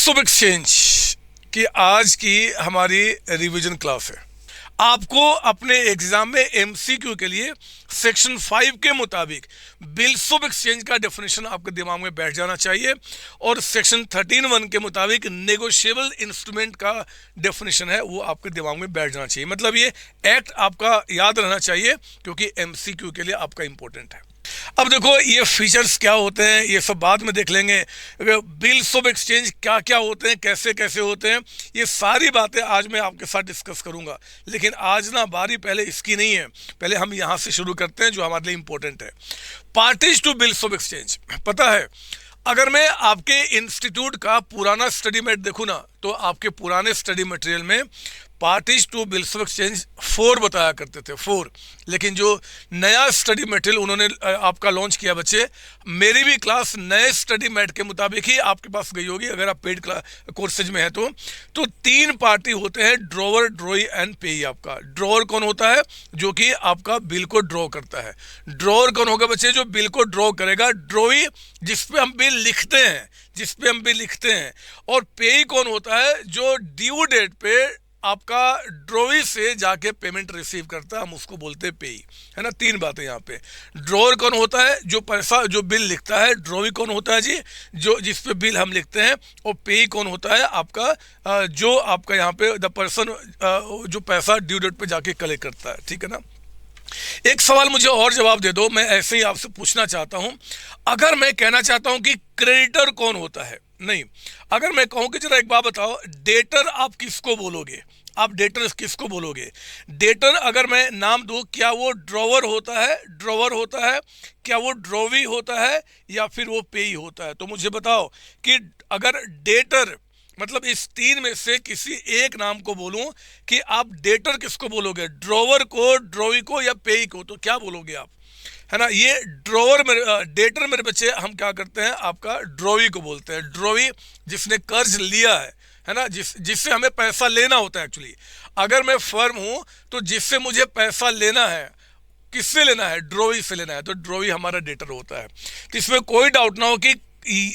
Bills of exchange की आज की हमारी रिवीजन क्लास है। आपको अपने एग्जाम में एमसीक्यू के लिए सेक्शन 5 के मुताबिक बिल्स ऑफ एक्सचेंज का डेफिनेशन आपके दिमाग में बैठ जाना चाहिए और सेक्शन 13(1) के मुताबिक नेगोशिएबल इंस्ट्रूमेंट का डेफिनेशन है वो आपके दिमाग में बैठ जाना चाहिए। मतलब ये एक्ट आपका याद रहना चाहिए क्योंकि एमसीक्यू के लिए आपका इंपॉर्टेंट है। अब देखो ये फीचर्स क्या होते हैं ये सब बाद में देख लेंगे। बिल्स ऑफ एक्सचेंज क्या क्या होते हैं, कैसे कैसे होते हैं, ये सारी बातें आज मैं आपके साथ डिस्कस करूंगा। लेकिन आज ना बारी पहले इसकी नहीं है, पहले हम यहाँ से शुरू करते हैं जो हमारे लिए इंपॉर्टेंट है। Parties to bills of exchange, पता है अगर मैं आपके इंस्टीट्यूट का पुराना स्टडी मेट देखूँ ना तो आपके पुराने स्टडी मटेरियल में parties to bills of exchange 4 बताया करते थे, 4। लेकिन जो नया स्टडी मटेरियल उन्होंने आपका लॉन्च किया बच्चे, मेरी भी क्लास नए स्टडी मेट के मुताबिक ही आपके पास गई होगी अगर आप पेड कोर्सेज में है तो 3 पार्टी होते हैं, ड्रॉवर, ड्रॉई एंड पेई। आपका ड्रॉवर कौन होता है? जो कि आपका बिल को ड्रॉ करता है। ड्रॉवर कौन होगा बच्चे? जो बिल को ड्रॉ करेगा। ड्रॉई जिसपे हम बिल लिखते हैं और पेई कौन होता है? जो ड्यू डेट पे आपका ड्रॉवी से जाके पेमेंट रिसीव करता है, हम उसको बोलते हैं पेई, है ना। 3 बातें यहाँ पे। ड्रॉवर कौन होता है? जो पैसा जो बिल लिखता है। ड्रॉवी कौन होता है जी? जो जिस पे बिल हम लिखते हैं। और पेई कौन होता है? आपका जो आपका यहाँ पे द पर्सन जो पैसा ड्यू डेट पे जाके कलेक्ट करता है, ठीक है ना। एक सवाल मुझे और जवाब दे दो, मैं ऐसे ही आपसे पूछना चाहता हूं। अगर मैं कहना चाहता हूं कि क्रेडिटर कौन होता है, नहीं, अगर मैं कहूं कि जरा एक बात बताओ, डेटर आप किसको बोलोगे? आप डेटर किसको बोलोगे? डेटर अगर मैं नाम दूं, क्या वो ड्रॉवर होता है, क्या वो ड्रॉवी होता है, या फिर वो पेई होता है? तो मुझे बताओ कि अगर डेटर मतलब इस 3 में से किसी एक नाम को बोलूं कि आप डेटर किसको बोलोगे? ड्रॉवर को, ड्रॉवी को, या पेई को? तो क्या बोलोगे आप, है ना। ये ड्रॉवर डेटर मेरे बच्चे हम क्या करते हैं, आपका ड्रॉवी को बोलते हैं। ड्रॉवी जिसने कर्ज लिया है ना, जिससे हमें पैसा लेना होता है। एक्चुअली अगर मैं फर्म हूं तो जिससे मुझे पैसा लेना है, किससे लेना है? ड्रॉवी से लेना है, तो ड्रॉवी हमारा डेटर होता है। तो इसमें कोई डाउट ना हो कि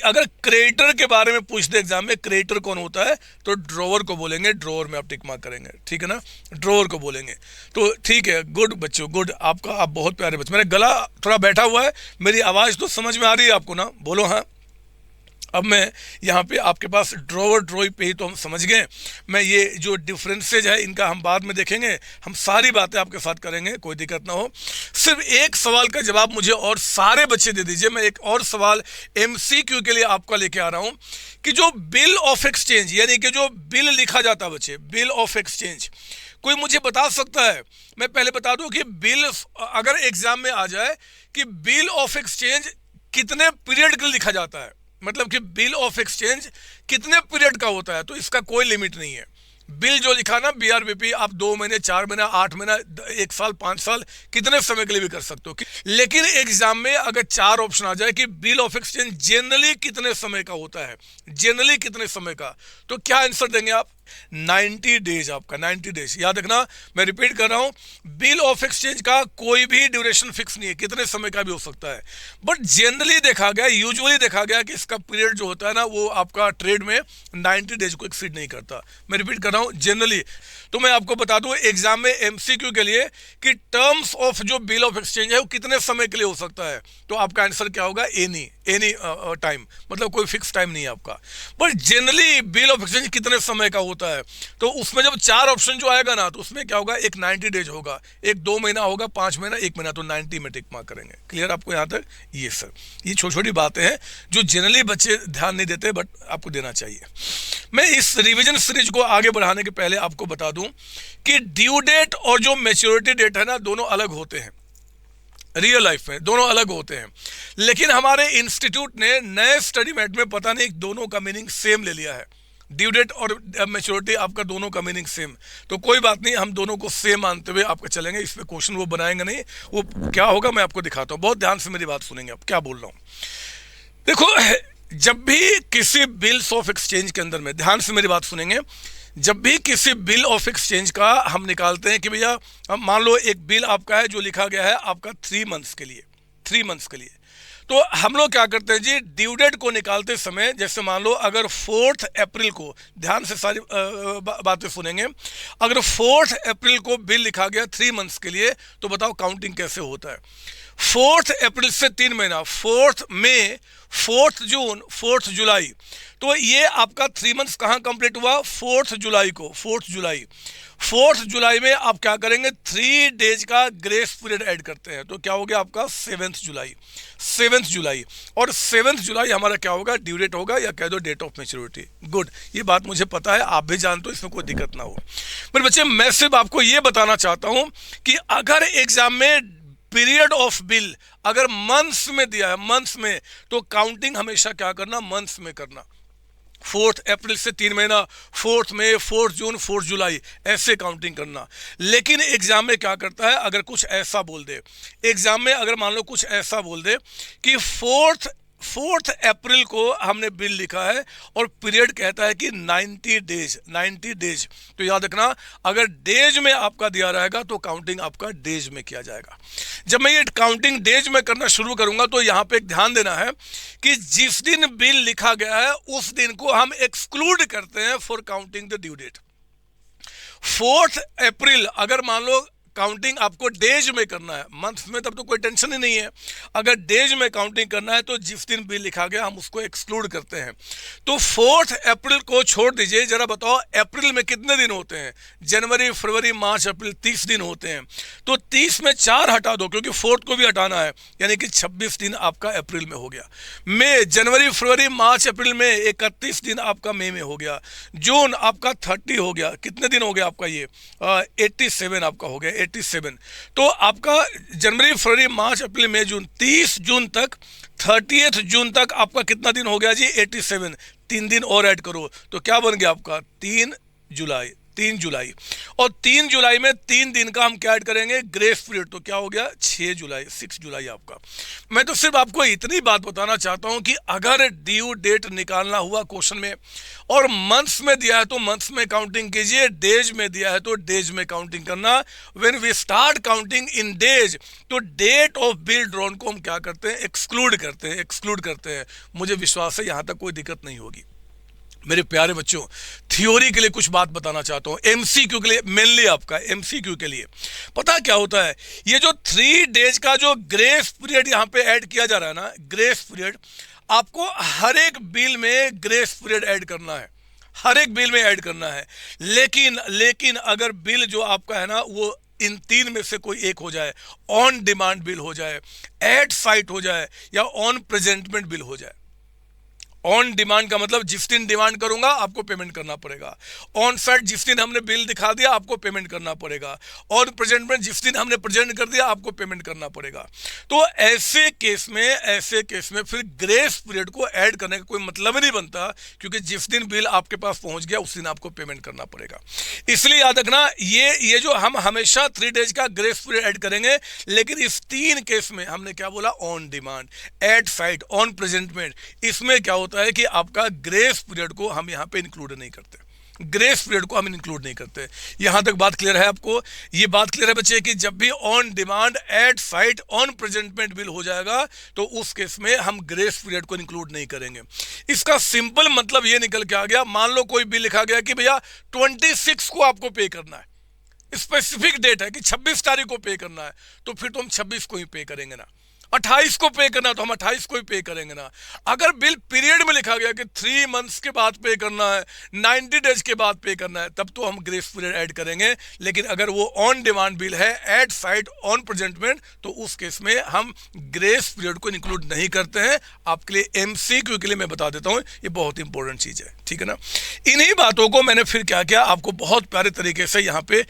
अगर क्रेडिटर के बारे में पूछ दे एग्जाम में, क्रेडिटर कौन होता है, तो ड्रॉवर को बोलेंगे। ड्रॉवर में आप टिक मार्क करेंगे, ठीक है ना, ड्रॉवर को बोलेंगे। तो ठीक है, गुड बच्चों, गुड। आप बहुत प्यारे बच्चे। मेरा गला थोड़ा बैठा हुआ है, मेरी आवाज़ तो समझ में आ रही है आपको ना? बोलो हाँ। अब मैं यहाँ पे आपके पास ड्रॉवर, ड्रॉई, पेई तो हम समझ गए। मैं ये जो डिफरेंसेज है इनका हम बाद में देखेंगे, हम सारी बातें आपके साथ करेंगे, कोई दिक्कत ना हो। सिर्फ एक सवाल का जवाब मुझे और सारे बच्चे दे दीजिए। मैं एक और सवाल एमसीक्यू के लिए आपका लेके आ रहा हूँ कि जो बिल ऑफ एक्सचेंज यानी कि जो बिल लिखा जाता है बच्चे, बिल ऑफ एक्सचेंज, कोई मुझे बता सकता है? मैं पहले बता दूं कि बिल अगर एग्जाम में आ जाए कि बिल ऑफ एक्सचेंज कितने पीरियड के लिए लिखा जाता है, मतलब कि बिल ऑफ एक्सचेंज कितने पीरियड का होता है, तो इसका कोई लिमिट नहीं है। बिल जो लिखा ना बीआरबीपी, आप 2 महीने, 4 महीना, 8 महीना, 1 साल, 5 साल, कितने समय के लिए भी कर सकते हो। लेकिन एग्जाम में अगर 4 ऑप्शन आ जाए कि बिल ऑफ एक्सचेंज जनरली कितने समय का होता है, जनरली कितने समय का, तो क्या आंसर देंगे आप? 90 डेज। आपका 90 डेज। याद रखना, मैं रिपीट कर रहा हूं, बिल ऑफ एक्सचेंज का कोई भी ड्यूरेशन फिक्स नहीं है, कितने समय का भी हो सकता है। बट जनरली देखा गया, यूजुअली देखा गया कि इसका पीरियड जो होता है ना वो आपका ट्रेड में 90 डेज को एक्सीड नहीं करता। मैं रिपीट कर रहा हूं, जनरली। तो मैं आपको बता दूं एग्जाम में एमसीक्यू के लिए कि टर्म्स ऑफ जो बिल ऑफ एक्सचेंज है वो कितने समय के लिए हो सकता है, तो आपका आंसर क्या होगा? एनी टाइम, मतलब कोई फिक्स टाइम नहीं है आपका। But generally bill of exchange कितने समय का होता है, तो उसमें जब 4 ऑप्शन जो आएगा ना तो उसमें क्या होगा? एक 90 डेज होगा, एक 2 महीना होगा, 5 महीना, 1 महीना, तो 90 में टिक मार्क करेंगे। क्लियर आपको यहाँ तक? ये सर, ये छोटी छोटी बातें हैं जो जनरली बच्चे ध्यान नहीं देते, बट आपको देना चाहिए। मैं इस रिवीजन सीरीज को आगे बढ़ाने के पहले आपको बता दूं कि ड्यू डेट और जो मैच्योरिटी डेट है ना, दोनों अलग होते हैं। रियल लाइफ में दोनों अलग होते हैं, लेकिन हमारे इंस्टीट्यूट ने नए स्टडी मेट में पता नहीं दोनों का मीनिंग सेम ले लिया है। ड्यू डेट और मैच्योरिटी आपका दोनों का मीनिंग सेम, तो कोई बात नहीं, हम दोनों को सेम मानते हुए आपका चलेंगे। इसमें क्वेश्चन वो बनाएंगे नहीं, वो क्या होगा मैं आपको दिखाता हूँ। बहुत ध्यान से मेरी बात सुनेंगे, आप क्या बोल रहा हूँ। देखो, जब भी किसी बिल्स ऑफ एक्सचेंज के अंदर में, ध्यान से मेरी बात सुनेंगे, जब भी किसी बिल ऑफ एक्सचेंज का हम निकालते हैं कि भैया मान लो एक बिल आपका है जो लिखा गया है आपका 3 मंथ्स के लिए, 3 मंथ्स के लिए, तो हम लोग क्या करते हैं जी, ड्यू डेट को निकालते समय, जैसे मान लो अगर 4 अप्रैल को, ध्यान से सारी बातें सुनेंगे, अगर 4 अप्रैल को बिल लिखा गया 3 मंथ्स के लिए, तो बताओ काउंटिंग कैसे होता है। 4 अप्रैल से 3 महीना, 4 मई, 4 जून, 4 जुलाई, तो ये आपका 3 मंथ्स कहाँ कंप्लीट हुआ, 4 जुलाई को, 4 जुलाई। 4 जुलाई में आप क्या करेंगे, 3 डेज का ग्रेस पीरियड ऐड करते हैं, तो क्या हो गया आपका 7 जुलाई, 7 जुलाई। और 7 जुलाई हमारा क्या होगा, ड्यू डेट होगा, या कह दो डेट ऑफ मैच्योरिटी। गुड, ये बात मुझे पता है, आप भी जानते हो, इसमें कोई दिक्कत ना हो। मेरे बच्चे, मैं सिर्फ आपको ये बताना चाहता हूं कि अगर एग्जाम में पीरियड ऑफ बिल अगर मंथ्स में दिया है, मंथ्स में, तो काउंटिंग हमेशा क्या करना, मंथ्स में करना। 4 अप्रैल से 3 महीना, 4 मई, 4 जून, 4 जुलाई, ऐसे काउंटिंग करना। लेकिन एग्जाम में क्या करता है, अगर कुछ ऐसा बोल दे, एग्जाम में अगर मान लो कुछ ऐसा बोल दे कि 4 अप्रैल को हमने बिल लिखा है और पीरियड कहता है कि 90 डेज, 90 डेज, तो याद रखना अगर डेज में आपका दिया रहेगा तो काउंटिंग आपका डेज में किया जाएगा। जब मैं ये काउंटिंग डेज में करना शुरू करूंगा तो यहां पे एक ध्यान देना है कि जिस दिन बिल लिखा गया है उस दिन को हम एक्सक्लूड करते हैं for counting the due date. 4 अप्रैल अगर मान लो काउंटिंग आपको डेज में करना है, मंथ में तब तो कोई टेंशन ही नहीं है। अगर डेज में काउंटिंग करना है तो जिस दिन बिल लिखा गया हम उसको एक्सक्लूड करते हैं। तो 4 अप्रैल को छोड़ दीजिए, जरा बताओ अप्रैल में कितने दिन होते हैं, जनवरी, फरवरी, मार्च, अप्रैल, 30 दिन होते हैं। तो 30 में 4 हटा दो क्योंकि 4 को भी हटाना है, यानी कि 26 दिन आपका अप्रैल में हो गया। मई, जनवरी, फरवरी, मार्च, अप्रैल में 31 दिन आपका मई में हो गया। जून आपका 30 हो गया, कितने दिन हो गया आपका ये 87 आपका हो गया, 87। तो आपका जनवरी, फरवरी, मार्च, अप्रैल, मई, जून, 30 जून तक, 30 जून तक आपका कितना दिन हो गया जी 87। 3 दिन और ऐड करो तो क्या बन गया आपका 3 जुलाई, 3 जुलाई। और 3 जुलाई में 3 दिन का हम क्या ऐड करेंगे, ग्रेस पीरियड, तो क्या हो गया 6 जुलाई, 6 जुलाई आपका। मैं तो सिर्फ आपको इतनी बात बताना चाहता हूं कि अगर ड्यू डेट निकालना हुआ क्वेश्चन में और मंथ्स में दिया है तो मंथ्स में काउंटिंग कीजिए, डेज में दिया है तो डेज में काउंटिंग करना। When we start counting in days तो डेट ऑफ बिल ड्रॉन को हम क्या करते हैं, एक्सक्लूड करते हैं, एक्सक्लूड करते हैं। मुझे विश्वास है यहां तक कोई दिक्कत नहीं होगी। मेरे प्यारे बच्चों, थ्योरी के लिए कुछ बात बताना चाहता हूं, एमसीक्यू के लिए, मेनली आपका एमसीक्यू के लिए। पता क्या होता है, ये जो 3 डेज का जो ग्रेस पीरियड यहां पे ऐड किया जा रहा है ना, ग्रेस पीरियड, आपको हर एक बिल में ग्रेस पीरियड ऐड करना है, हर एक बिल में ऐड करना है। लेकिन अगर बिल जो आपका है ना वो इन 3 में से कोई एक हो जाए, ऑन डिमांड बिल हो जाए, एट साइट हो जाए, या ऑन प्रेजेंटमेंट बिल हो जाए। ऑन डिमांड का मतलब जिस दिन डिमांड करूंगा आपको पेमेंट करना पड़ेगा, ऑन साइट जिस दिन हमने बिल दिखा दिया आपको पेमेंट करना पड़ेगा, और प्रेजेंट में जिस दिन हमने प्रेजेंट कर दिया आपको पेमेंट करना पड़ेगा। तो ऐसे केस में फिर ग्रेस पीरियड को ऐड करने का कोई मतलब ही नहीं बनता, क्योंकि जिस दिन बिल आपके पास पहुंच गया उस दिन आपको पेमेंट करना पड़ेगा। इसलिए याद रखना ये जो हम हमेशा 3 डेज का ग्रेस पीरियड ऐड करेंगे, लेकिन इस 3 केस में हमने क्या बोला, on demand, at sight, on presentment, इसमें क्या होता है कि आपका ग्रेस पीरियड को हम यहां पे इंक्लूड नहीं करते, ग्रेस पीरियड को हम इंक्लूड नहीं करते। यहां तक बात क्लियर है आपको? ये बात क्लियर है बच्चे कि जब भी on demand, at sight, on presentment bill हो जाएगा तो उस केस में हम ग्रेस पीरियड को इंक्लूड नहीं करेंगे। इसका सिंपल मतलब ये निकल के आ गया, मान लो कोई बिल लिखा गया कि भैया 26 को आपको पे करना है, स्पेसिफिक डेट है कि 26 तारीख को पे करना है, तो फिर तो हम 26 को ही पे करेंगे ना। 28 को पे करना तो हम 28 को ही पे करेंगे ना। अगर बिल पीरियड में लिखा गया कि 3 मंथ्स के बाद पे करना है, 90 डेज के बाद पे करना है, तब तो हम ग्रेस पीरियड ऐड करेंगे। लेकिन अगर वो ऑन डिमांड बिल है, एट साइट, ऑन प्रेजेंटमेंट, तो उस केस में हम ग्रेस पीरियड को इंक्लूड नहीं करते हैं। आपके लिए एमसीक्यू के लिए मैं बता देता हूं, ये बहुत इंपॉर्टेंट चीज है, ठीक है ना। इन्हीं बातों को मैंने फिर क्या किया, आपको बहुत प्यारे तरीके से यहाँ पे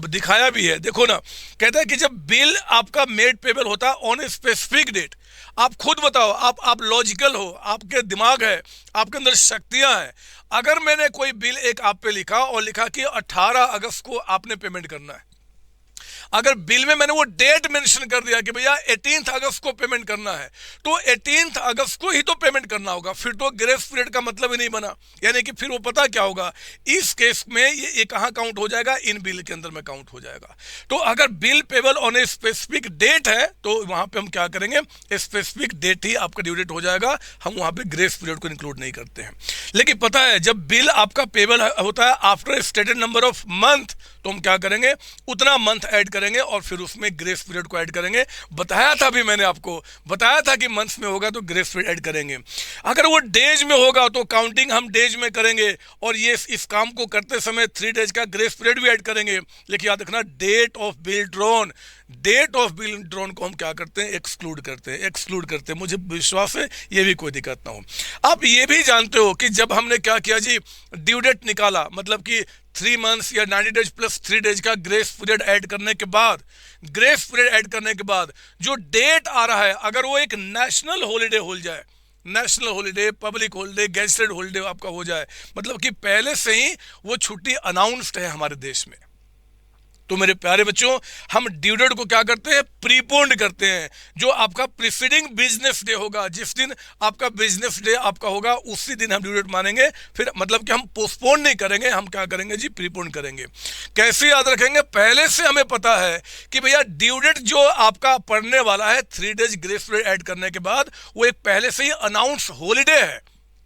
दिखाया भी है। देखो ना, कहता है कि जब बिल आपका मेड पेबल होता है ऑन स्पेसिफिक डेट, आप खुद बताओ, आप लॉजिकल हो, आपके दिमाग है, आपके अंदर शक्तियां हैं। अगर मैंने कोई बिल एक आप पे लिखा और लिखा कि 18 अगस्त को आपने पेमेंट करना है, अगर बिल में मैंने वो डेट मेंशन कर दिया कि भैया 18 अगस्त को पेमेंट करना है, तो 18 अगस्त को ही तो पेमेंट करना होगा, फिर तो ग्रेस पीरियड का मतलब ही नहीं बना। यानी कि फिर वो पता क्या होगा, इस केस में ये कहाँ काउंट हो जाएगा, इन बिल के अंदर में काउंट हो जाएगा। तो अगर bill payable on a specific date है तो वहां पे हम क्या करेंगे, स्पेसिफिक डेट ही आपका ड्यू डेट हो जाएगा, हम वहां पे ग्रेस पीरियड को इंक्लूड नहीं करते हैं। लेकिन पता है जब बिल आपका पेबल होता है after stated number of month, तो हम क्या करेंगे, उतना मंथ ऐड करेंगे और फिर उसमें ग्रेस पीरियड को ऐड करेंगे। बताया था भी, मैंने आपको बताया था कि मंथ्स में होगा तो ग्रेस पीरियड ऐड करेंगे। अगर वो डेज में होगा तो काउंटिंग हम डेज में करेंगे और ये इस काम को करते समय 3 डेज का ग्रेस पीरियड भी ऐड करेंगे। लेकिन याद रखना, date of bill drawn, date of bill drawn को हम क्या करते हैं, एक्सक्लूड करते हैं। मुझे विश्वास है ये भी कोई दिक्कत ना हो। आप ये भी जानते हो कि जब हमने क्या किया जी, ड्यू डेट निकाला, मतलब कि 3 मंथ्स या 90 डेज प्लस 3 डेज का ग्रेस पीरियड ऐड करने के बाद, जो डेट आ रहा है, अगर वो एक नेशनल हॉलीडे हो जाए, national holiday, public holiday, gazetted holiday आपका हो जाए, मतलब कि पहले से ही वो छुट्टी अनाउंस्ड है हमारे देश में, तो मेरे प्यारे बच्चों, हम ड्यू डेट को क्या करते हैं, प्रीपोन्ड करते हैं। जो आपका प्रीसीडिंग बिजनेस डे होगा, जिस दिन आपका बिजनेस डे आपका होगा, उसी दिन हम ड्यू डेट मानेंगे। फिर मतलब कि हम पोस्टपोन नहीं करेंगे, हम क्या करेंगे जी, प्रीपोन करेंगे। कैसे याद रखेंगे, पहले से हमें पता है कि भैया ड्यू डेट जो आपका पड़ने वाला है 3 डेज ग्रेस पीरियड ऐड करने के बाद, वो एक पहले से ही अनाउंस हॉलीडे है,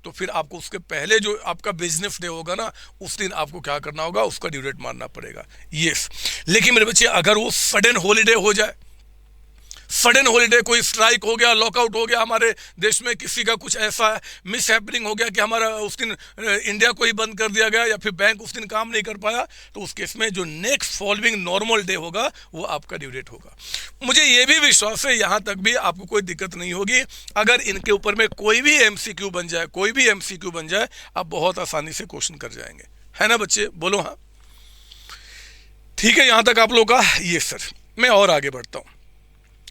तो फिर आपको उसके पहले जो आपका बिजनेस डे होगा ना, उस दिन आपको क्या करना होगा, उसका ड्यू डेट मानना पड़ेगा। यस, लेकिन मेरे बच्चे अगर वो सडन हॉलीडे हो जाए, सडन हॉलीडे, कोई स्ट्राइक हो गया, लॉकआउट हो गया, हमारे देश में किसी का कुछ ऐसा मिस हैपनिंग हो गया कि हमारा उस दिन इंडिया को ही बंद कर दिया गया, या फिर बैंक उस दिन काम नहीं कर पाया, तो उस केस में जो नेक्स्ट फॉलोइंग नॉर्मल डे होगा वो आपका ड्यू डेट होगा। मुझे ये भी विश्वास है यहाँ तक भी आपको कोई दिक्कत नहीं होगी। अगर इनके ऊपर में कोई भी एमसीक्यू बन जाए, आप बहुत आसानी से क्वेश्चन कर जाएंगे, है ना बच्चे, बोलो हाँ। ठीक है, यहाँ तक आप लोग का ये सर। मैं और आगे बढ़ता हूँ।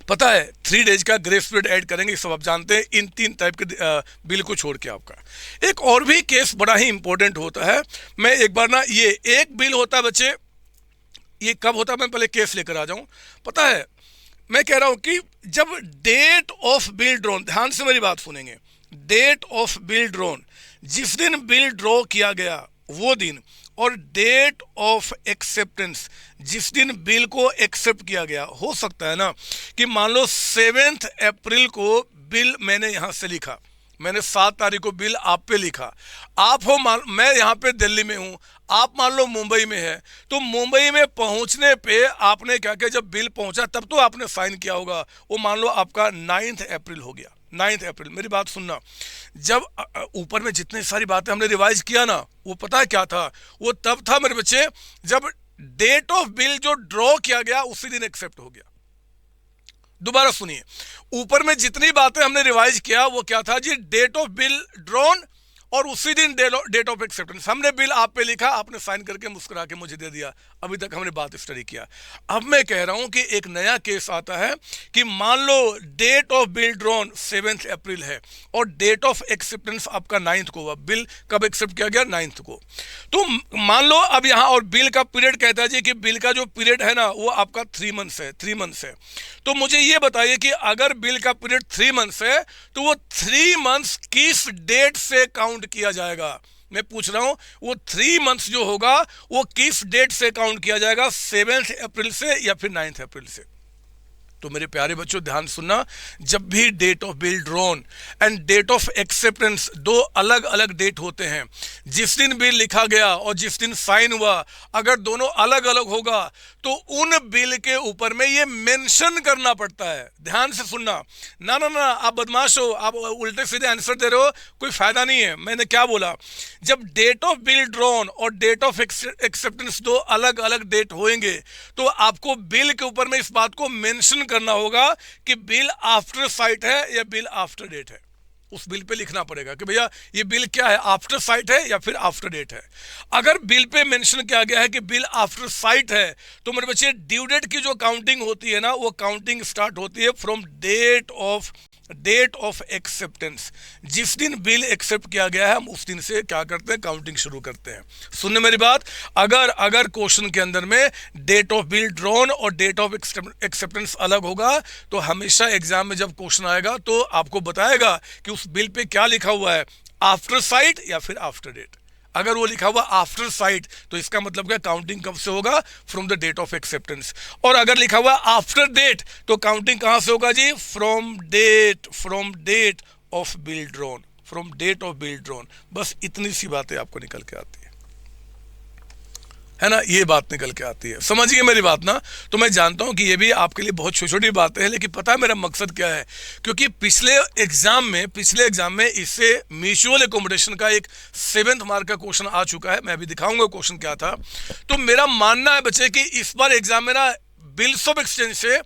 पता है 3 डेज का ग्रेस पीरियड ऐड करेंगे, सब आप जानते हैं, इन 3 टाइप के बिल को छोड़ के। आपका एक और भी केस बड़ा ही इंपॉर्टेंट होता है। मैं एक बार ना, ये एक बिल होता है बच्चे, ये कब होता है, मैं पहले केस लेकर आ जाऊं। पता है मैं कह रहा हूं कि जब डेट ऑफ बिल ड्रॉन, ध्यान से मेरी बात सुनेंगे, डेट ऑफ बिल ड्रॉन, जिस दिन बिल ड्रॉ किया गया वो दिन, और डेट ऑफ एक्सेप्टेंस, जिस दिन बिल को एक्सेप्ट किया गया। हो सकता है ना कि मान लो 7 अप्रैल को बिल मैंने यहां से लिखा, मैंने 7 तारीख को बिल आप पे लिखा, आप हो मैं यहाँ पे दिल्ली में हूँ, आप मान लो मुंबई में है, तो मुंबई में पहुंचने पे आपने क्या किया, जब बिल पहुंचा तब तो आपने साइन किया होगा, वो मान लो आपका 9 अप्रैल हो गया। 9 अप्रैल, मेरी बात सुनना, जब ऊपर में जितनी सारी बातें हमने रिवाइज किया ना, वो पता है क्या था, वो तब था मेरे बच्चे जब डेट ऑफ बिल जो ड्रॉ किया गया उसी दिन एक्सेप्ट हो गया। दोबारा सुनिए, ऊपर में जितनी बातें हमने रिवाइज किया वो क्या था जी, डेट ऑफ बिल ड्रॉन और उसी दिन डेट ऑफ एक्सेप्टेंस। हमने बिल आप पे लिखा, आपने साइन करके मुस्कुरा के मुझे दे दिया, अभी तक हमने बात स्टडी किया। अब मैं कह रहा हूं कि एक नया केस आता है कि मान लो डेट ऑफ बिल ड्रॉन 7 अप्रैल है और डेट ऑफ एक्सेप्टेंस आपका 9 को हुआ। बिल कब एक्सेप्ट किया गया, 9 को। तो मान लो अब यहाँ, और बिल का पीरियड कहता है जी कि बिल का जो पीरियड है ना वो आपका 3 मंथ्स है, 3 मंथ्स है। तो मुझे ये बताइए कि अगर बिल का पीरियड 3 मंथ्स है तो वो 3 मंथ्स किस डेट से काउंट किया जाएगा। मैं पूछ रहा हूं, वो 3 मंथ्स जो होगा वो किस डेट से काउंट किया जाएगा, 7 अप्रैल से या फिर 9 अप्रैल से। तो मेरे प्यारे बच्चों ध्यान सुनना, जब भी date of bill drawn and date of acceptance, 2 अलग अलग डेट होते हैं। जिस दिन बिल लिखा गया और जिस दिन साइन हुआ, अगर दोनों अलग अलग होगा तो उन बिल के ऊपर में ये मेंशन करना पड़ता है। ध्यान से सुनना, ना ना ना आप बदमाश हो, आप उल्टे सीधे आंसर दे रहे हो, कोई फायदा नहीं है। मैंने क्या बोला, जब डेट ऑफ बिल ड्रॉन और डेट ऑफ एक्सेप्टेंस 2 अलग अलग डेट होंगे तो आपको बिल के ऊपर में इस बात को मेंशन करना होगा कि बिल आफ्टर साइट है या बिल आफ्टर डेट है। उस बिल पे लिखना पड़ेगा कि भैया ये बिल क्या है, आफ्टर साइट है या फिर आफ्टर डेट है। अगर बिल पे मेंशन किया गया है कि बिल आफ्टर साइट है तो मेरे बच्चे ड्यू डेट की जो काउंटिंग होती है ना, वो काउंटिंग स्टार्ट होती है from date of date of acceptance, जिस दिन बिल एक्सेप्ट किया गया है हम उस दिन से क्या करते हैं, काउंटिंग शुरू करते हैं। सुनने मेरी बात, अगर क्वेश्चन के अंदर में डेट ऑफ बिल ड्रॉन और डेट ऑफ एक्सेप्टेंस अलग होगा तो हमेशा एग्जाम में जब क्वेश्चन आएगा तो आपको बताएगा कि उस बिल पे क्या लिखा हुआ है, आफ्टर साइट या फिर आफ्टर डेट। अगर वो लिखा हुआ आफ्टर साइट तो इसका मतलब क्या, काउंटिंग कब से होगा, from the date of acceptance. और अगर लिखा हुआ आफ्टर डेट तो काउंटिंग कहां से होगा जी, from date of bill drawn, from date of bill drawn. बस इतनी सी बातें आपको निकल के आती है ना, ये बात निकल के आती है। समझिए मेरी बात ना। तो मैं जानता हूं कि ये भी आपके लिए बहुत छोटी छोटी बातें हैं, लेकिन पता है मेरा मकसद क्या है, क्योंकि पिछले एग्जाम में इससे म्यूचुअल एकोमोडेशन का एक 7th मार्क का क्वेश्चन आ चुका है। मैं अभी दिखाऊंगा क्वेश्चन क्या था। तो मेरा मानना है बच्चे कि इस बार एग्जाम में ना बिल्स ऑफ एक्सचेंज से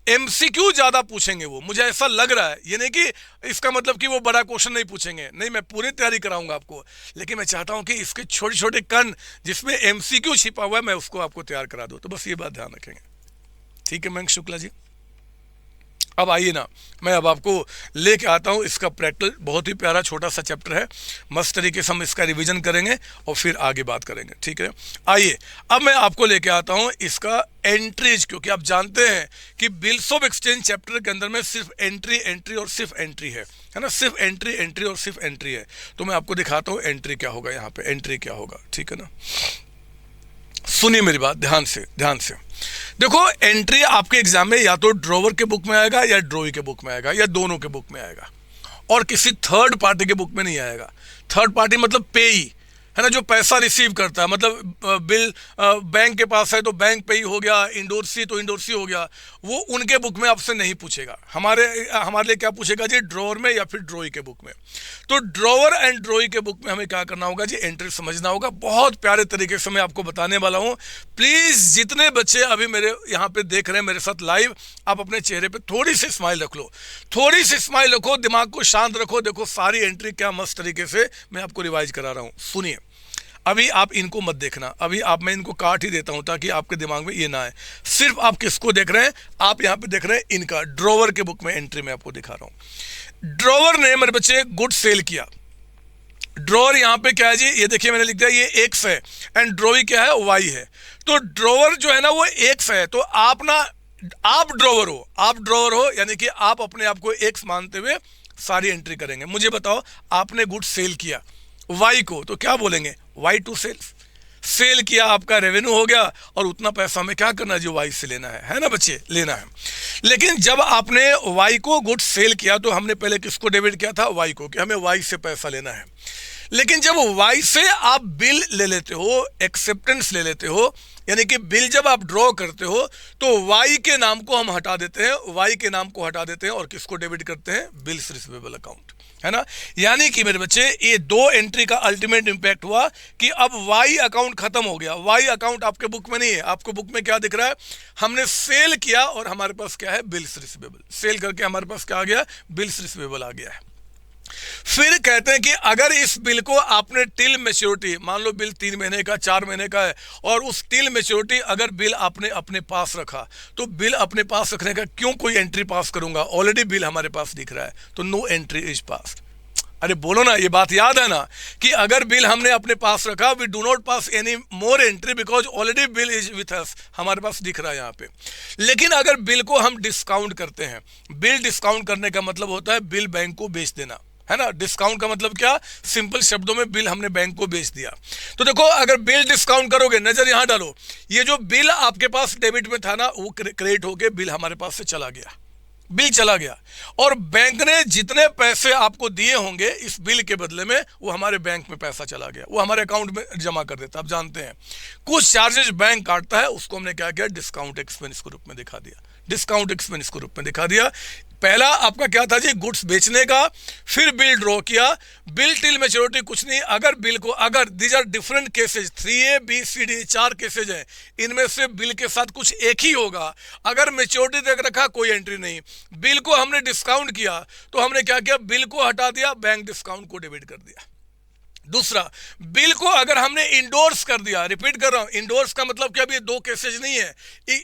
एमसीक्यू ज्यादा पूछेंगे, वो मुझे ऐसा लग रहा है। ये नहीं कि इसका मतलब कि वो बड़ा क्वेश्चन नहीं पूछेंगे, नहीं, मैं पूरी तैयारी कराऊंगा आपको, लेकिन मैं चाहता हूं कि इसके छोटे छोटे कण जिसमें एमसीक्यू छिपा हुआ है मैं उसको आपको तैयार करा दूं। तो बस ये बात ध्यान रखेंगे, ठीक है मयंक शुक्ला जी। अब आइए ना, मैं अब आपको लेके आता हूँ इसका प्रैक्टिकल, बहुत ही प्यारा छोटा सा चैप्टर है, मस्त तरीके से हम इसका रिवीजन करेंगे और फिर आगे बात करेंगे, ठीक है। आइए अब मैं आपको लेके आता हूँ इसका एंट्रीज, क्योंकि आप जानते हैं कि बिल्स ऑफ एक्सचेंज चैप्टर के अंदर में सिर्फ एंट्री और सिर्फ एंट्री है ना, सिर्फ एंट्री और सिर्फ एंट्री है। तो मैं आपको दिखाता हूँ एंट्री क्या होगा, यहाँ पे एंट्री क्या होगा, ठीक है ना। सुनिए मेरी बात ध्यान से देखो, एंट्री आपके एग्जाम में या तो ड्रॉवर के बुक में आएगा या ड्रॉई के बुक में आएगा या दोनों के बुक में आएगा, और किसी थर्ड पार्टी के बुक में नहीं आएगा। थर्ड पार्टी मतलब पेई है ना, जो पैसा रिसीव करता है, मतलब बिल बैंक के पास है तो बैंक पे ही हो गया, इंडोर्सी तो इंडोर्सी हो गया, वो उनके बुक में आपसे नहीं पूछेगा। हमारे लिए क्या पूछेगा जी, ड्रॉवर में या फिर ड्रॉई के बुक में। तो ड्रॉवर एंड ड्रॉई के बुक में हमें क्या करना होगा जी, एंट्री समझना होगा। बहुत प्यारे तरीके से मैं आपको बताने वाला हूँ। प्लीज जितने बच्चे अभी मेरे यहाँ पे देख रहे हैं मेरे साथ लाइव, आप अपने चेहरे पे थोड़ी सी स्माइल रख लो, थोड़ी सी स्माइल रखो, दिमाग को शांत रखो। देखो सारी एंट्री क्या मस्त तरीके से मैं आपको रिवाइज करा रहा हूँ। सुनिए, अभी आप इनको मत देखना, अभी मैं इनको काट ही देता हूं ताकि आपके दिमाग में ये ना आए। सिर्फ आप किसको देख रहे हैं, आप यहां पे देख रहे हैं इनका ड्रॉवर के बुक में एंट्री में आपको दिखा रहा हूं। ड्रॉवर ने मेरे बच्चे गुड सेल किया। ड्रॉवर यहां पे क्या है जी, ये देखिए मैंने लिख दिया, ये एक्स है एंड ड्रॉई क्या है, वाई है। तो ड्रॉवर जो है ना वो एक्स है, तो आप ड्रॉवर हो यानी कि आप अपने आप को एक्स मानते हुए सारी एंट्री करेंगे। मुझे बताओ, आपने गुड सेल किया वाई को, तो क्या बोलेंगे, वाई टू सेल किया, आपका रेवेन्यू हो गया, और उतना पैसा हमें क्या करना है जो वाई से लेना है ना बच्चे, लेना है। लेकिन जब आपने वाई को गुड सेल किया तो हमने पहले किसको डेबिट किया था, वाई को, कि हमें वाई से पैसा लेना है। लेकिन जब वाई से आप बिल ले लेते हो, एक्सेप्टेंस ले लेते हो, यानी कि बिल जब आप ड्रॉ करते हो तो वाई के नाम को हम हटा देते हैं, और किसको डेबिट करते हैं, बिल्स रिसीवेबल अकाउंट, है ना। यानी कि मेरे बच्चे ये दो एंट्री का अल्टीमेट इंपैक्ट हुआ कि अब वाई अकाउंट खत्म हो गया। वाई अकाउंट आपके बुक में नहीं है, आपको बुक में क्या दिख रहा है, हमने सेल किया और हमारे पास क्या है, बिल्स रिसीवेबल। सेल करके हमारे पास क्या आ गया, बिल्स रिसीवेबल आ गया है। फिर कहते हैं कि अगर इस बिल को आपने टिल मैच्योरिटी, मान लो बिल 3 महीने का 4 महीने का है, और उस टिल मैच्योरिटी अगर बिल आपने अपने पास रखा, तो बिल अपने पास रखने का क्यों कोई एंट्री पास करूंगा, ऑलरेडी बिल हमारे पास दिख रहा है, तो नो एंट्री इज पास। अरे बोलो ना, ये बात याद है ना कि अगर बिल हमने अपने पास रखा, we do not pass any more entry because already bill is with us, हमारे पास दिख रहा है यहाँ पे। लेकिन अगर बिल को हम डिस्काउंट करते हैं, बिल डिस्काउंट करने का मतलब होता है बिल बैंक को बेच देना, है ना। डिस्काउंट का मतलब क्या, सिंपल शब्दों में बिल हमने बैंक को बेच दिया। तो देखो अगर बिल डिस्काउंट करोगे, नजर यहां डालो, ये जो बिल आपके पास डेबिट में था ना, वो क्रेडिट होके बिल हमारे पास से चला गया, बिल चला गया, और बैंक ने जितने पैसे आपको दिए होंगे इस बिल के बदले में, वो हमारे बैंक में पैसा चला गया, वो हमारे अकाउंट में जमा कर देता। आप जानते हैं कुछ चार्जेस बैंक काटता है, उसको हमने क्या किया, डिस्काउंट एक्सपेंस के रूप में दिखा दिया। पहला आपका क्या था जी, गुड्स बेचने का, फिर बिल ड्रॉ किया, बिल टिल मैच्योरिटी कुछ नहीं। अगर बिल को, अगर these are different cases, 3A B C D 4 cases हैं, इनमें से बिल के साथ कुछ एक ही होगा। अगर मैच्योरिटी देख रखा, कोई एंट्री नहीं। बिल को हमने डिस्काउंट किया तो हमने क्या किया, बिल को हटा दिया, बैंक डिस्काउंट को डेबिट कर दिया। दूसरा, बिल को अगर हमने इंडोर्स कर दिया, रिपीट कर रहा हूं, इंडोर्स का मतलब क्या, अभी दो केसेज नहीं है,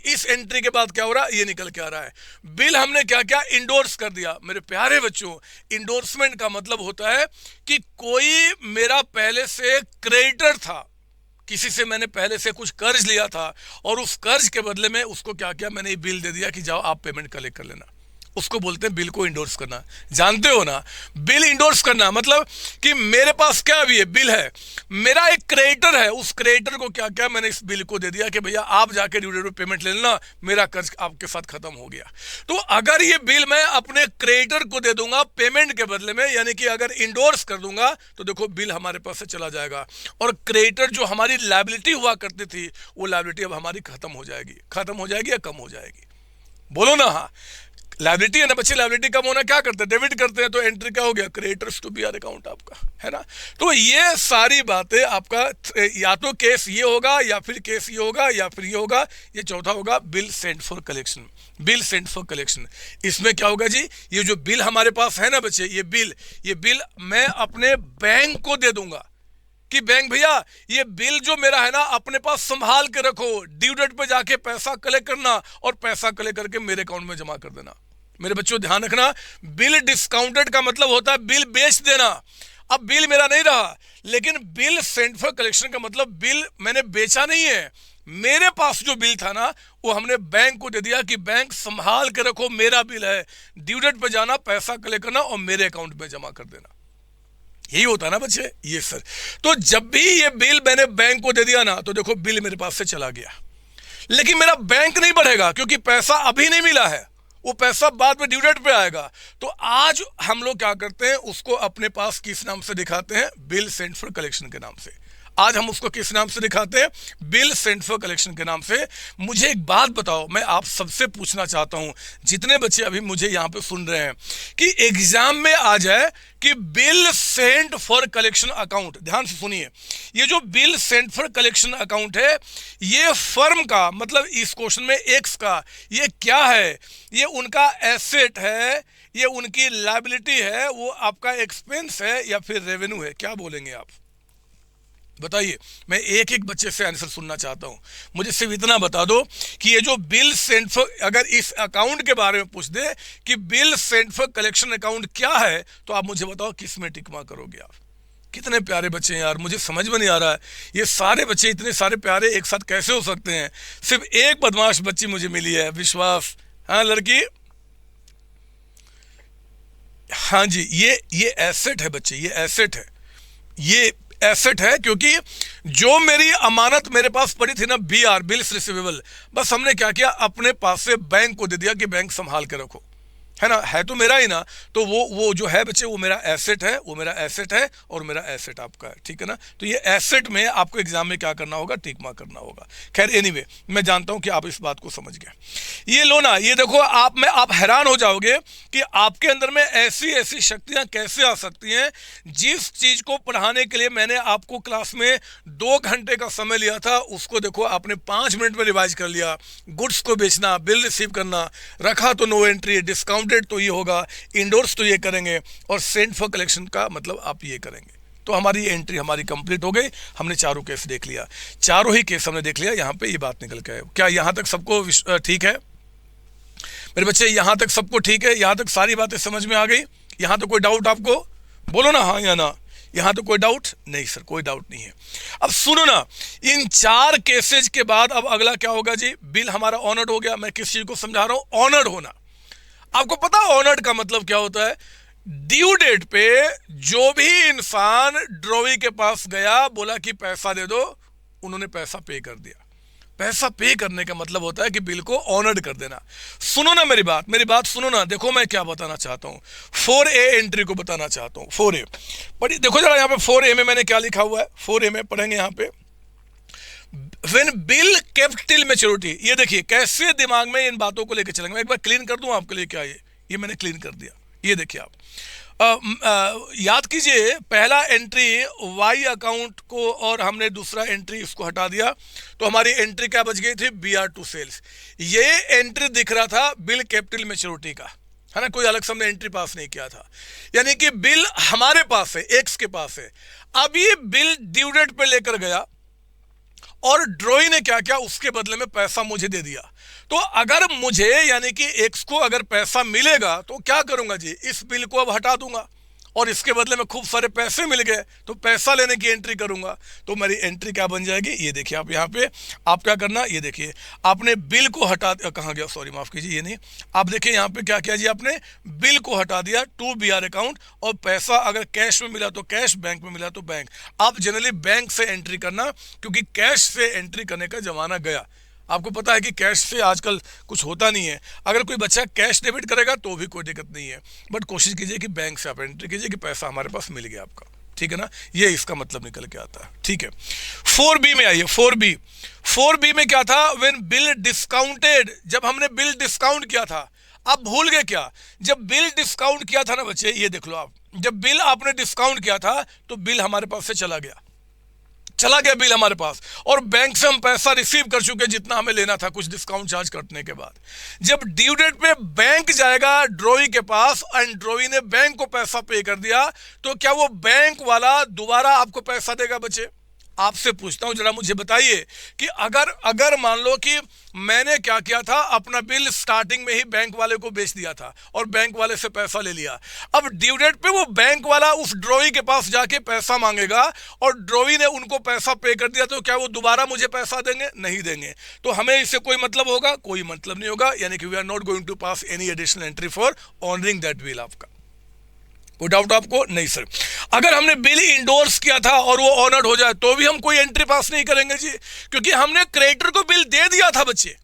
इस एंट्री के बाद क्या हो रहा है, ये निकल के आ रहा है, बिल हमने क्या क्या इंडोर्स कर दिया। मेरे प्यारे बच्चों, इंडोर्समेंट का मतलब होता है कि कोई मेरा पहले से क्रेडिटर था, किसी से मैंने पहले से कुछ कर्ज लिया था और उस कर्ज के बदले में उसको क्या किया, मैंने बिल दे दिया कि जाओ आप पेमेंट कलेक्ट कर लेना। उसको बोलते हैं बिल को इंडोर्स करना। जानते हो ना, बिल इंडोर्स करना मतलब कि मेरे पास क्या भी है, बिल है, मेरा एक क्रेडिटर है, उस क्रेडिटर को क्या क्या मैंने इस बिल को दे दिया कि भैया आप जाके ड्यू डेट पे पेमेंट ले लेना, मेरा कर्ज आपके साथ खत्म हो गया। तो अगर ये बिल मैं अपने क्रेडिटर को दे दूंगा पेमेंट के बदले में, यानी कि अगर इंडोर्स कर दूंगा, तो देखो बिल हमारे पास से चला जाएगा और क्रेडिटर जो हमारी लायबिलिटी हुआ करती थी, वो लायबिलिटी अब हमारी खत्म हो जाएगी। खत्म हो जाएगी या कम हो जाएगी, बोलो ना। हाँ, लायबिलिटी है ना बच्चे, लायबिलिटी कम होना क्या करते हैं, डेबिट करते हैं, तो एंट्री क्या हो गया, क्रेडिटर्स टू बीआर अकाउंट आपका, है ना। तो ये सारी बातें आपका या तो केस ये होगा या फिर केस ये होगा या फिर ये होगा, ये चौथा होगा bill sent for collection. Bill sent for collection, इसमें क्या होगा जी, ये जो बिल हमारे पास है ना बच्चे, ये बिल मैं अपने बैंक को दे दूंगा कि बैंक भैया ये बिल जो मेरा है ना अपने पास संभाल के रखो, ड्यू डेट पे जाके पैसा कलेक्ट करना और पैसा कलेक्ट करके मेरे अकाउंट में जमा कर देना। मेरे बच्चों ध्यान रखना, बिल डिस्काउंटेड का मतलब होता है बिल बेच देना। अब बिल मेरा नहीं रहा, लेकिन बिल सेंट फॉर कलेक्शन का मतलब बिल मैंने बेचा नहीं है, मेरे पास जो बिल था ना वो हमने बैंक को दे दिया कि बैंक संभाल के रखो, मेरा बिल है, ड्यू डेट पे जाना, पैसा कलेक्ट करना और मेरे अकाउंट में जमा कर देना। यही होता है ना बच्चे, ये सर। तो जब भी ये बिल मैंने बैंक को दे दिया ना, तो देखो बिल मेरे पास से चला गया, लेकिन मेरा बैंक नहीं बढ़ेगा क्योंकि पैसा अभी नहीं मिला है, वो पैसा बाद में ड्यू डेट पे आएगा। तो आज हम लोग क्या करते हैं, उसको अपने पास किस नाम से दिखाते हैं, बिल सेंट फॉर कलेक्शन के नाम से। आज हम उसको किस नाम से दिखाते हैं, बिल सेंट फॉर कलेक्शन के नाम से। मुझे एक बात बताओ, मैं आप सबसे पूछना चाहता हूं, जितने बच्चे अभी मुझे यहां पे सुन रहे हैं, कि एग्जाम में आ जाए कि bill sent for collection account, ध्यान से सुनिए, ये जो bill sent for collection account है, ये फर्म का मतलब इस क्वेश्चन में एक्स का, ये क्या है, ये उनका एसेट है, ये उनकी लायबिलिटी है, वो आपका एक्सपेंस है या फिर रेवेन्यू है, क्या बोलेंगे आप बताइए। मैं एक एक बच्चे से आंसर सुनना चाहता हूं, मुझे सिर्फ इतना बता दो कि ये जो बिल सेंट फॉर, अगर इस अकाउंट के बारे में पूछ दे कि bill sent for collection account क्या है, तो आप मुझे बताओ किस में टिक मार्क करोगे आप। कितने प्यारे बच्चे हैं यार, मुझे समझ में नहीं आ रहा है, ये सारे बच्चे इतने सारे प्यारे एक साथ कैसे हो सकते हैं। सिर्फ एक बदमाश बच्ची मुझे मिली है, विश्वास, हाँ लड़की, हाँ जी, ये एसेट है बच्चे, ये एसेट है, ये एसेट है, क्योंकि जो मेरी अमानत मेरे पास पड़ी थी ना, बीआर, बिल्स रिसीवेबल, बस हमने क्या किया, अपने पास से बैंक को दे दिया कि बैंक संभाल के रखो, है ना, है तो मेरा ही ना। तो वो जो है बच्चे, वो मेरा एसेट है, वो मेरा एसेट है और मेरा एसेट आपका है, ठीक है ना। तो ये एसेट में आपको एग्जाम में क्या करना होगा, टिक मार्क करना होगा। खैर एनीवे, मैं जानता हूं कि आप इस बात को समझ गए। ये लो ना, ये देखो, आप हैरान हो जाओगे कि आपके अंदर में ऐसी ऐसी शक्तियां कैसे आ सकती हैं। जिस चीज को पढ़ाने के लिए मैंने आपको क्लास में 2 घंटे का समय लिया था, उसको देखो आपने 5 मिनट में रिवाइज कर लिया। गुड्स को बेचना, बिल रिसीव करना, रखा तो नो एंट्री, डिस्काउंट तो ये होगा, इंडोर्स तो ये करेंगे, और सेंट फॉर कलेक्शन का मतलब आप ये करेंगे। तो हमारी एंट्री हमारी कंप्लीट हो गई, हमने चारों केस देख लिया, चारों ही केस हमने देख लिया। यहां पे ये बात निकल के आए। क्या यहां तक सबको ठीक है मेरे बच्चे, यहां तक सबको ठीक है, यहां तक सारी बातें समझ में आ गई, यहां तो कोई डाउट आपको, बोलो ना हाँ या ना, यहां तो कोई डाउट नहीं सर, कोई डाउट नहीं है। अब सुनो ना, इन 4 केसेज के बाद अब अगला क्या होगा जी, बिल हमारा ऑनर्ड हो गया। मैं किस चीज को समझा रहा हूं, ऑनर्ड होना। आपको पता ऑनर्ड का मतलब क्या होता है, ड्यू डेट पे जो भी इंसान ड्रॉवी के पास गया, बोला कि पैसा दे दो, उन्होंने पैसा पे कर दिया। पैसा पे करने का मतलब होता है कि बिल को ऑनर्ड कर देना। सुनो ना मेरी बात सुनो ना, देखो मैं क्या बताना चाहता हूं, 4A एंट्री को बताना चाहता हूं। 4A पढ़िए, देखो जरा यहां पे 4A में मैंने क्या लिखा हुआ है, 4A में पढ़ेंगे यहां पे, When bill kept till maturity। ये देखिए कैसे दिमाग में इन बातों को लेकर चलेंगे। मैं एक बार क्लीन कर दूं आपके लिए, क्या ये मैंने क्लीन कर दिया। ये देखिए आप याद कीजिए, पहला एंट्री वाई अकाउंट को और हमने दूसरा एंट्री इसको हटा दिया, तो हमारी एंट्री क्या बच गई थी, BR टू सेल्स। ये एंट्री दिख रहा था बिल कैपिटल मैच्योरिटी का, है ना, कोई अलग से हमने एंट्री पास नहीं किया था। यानी कि बिल हमारे पास है, एक्स के पास है। अब ये बिल ड्यू डेट पे लेकर गया और ड्रॉई ने क्या किया, उसके बदले में पैसा मुझे दे दिया। तो अगर मुझे यानी कि एक्स को अगर पैसा मिलेगा तो क्या करूंगा जी, इस बिल को अब हटा दूंगा और इसके बदले में खूब सारे पैसे मिल गए तो पैसा लेने की एंट्री करूंगा। तो मेरी एंट्री क्या बन जाएगी, ये देखिए आप यहाँ पे, आप क्या करना, ये देखिए आपने बिल को हटा, कहाँ गया, सॉरी माफ कीजिए, ये नहीं, आप देखिए यहाँ पे क्या किया जी, आपने बिल को हटा दिया टू BR अकाउंट, और पैसा अगर कैश में मिला तो कैश, बैंक में मिला तो बैंक। आप जनरली बैंक से एंट्री करना, क्योंकि कैश से एंट्री करने का जमाना गया। आपको पता है कि कैश से आजकल कुछ होता नहीं है। अगर कोई बच्चा कैश डेबिट करेगा तो भी कोई दिक्कत नहीं है, बट कोशिश कीजिए कि बैंक से आप एंट्री कीजिए कि पैसा हमारे पास मिल गया आपका, ठीक है ना, ये इसका मतलब निकल के आता है, ठीक है। 4B में आइए, 4B में क्या था, व्हेन बिल डिस्काउंटेड, जब हमने बिल डिस्काउंट किया था। आप भूल गए क्या, जब बिल डिस्काउंट किया था ना बच्चे, ये देख लो आप, जब बिल आपने डिस्काउंट किया था तो बिल हमारे पास से चला गया बिल हमारे पास, और बैंक से हम पैसा रिसीव कर चुके जितना हमें लेना था कुछ डिस्काउंट चार्ज कटने के बाद। जब ड्यू डेट पे बैंक जाएगा ड्रॉई के पास एंड ड्रॉई ने बैंक को पैसा पे कर दिया, तो क्या वो बैंक वाला दोबारा आपको पैसा देगा बच्चे? आपसे पूछता हूं, जरा मुझे बताइए कि अगर मान लो कि मैंने क्या किया था, अपना बिल स्टार्टिंग में ही बैंक वाले को बेच दिया था और बैंक वाले से पैसा ले लिया। अब ड्यू डेट पे वो बैंक वाला उस ड्रॉई के पास जाके पैसा मांगेगा और ड्रॉई ने उनको पैसा पे कर दिया, तो क्या वो दोबारा मुझे पैसा देंगे? नहीं देंगे। तो हमें इससे कोई मतलब होगा? कोई मतलब नहीं होगा। यानी कि we are not going to pass any additional entry for honouring that bill. आपका कोई डाउट आपको? नहीं सर। अगर हमने बिल इंडोर्स किया था और वो ऑनर्ड हो जाए तो भी हम कोई एंट्री पास नहीं करेंगे जी, क्योंकि हमने क्रेडिटर को बिल दे दिया था बच्चे।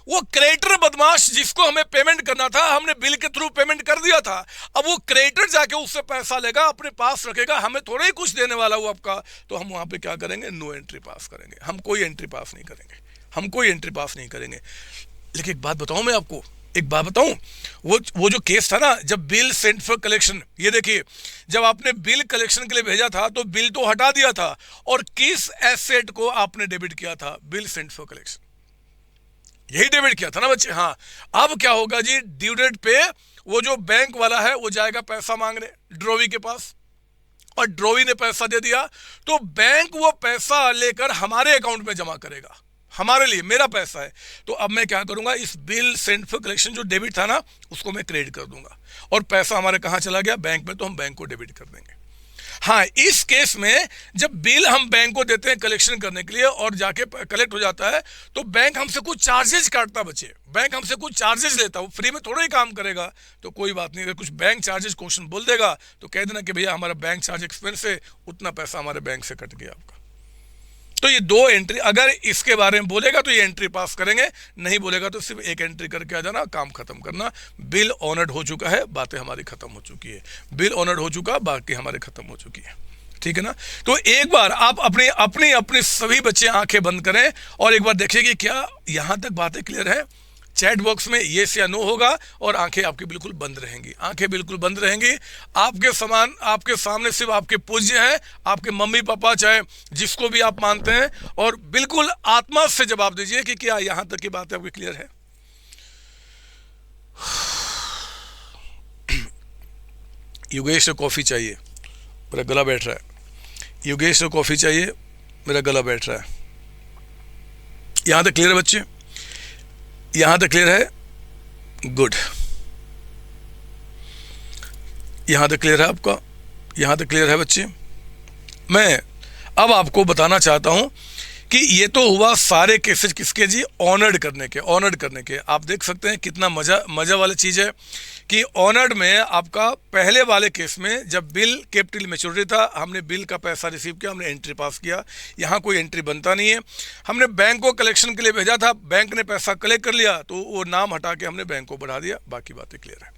वो क्रेडिटर बदमाश जिसको हमें पेमेंट करना था, हमने बिल के थ्रू पेमेंट कर दिया था। अब वो क्रेडिटर जाके उससे पैसा लेगा, अपने पास रखेगा, हमें थोड़ा ही कुछ देने वाला वो आपका, तो हम वहां पे क्या करेंगे? नो एंट्री पास करेंगे। हम कोई एंट्री पास नहीं करेंगे, हम कोई एंट्री पास नहीं करेंगे। लेकिन एक बात बताऊं मैं आपको, एक बात बताऊं, वो जो केस था ना, जब बिल सेंट फॉर कलेक्शन, ये देखिए, जब आपने बिल कलेक्शन के लिए भेजा था तो बिल तो हटा दिया था, और किस एसेट को आपने डेबिट किया था? बिल सेंट फॉर कलेक्शन, यही डेबिट किया था ना बच्चे। हाँ, अब क्या होगा जी, ड्यू डेट पे वो जो बैंक वाला है वो जाएगा पैसा मांगने ड्रॉवी के पास, और ड्रॉवी ने पैसा दे दिया, तो बैंक वो पैसा लेकर हमारे अकाउंट में जमा करेगा, हमारे लिए, मेरा पैसा है। तो अब मैं क्या करूंगा, इस बिल सेंट फॉर कलेक्शन जो डेबिट था ना, उसको मैं क्रेडिट कर दूंगा, और पैसा हमारे कहां चला गया? बैंक में। तो हम बैंक को डेबिट कर देंगे। हाँ, इस केस में जब बिल हम बैंक को देते हैं कलेक्शन करने के लिए और जाके कलेक्ट हो जाता है, तो बैंक हमसे कुछ चार्जेस काटता बच्चे, बैंक हमसे कुछ चार्जेस लेता, वो फ्री में थोड़ा ही काम करेगा। तो कोई बात नहीं, अगर कुछ बैंक चार्जेस क्वेश्चन बोल देगा तो कह देना कि भैया हमारा बैंक चार्ज एक्सपेंस है, उतना पैसा हमारे बैंक से कट गया आपका। तो ये दो एंट्री, अगर इसके बारे में बोलेगा तो ये एंट्री पास करेंगे, नहीं बोलेगा तो सिर्फ एक एंट्री करके आ जाना, काम खत्म करना। बिल ऑनर्ड हो चुका है, बातें हमारी खत्म हो चुकी है। बिल ऑनर्ड हो चुका, बाकी हमारे खत्म हो चुकी है, ठीक है ना। तो एक बार आप अपने अपनी अपनी सभी बच्चे आंखें बंद करें और एक बार देखिए कि क्या यहां तक बातें क्लियर है। चैट बॉक्स में येस या नो होगा और आंखें आपकी बिल्कुल बंद रहेंगी, आंखें बिल्कुल बंद रहेंगी। आपके समान, आपके सामने सिर्फ आपके पूज्य हैं, आपके मम्मी पापा, चाहे जिसको भी आप मानते हैं, और बिल्कुल आत्मा से जवाब दीजिए कि क्या यहां तक की बात आपकी क्लियर है। योगेश को कॉफी चाहिए, मेरा गला बैठ रहा है। योगेश को कॉफी चाहिए, मेरा गला बैठ रहा है। यहां तक क्लियर है बच्चे? यहां तक क्लियर है? गुड। यहां तक क्लियर है आपका? यहां तक क्लियर है बच्चे? मैं अब आपको बताना चाहता हूं कि ये तो हुआ सारे केसेस किसके जी? ऑनर्ड करने के, ऑनर्ड करने के। आप देख सकते हैं कितना मजा वाली चीज है कि ऑनर्ड में आपका पहले वाले केस में जब बिल कैपिटल मैच्योरिटी था, हमने बिल का पैसा रिसीव किया, हमने एंट्री पास किया, यहाँ कोई एंट्री बनता नहीं है। हमने बैंक को कलेक्शन के लिए भेजा था, बैंक ने पैसा कलेक्ट कर लिया, तो वो नाम हटा के हमने बैंक को बढ़ा दिया, बाकी बातें क्लियर है।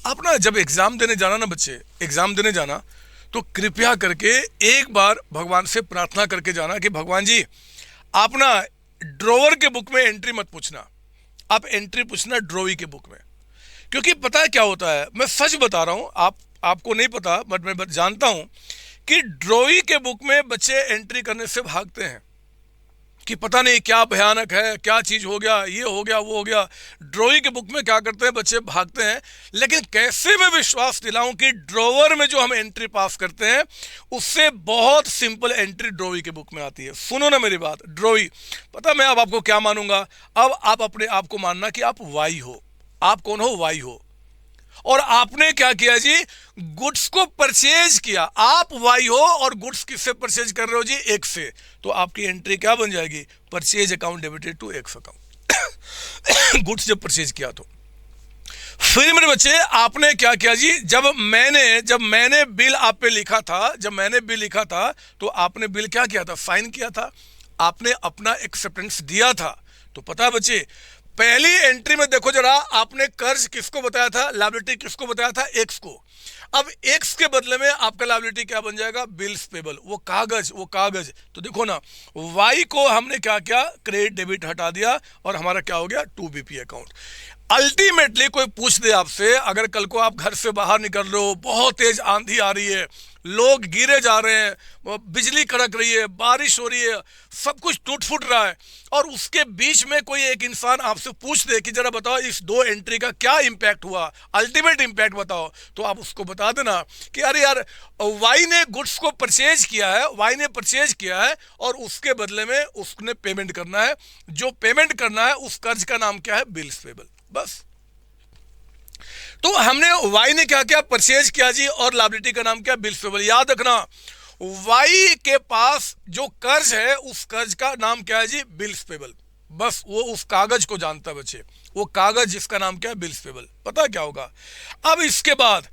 आप ना जब एग्जाम देने जाना ना बच्चे, एग्जाम देने जाना, तो कृपया करके एक बार भगवान से प्रार्थना करके जाना कि भगवान जी, आप ना ड्रॉवर के बुक में एंट्री मत पूछना, आप एंट्री पूछना ड्रॉवी के बुक में। क्योंकि पता है क्या होता है, मैं सच बता रहा हूं, आपको नहीं पता बट मैं जानता हूं कि ड्रॉवी के बुक में बच्चे एंट्री करने से भागते हैं। कि पता नहीं क्या भयानक है, क्या चीज हो गया, ये हो गया, वो हो गया। ड्राइंग की बुक में क्या करते हैं बच्चे, भागते हैं। लेकिन कैसे मैं विश्वास दिलाऊं कि ड्रॉवर में जो हम एंट्री पास करते हैं उससे बहुत सिंपल एंट्री ड्राइंग की बुक में आती है। सुनो ना मेरी बात, ड्राइंग, पता मैं अब आपको क्या मानूंगा, अब आप अपने आप को मानना कि आप वाई हो। आप कौन हो, वाई हो। और आपने क्या किया जी, गुड्स को परचेज किया। आप वाई हो और गुड्स किससे परचेज कर रहे हो जी, एक्स से। तो आपकी एंट्री क्या बन जाएगी, purchase account debited to x account. Goods जब परचेज किया तो फिर मेरे बच्चे आपने क्या किया जी, जब मैंने बिल आप पे लिखा था, जब मैंने बिल लिखा था तो आपने बिल क्या किया था, साइन किया था। आपने अपना एक्सेप्टेंस दिया था। तो पता है बच्चे, पहली एंट्री में देखो जरा, आपने कर्ज किसको बताया था, लायबिलिटी किसको बताया था, एक्स को। अब एक्स के बदले में आपका लायबिलिटी क्या बन जाएगा, बिल्स पेबल, वो कागज। तो देखो ना, वाई को हमने क्या किया, क्रेडिट डेबिट हटा दिया और हमारा क्या हो गया, 2BP अकाउंट। अल्टीमेटली कोई पूछ दे आपसे, अगर कल को आप घर से बाहर निकल रहे हो, बहुत तेज आंधी आ रही है, लोग गिरे जा रहे हैं, बिजली कड़क रही है, बारिश हो रही है, सब कुछ टूट फूट रहा है, और उसके बीच में कोई एक इंसान आपसे पूछ दे कि जरा बताओ इस 2 एंट्री का क्या इंपैक्ट हुआ, अल्टीमेट इंपैक्ट बताओ, तो आप उसको बता देना कि अरे यार, वाई ने गुड्स को परचेज किया है, वाई ने परचेज किया है और उसके बदले में उसने पेमेंट करना है। जो पेमेंट करना है उस कर्ज का नाम क्या है, बिल्स पेबल। बस। तो हमने वाई ने क्या किया, परचेज किया जी, और लायबिलिटी का नाम क्या, बिल्स पेबल। याद रखना, वाई के पास जो कर्ज है उस कर्ज का नाम क्या है जी, बिल्स पेबल। बस वो उस कागज को जानता है बच्चे, वो कागज जिसका नाम क्या है, बिल्स पेबल। पता क्या होगा अब इसके बाद,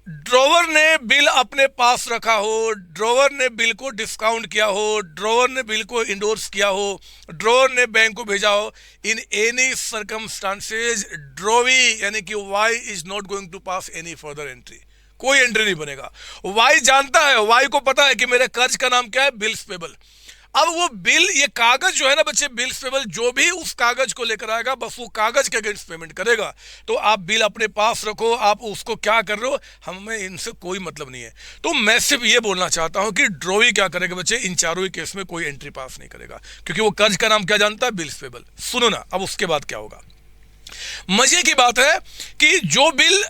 ड्रॉवर ने बिल अपने पास रखा हो, ड्रॉवर ने बिल को डिस्काउंट किया हो, ड्रॉवर ने बिल को इंडोर्स किया हो, ड्रॉवर ने बैंक को भेजा हो, इन एनी सर्कमस्टांसेज ड्रॉवी यानी कि Y is not going to pass any further entry. कोई एंट्री नहीं बनेगा। वाई जानता है, वाई को पता है कि मेरे कर्ज का नाम क्या है, बिल्स पेबल। अब वो बिल, ये कागज जो है ना बच्चे, बिल्स पेबल, जो भी उस कागज को लेकर आएगा बस वो कागज के अगेंस्ट पेमेंट करेगा। तो आप बिल अपने पास रखो, आप उसको क्या कर रहे हो, हमें इनसे कोई मतलब नहीं है। तो मैं सिर्फ ये बोलना चाहता हूं कि ड्रॉवी क्या करेगा बच्चे, इन चारों ही केस में कोई एंट्री पास नहीं करेगा, क्योंकि वो कर्ज का नाम क्या जानता है, बिल्स पेबल। सुनो ना, अब उसके बाद क्या होगा, मजे की बात है कि जो बिल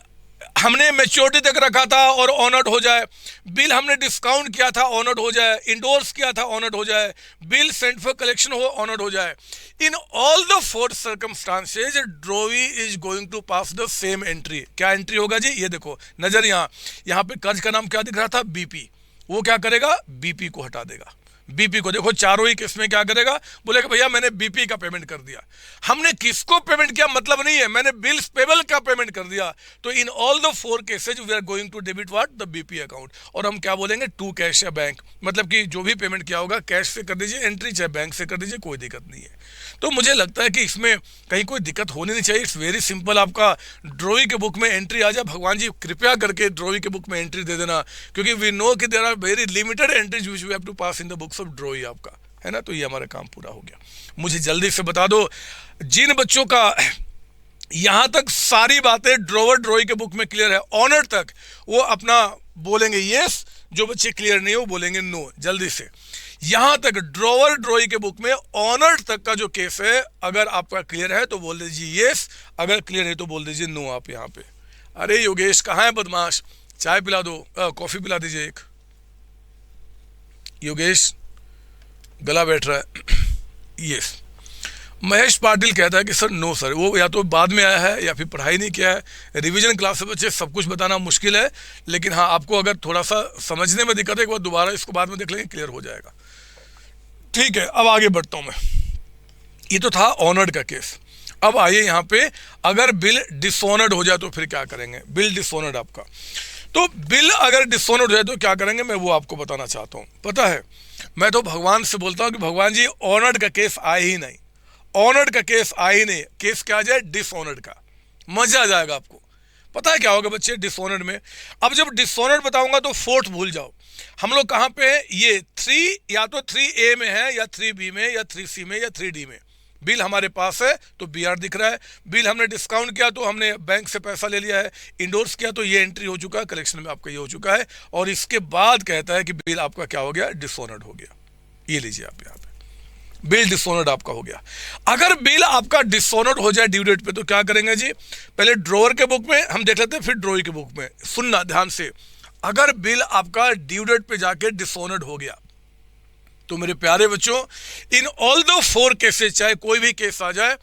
हमने मैच्योरिटी तक रखा था और ऑनर्ड हो जाए, बिल हमने डिस्काउंट किया था ऑनर्ड हो जाए, इंडोर्स किया था ऑनर्ड हो जाए, बिल सेंट फॉर कलेक्शन हो ऑनर्ड हो जाए, in all the 4 circumstances drawee is going to pass the same entry. क्या एंट्री होगा जी, ये देखो नजर, यहाँ पे कर्ज का नाम क्या दिख रहा था, बीपी। वो क्या करेगा, बीपी को हटा देगा। बीपी को देखो, चारों ही केस में क्या करेगा, बोलेगा भैया मैंने बीपी का पेमेंट कर दिया। हमने किसको पेमेंट किया मतलब नहीं है, मैंने बिल्स पेबल का पेमेंट कर दिया। तो in all the 4 cases we are going to debit what, the BP account. और हम क्या बोलेंगे, टू कैश या बैंक, मतलब कि जो भी पेमेंट किया होगा कैश से कर दीजिए एंट्री, चाहे बैंक से कर दीजिए, कोई दिक्कत नहीं है। तो मुझे लगता है कि इसमें कहीं कोई दिक्कत होनी नहीं चाहिए। इट्स वेरी सिंपल, आपका ड्रॉइंग के बुक में एंट्री आ जाए, भगवान जी कृपया करके ड्रॉइंग के बुक में एंट्री दे देना, क्योंकि वी नो कि there are very limited entries which we have to pass in the books of drawing आपका, है ना। तो ये हमारा काम पूरा हो गया। मुझे जल्दी से बता दो, जिन बच्चों का यहां तक सारी बातें ड्रॉइंग के बुक में क्लियर है, ऑनर तक, वो अपना बोलेंगे यस, जो बच्चे क्लियर नहीं हो बोलेंगे नो। जल्दी से, यहां तक ड्रॉइंग के बुक में ऑनर तक का जो केस है, अगर आपका क्लियर है तो बोल दीजिए यस, अगर क्लियर है तो बोल दीजिए नो। आप यहाँ पे, अरे योगेश कहाँ है बदमाश, चाय पिला दो, कॉफी पिला दीजिए एक। योगेश गला बैठ रहा है। यस। महेश पाटिल कहता है कि सर नो सर, वो या तो बाद में आया है या फिर पढ़ाई नहीं किया है। रिवीजन क्लास से बच्चे सब कुछ बताना मुश्किल है, लेकिन हाँ आपको अगर थोड़ा सा समझने में दिक्कत है, एक बार दोबारा इसको बाद में देख लेंगे, क्लियर हो जाएगा। ठीक है, अब आगे बढ़ता हूँ मैं। ये तो था ऑनर्ड का केस। अब आइए यहाँ पे, अगर बिल डिसऑनर्ड हो जाए तो फिर क्या करेंगे। बिल डिसऑनर्ड आपका, तो बिल अगर डिसऑनर्ड हो जाए तो क्या करेंगे, मैं वो आपको बताना चाहता हूँ। पता है, मैं तो भगवान से बोलता हूँ कि भगवान जी ऑनर्ड का केस आए ही नहीं, ऑनर्ड का केस आए ही नहीं, केस क्या आ जाए, डिसऑनर्ड का, मजा आ जाएगा आपको। पता है क्या होगा बच्चे डिसऑनर्ड में, अब जब डिसऑनर्ड बताऊंगा तो फोर्थ भूल जाओ। हम लोग कहाँ पे, ये 3 या तो 3A में है, या 3B में, या 3C में, या 3D में। बिल हमारे पास है तो BR दिख रहा है, बिल हमने डिस्काउंट किया तो हमने बैंक से पैसा ले लिया है, इंडोर्स किया तो ये एंट्री हो चुका है, कलेक्शन में आपका ये हो चुका है, और इसके बाद कहता है कि बिल आपका क्या हो गया, डिसऑनर्ड हो गया। ये लीजिए आप यहाँ पे, बिल डिसऑनर्ड आपका हो गया। अगर बिल आपका डिसऑनर्ड हो जाए ड्यू डेट पे तो क्या करेंगे जी, पहले ड्रॉअर के बुक में हम देख लेते हैं, फिर ड्रॉई के बुक में। सुनना ध्यान से, अगर बिल आपका ड्यू डेट पे जाके डिसऑनर्ड हो गया तो मेरे प्यारे बच्चों, इन ऑल द 4 केसेस, चाहे कोई भी केस आ जाए,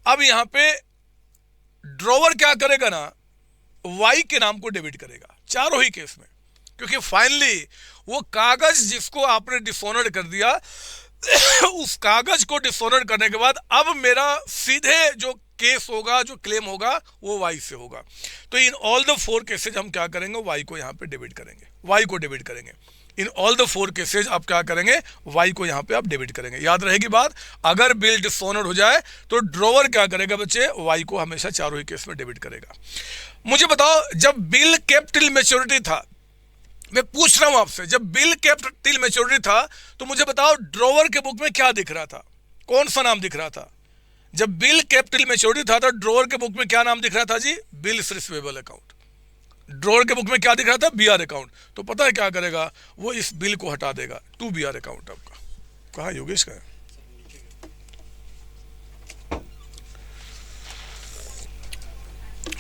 अब यहां पे ड्रॉअर क्या करेगा ना, वाई के नाम को डेबिट करेगा चारों ही केस में, क्योंकि फाइनली वो कागज जिसको आपने डिसऑनर्ड कर दिया उस कागज को डिसऑनर करने के बाद अब मेरा सीधे जो केस होगा, जो क्लेम होगा, वो वाई से होगा। तो इन ऑल द 4 केसेज हम क्या करेंगे, वाई को यहां पे डेबिट करेंगे, वाई को डेबिट करेंगे। इन ऑल द 4 केसेज आप क्या करेंगे, वाई को यहां पे आप डेबिट करेंगे। याद रहेगी बात, अगर बिल डिसऑनर हो जाए तो ड्रॉअर क्या करेगा बच्चे, वाई को हमेशा चारों ही केस में डेबिट करेगा। मुझे बताओ, जब बिल केप्ट टिल मैच्योरिटी था, मैं पूछ रहा हूं आपसे, जब बिल केप्ट टिल मैच्योरिटी था तो मुझे बताओ ड्रॉअर के बुक में क्या दिख रहा था, कौन सा नाम दिख रहा था? जब बिल केप्ट टिल मैच्योरिटी था तो ड्रॉअर के बुक में क्या नाम दिख रहा था जी, बिल्स रिसीवेबल अकाउंट। ड्रॉअर के बुक में क्या दिख रहा था, बीआर अकाउंट। तो पता है क्या करेगा, वो इस बिल को हटा देगा, टू बीआर अकाउंट आपका। कहा योगेश का है?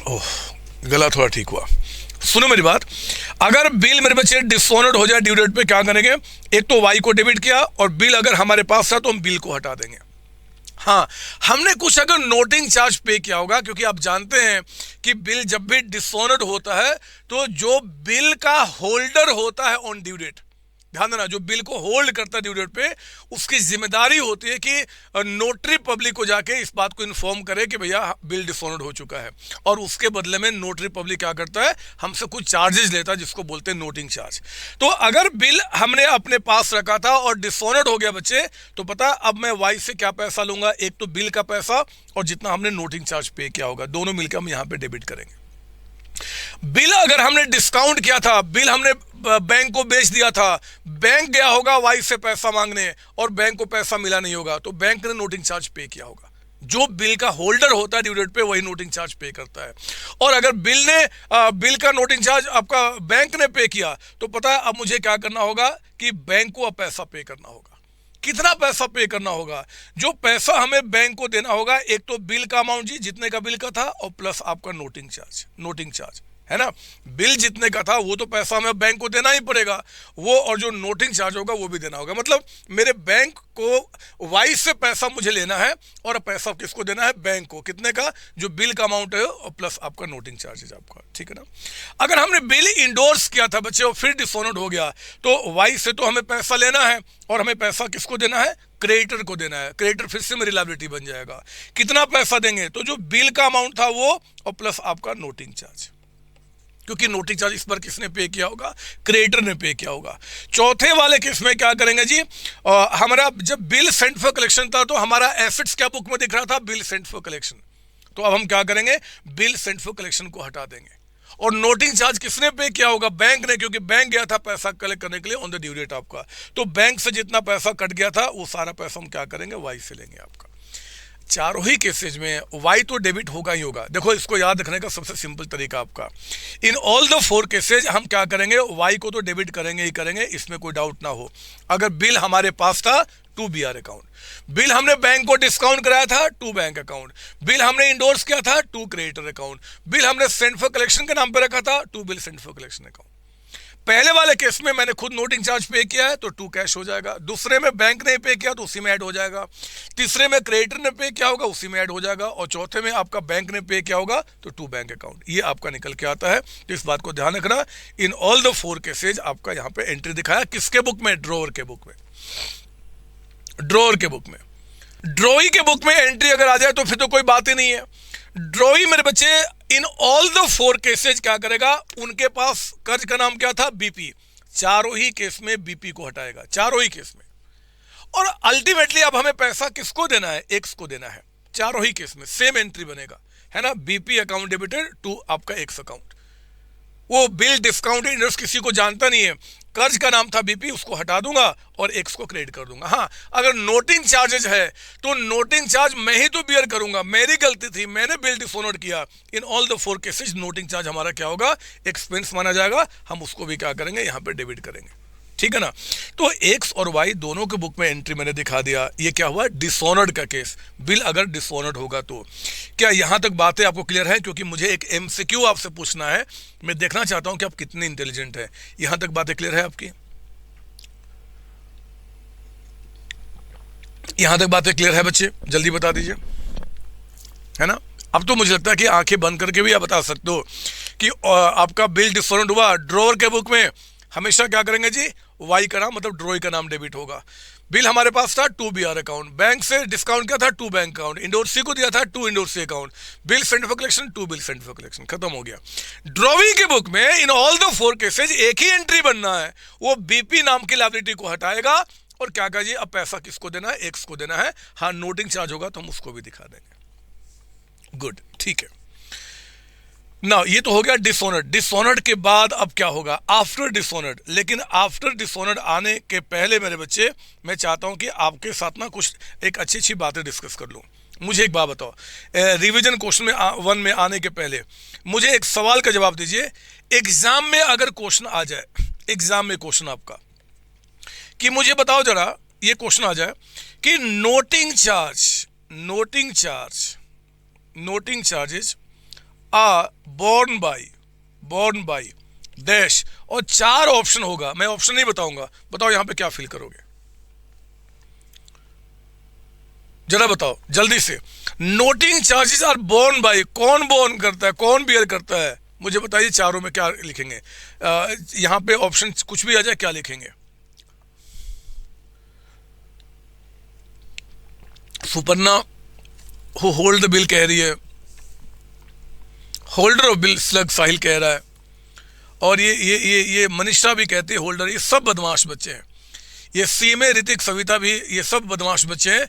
ओह, गला थोड़ा ठीक हुआ। सुनो मेरी बात, अगर बिल मेरे बच्चे डिसऑनर्ड हो जाए ड्यू डेट पे क्या करेंगे, एक तो वाई को डेबिट किया, और बिल अगर हमारे पास था तो हम बिल को हटा देंगे। हाँ, हमने कुछ अगर नोटिंग चार्ज पे किया होगा, क्योंकि आप जानते हैं कि बिल जब भी डिसऑनर्ड होता है तो जो बिल का होल्डर होता है ऑन ड्यू डेट, ध्यान देना, जो बिल को होल्ड करता है ड्यू डेट पे, उसकी जिम्मेदारी होती है कि नोटरी पब्लिक को जाके इस बात को इन्फॉर्म करे कि भैया बिल डिसऑनर्ड हो चुका है, और उसके बदले में नोटरी पब्लिक क्या करता है, हमसे कुछ चार्जेस लेता है जिसको बोलते हैं नोटिंग चार्ज। तो अगर बिल हमने अपने पास रखा था और डिसऑनर्ड हो गया बच्चे, तो पता अब मैं वाई से क्या पैसा लूंगा, एक तो बिल का पैसा और जितना हमने नोटिंग चार्ज पे किया होगा, दोनों मिलकर हम यहाँ पे डेबिट करेंगे। बिल अगर हमने डिस्काउंट किया था, बिल हमने बैंक को बेच दिया था, बैंक गया होगा वाई से पैसा मांगने और बैंक को पैसा मिला नहीं होगा, तो बैंक ने नोटिंग चार्ज पे किया होगा। जो बिल का होल्डर होता है ड्यू डेट पे, वही नोटिंग चार्ज पे करता है। और अगर बिल का नोटिंग चार्ज आपका बैंक ने पे किया, तो पता है अब मुझे क्या करना होगा कि बैंक को अब पैसा पे करना होगा। कितना पैसा पे करना होगा, जो पैसा हमें बैंक को देना होगा, एक तो बिल का अमाउंट जी जितने का बिल का था, और प्लस आपका नोटिंग चार्ज है ना। बिल जितने का था वो तो पैसा हमें बैंक को देना ही पड़ेगा, वो और जो नोटिंग चार्ज होगा वो भी देना होगा। मतलब मेरे बैंक को वाई से पैसा मुझे लेना है, और पैसा किसको देना है, बैंक को। कितने का, जो बिल का अमाउंट है और प्लस आपका नोटिंग चार्जेज आपका, ठीक है ना। अगर हमने बिल इंडोर्स किया था बच्चे और फिर डिसऑनर्ड हो गया, तो वाई से तो हमें पैसा लेना है, और हमें पैसा किसको देना है, क्रेडिटर को देना है। क्रेडिटर फिर से मेरी लायबिलिटी बन जाएगा। कितना पैसा देंगे, तो जो बिल का अमाउंट था वो, और प्लस आपका नोटिंग चार्ज, क्योंकि नोटिंग चार्ज इस पर किसने पे किया होगा, क्रेडिटर ने पे किया होगा। चौथे वाले केस में क्या करेंगे जी, हमारा जब बिल सेंट फॉर कलेक्शन था तो हमारा एसेट्स क्या बुक में दिख रहा था, बिल सेंट फॉर कलेक्शन। तो अब हम क्या करेंगे, बिल सेंट फॉर कलेक्शन को हटा देंगे, और नोटिंग चार्ज किसने पे किया होगा, बैंक ने, क्योंकि बैंक गया था पैसा कलेक्ट करने के लिए ऑन द ड्यू डेट आपका। तो बैंक से जितना पैसा कट गया था वो सारा पैसा हम क्या करेंगे, वाई से लेंगे आपका। चारों ही केसेज में वाई तो डेबिट होगा ही होगा। देखो, इसको याद रखने का सबसे सिंपल तरीका आपका, इन ऑल द 4 केसेज हम क्या करेंगे, वाई को तो डेबिट करेंगे ही करेंगे, इसमें कोई डाउट ना हो। अगर बिल हमारे पास था, टू बीआर अकाउंट। बिल हमने बैंक को डिस्काउंट कराया था, टू बैंक अकाउंट। बिल हमने इंडोर्स किया था, टू क्रेडिटर अकाउंट। बिल हमने सेंट फॉर कलेक्शन के नाम पे रखा था, to bill sent for collection account. पहले वाले केस में मैंने खुद नोटिंग चार्ज पे किया है तो टू कैश हो जाएगा। दूसरे में बैंक ने पे किया तो उसी में ऐड हो जाएगा। तीसरे में क्रेडिटर ने पे किया होगा, उसी में ऐड हो जाएगा। और चौथे में आपका बैंक ने पे किया होगा तो टू बैंक अकाउंट, ये आपका निकल के आता है। तो इस बात को ध्यान रखना। इन ऑल द 4 केसेज आपका यहाँ पे एंट्री दिखाया, किसके बुक में, ड्रॉअर के बुक में। ड्रॉअर के बुक में, ड्रॉई के बुक में एंट्री अगर आ जाए तो फिर तो कोई बात ही नहीं है। ड्रॉई मेरे बच्चे इन ऑल द 4 केसेज क्या करेगा, उनके पास कर्ज का नाम क्या था, बीपी। चारों ही केस में बीपी को हटाएगा, चारों ही केस में। और अल्टीमेटली अब हमें पैसा किसको देना है, एक्स को देना है। चारों ही केस में सेम एंट्री बनेगा, है ना। बीपी अकाउंट डेबिटेड टू आपका एक्स अकाउंट। वो बिल डिस्काउंट इंटरेस्ट किसी को जानता नहीं है, कर्ज का नाम था बीपी, उसको हटा दूंगा और एक्स को क्रेडिट कर दूंगा। हाँ, अगर नोटिंग चार्जेज है तो नोटिंग चार्ज मैं ही तो बियर करूंगा, मेरी गलती थी, मैंने बिल डिसऑनर्ड किया। इन all the 4 cases noting charge हमारा क्या होगा, एक्सपेंस माना जाएगा। हम उसको भी क्या करेंगे, यहाँ पे डेबिट करेंगे। ठीक है ना। तो एक्स और वाई दोनों के बुक में एंट्री मैंने दिखा दिया। ये क्या हुआ, डिसऑनर्ड का केस। बिल अगर डिसऑनर्ड होगा तो क्या यहां तक बातें आपको क्लियर है? क्योंकि मुझे एक एमसीक्यू आपसे पूछना है, मैं देखना चाहता हूं कि आप कितने इंटेलिजेंट हैं। यहां तक बातें क्लियर है आपकी? यहां तक बातें क्लियर है बच्चे? जल्दी बता दीजिए, है ना। अब तो मुझे लगता है कि आंखें बंद करके भी आप बता सकते हो कि आपका बिल डिसऑनर्ड हुआ। ड्रॉवर के बुक में हमेशा क्या करेंगे जी, वाई का नाम मतलब ड्रॉई का नाम डेबिट होगा। बिल हमारे पास था 2 BR अकाउंट, बैंक से डिस्काउंट किया था 2 बैंक अकाउंट, इंडोर्सी को दिया था 2 endorsee account, bill send for collection 2 bill send for collection, खत्म हो गया। ड्रॉवी के बुक में इन ऑल द 4 केसेज एक ही एंट्री बनना है, वो बीपी नाम की लायबिलिटी को हटाएगा और क्या कहा जी, अब पैसा किसको देना है, एक्स को देना है। हाँ, नोटिंग चार्ज होगा तो हम उसको भी दिखा देंगे। गुड, ठीक है ना। ये तो हो गया डिसऑनर्ड। डिसऑनर्ड के बाद अब क्या होगा, आफ्टर डिसऑनर्ड। लेकिन आफ्टर डिसऑनर्ड आने के पहले मेरे बच्चे, मैं चाहता हूं कि आपके साथ ना कुछ एक अच्छी अच्छी बातें डिस्कस कर लूं। मुझे एक बात बताओ, रिवीजन क्वेश्चन में 1 में आने के पहले मुझे एक सवाल का जवाब दीजिए। एग्जाम में अगर क्वेश्चन आ जाए, एग्जाम में क्वेश्चन आपका, कि मुझे बताओ जरा, ये क्वेश्चन आ जाए कि noting charges are borne by dash, और 4 ऑप्शन होगा। मैं ऑप्शन नहीं बताऊंगा, बताओ यहां पे क्या फील करोगे, जरा बताओ जल्दी से। Noting charges are borne by, कौन बोर्न करता है, कौन बियर करता है, मुझे बताइए। चारों में क्या लिखेंगे? यहां पे ऑप्शन कुछ भी आ जाए, क्या लिखेंगे? Suparna who hold the bill कह रही है, होल्डर ऑफ बिल स्लग साहिल कह रहा है, और ये मनीषा भी कहती है होल्डर। ये सब बदमाश बच्चे हैं, ये सीमे, ऋतिक, सविता भी, ये सब बदमाश बच्चे हैं।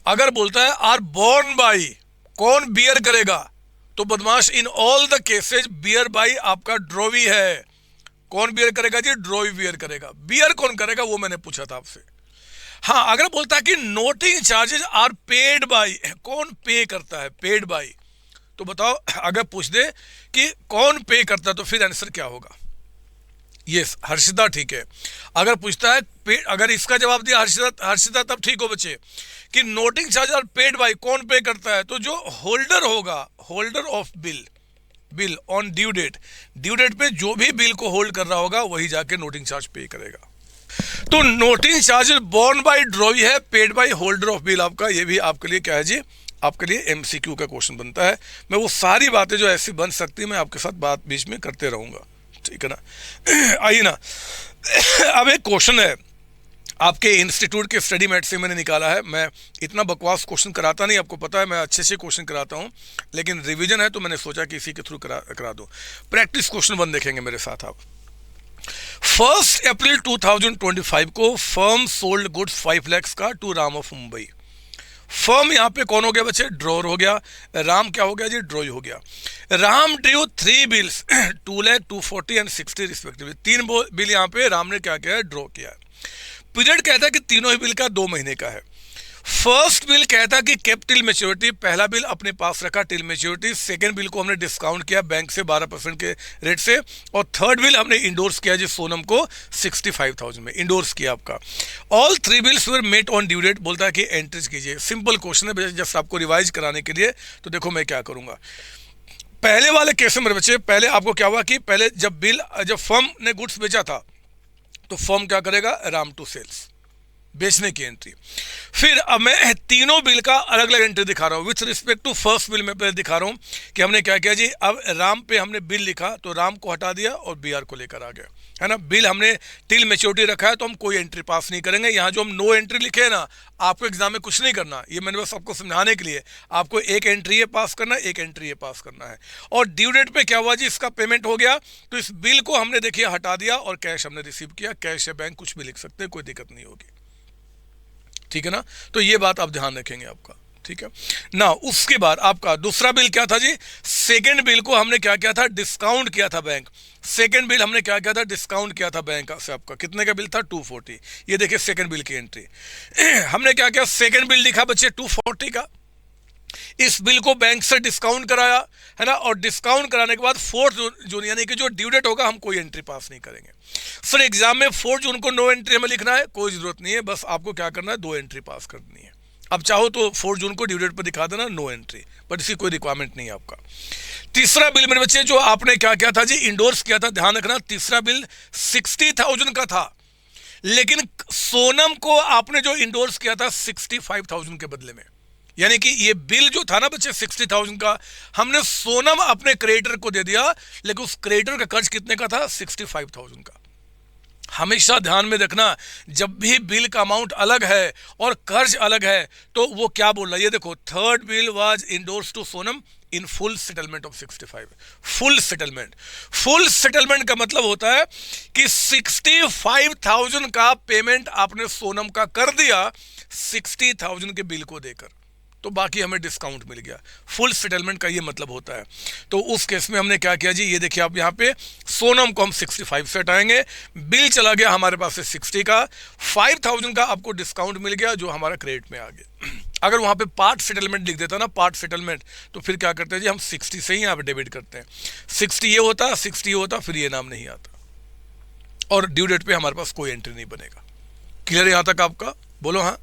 अगर बोलता है आर borne by, कौन बियर करेगा, तो बदमाश in all the cases bear by आपका ड्रॉवी है। कौन बियर करेगा जी, ड्रॉवी बियर करेगा। बियर कौन करेगा वो मैंने पूछा था आपसे। हाँ, अगर बोलता है कि noting charges are paid by, कौन पे करता है, पेड बाई, तो बताओ। अगर पूछ दे कि कौन पे करता है तो फिर आंसर क्या होगा? यस, हर्षिता ठीक है। अगर पूछता है अगर इसका जवाब दिया हर्षिता तब ठीक हो बच्चे, कि noting charge are paid by, कौन पे करता है, तो जो होल्डर होगा, holder of bill on due date पे जो भी बिल को होल्ड कर रहा होगा वही जाके नोटिंग चार्ज पे करेगा। तो noting charge borne by drawee है, paid by holder of bill आपका। ये भी आपके लिए क्या है जी, आपके लिए एमसीक्यू का क्वेश्चन बनता है। मैं वो सारी बातें जो ऐसी बन सकती है मैं आपके साथ बात बीच में करते रहूंगा, ठीक है ना। आइए ना, अब एक क्वेश्चन है आपके इंस्टीट्यूट के स्टडी मैट से मैंने निकाला है। मैं इतना बकवास क्वेश्चन कराता नहीं, आपको पता है, मैं अच्छे से क्वेश्चन कराता हूं, लेकिन रिवीजन है तो मैंने सोचा कि इसी के थ्रू करा दूं। प्रैक्टिस क्वेश्चन 1 देखेंगे मेरे साथ आप। 1 अप्रैल 2025 को फर्म सोल्ड गुड्स 5 लाख का to Ram of Mumbai. Firm यहां पे कौन हो गया बच्चे, ड्रॉर हो गया। राम क्या हो गया जी, ड्रॉय हो गया। Ram Drew 3 bills 2 lakh 240 and 60 respectively. 3 bill यहां पे राम ने क्या किया है, ड्रॉ किया है। पीरियड कहता है कि तीनों ही बिल का 2 महीने का है। फर्स्ट बिल कहता है कि केप टिल मेच्योरिटी, पहला बिल अपने पास रखा टिल मेच्योरिटी। सेकंड बिल को हमने डिस्काउंट किया बैंक से 12% के रेट से, और थर्ड बिल हमने इंडोर्स किया जी सोनम को 65,000 में इंडोर्स किया आपका। All 3 bills were met on due date. बोलता है कि एंट्रीज कीजिए। सिंपल क्वेश्चन है जस्ट आपको रिवाइज कराने के लिए। तो देखो मैं क्या करूंगा, पहले वाले केस में मेरे बच्चे, पहले आपको क्या हुआ कि पहले जब फर्म ने गुड्स बेचा था तो फर्म क्या करेगा, राम टू सेल्स, बेचने की एंट्री। फिर अब मैं तीनों बिल का अलग अलग एंट्री दिखा रहा हूं with respect to first bill में पहले दिखा रहा हूं कि हमने क्या किया जी। अब राम पे हमने बिल लिखा तो राम को हटा दिया और बीआर को लेकर आ गया, है ना। बिल हमने टिल मेच्योरिटी रखा है तो हम कोई एंट्री पास नहीं करेंगे। यहाँ जो हम नो एंट्री लिखे हैं ना, आपको एग्जाम में कुछ नहीं करना, ये मैंने बस आपको समझाने के लिए। आपको एक एंट्री ये पास करना है, एक एंट्री ये पास करना है। और ड्यू डेट पे क्या हुआ जी, इसका पेमेंट हो गया तो इस बिल को हमने देखिए हटा दिया और कैश हमने रिसीव किया। कैश या बैंक कुछ भी लिख सकते हैं, कोई दिक्कत नहीं होगी, ठीक है ना। तो ये बात आप ध्यान रखेंगे आपका, ठीक है ना। उसके बाद आपका दूसरा बिल क्या था जी, सेकंड बिल को हमने क्या किया था, डिस्काउंट किया था बैंक। सेकंड बिल हमने क्या किया था, डिस्काउंट किया था बैंक से। आपका कितने का बिल था, 240। ये देखिए सेकंड बिल की एंट्री। हमने क्या किया, सेकंड बिल लिखा बच्चे 240 का। इस बिल को बैंक से डिस्काउंट कराया, है ना, और डिस्काउंट कराने के बाद 4 जून यानी कि जो ड्यू डेट होगा हम कोई एंट्री पास नहीं करेंगे। सर एग्जाम में 4 जून को नो एंट्री हमें लिखना है, कोई जरूरत नहीं है, बस आपको क्या करना है, 2 एंट्री पास करनी है। अब चाहो तो 4 जून को ड्यू डेट पर दिखा देना नो एंट्री, बट इसकी कोई रिक्वायरमेंट नहीं है आपका। तीसरा बिल मेरे बच्चे जो आपने क्या किया था जी, इंडोर्स किया था, ध्यान रखना, तीसरा बिल 60,000 का था, लेकिन सोनम को आपने जो इंडोर्स किया था 65,000 के बदले में, यानी कि ये बिल जो था ना बच्चे 60,000 का, हमने सोनम अपने क्रेडिटर को दे दिया, लेकिन उस क्रेडिटर का कर्ज कितने का था, 65,000 का। हमेशा ध्यान में रखना, जब भी बिल का अमाउंट अलग है और कर्ज अलग है तो वो क्या बोल रहा है, ये देखो, third bill was endorse to Sonam in full settlement of 65। Full settlement, full settlement का मतलब होता है कि 65,000 का पेमेंट आपने सोनम का कर दिया 60,000 के बिल को देकर, तो बाकी हमें डिस्काउंट मिल गया। फुल सेटलमेंट का ये मतलब होता है। तो उस केस में हमने क्या किया जी, ये देखिए आप यहाँ पे सोनम को हम 65 से हटाएंगे, बिल चला गया हमारे पास से 60 का, 5,000 का आपको डिस्काउंट मिल गया जो हमारा क्रेडिट में आ गया। अगर वहाँ पे पार्ट सेटलमेंट लिख देता ना, पार्ट सेटलमेंट, तो फिर क्या करते हैं जी, हम 60 से ही यहाँ पे डेबिट करते हैं। 60 ये होता, 60 ये होता, फिर ये नाम नहीं आता, और ड्यू डेट पे हमारे पास कोई एंट्री नहीं बनेगा। क्लियर यहाँ तक आपका? बोलो हाँ।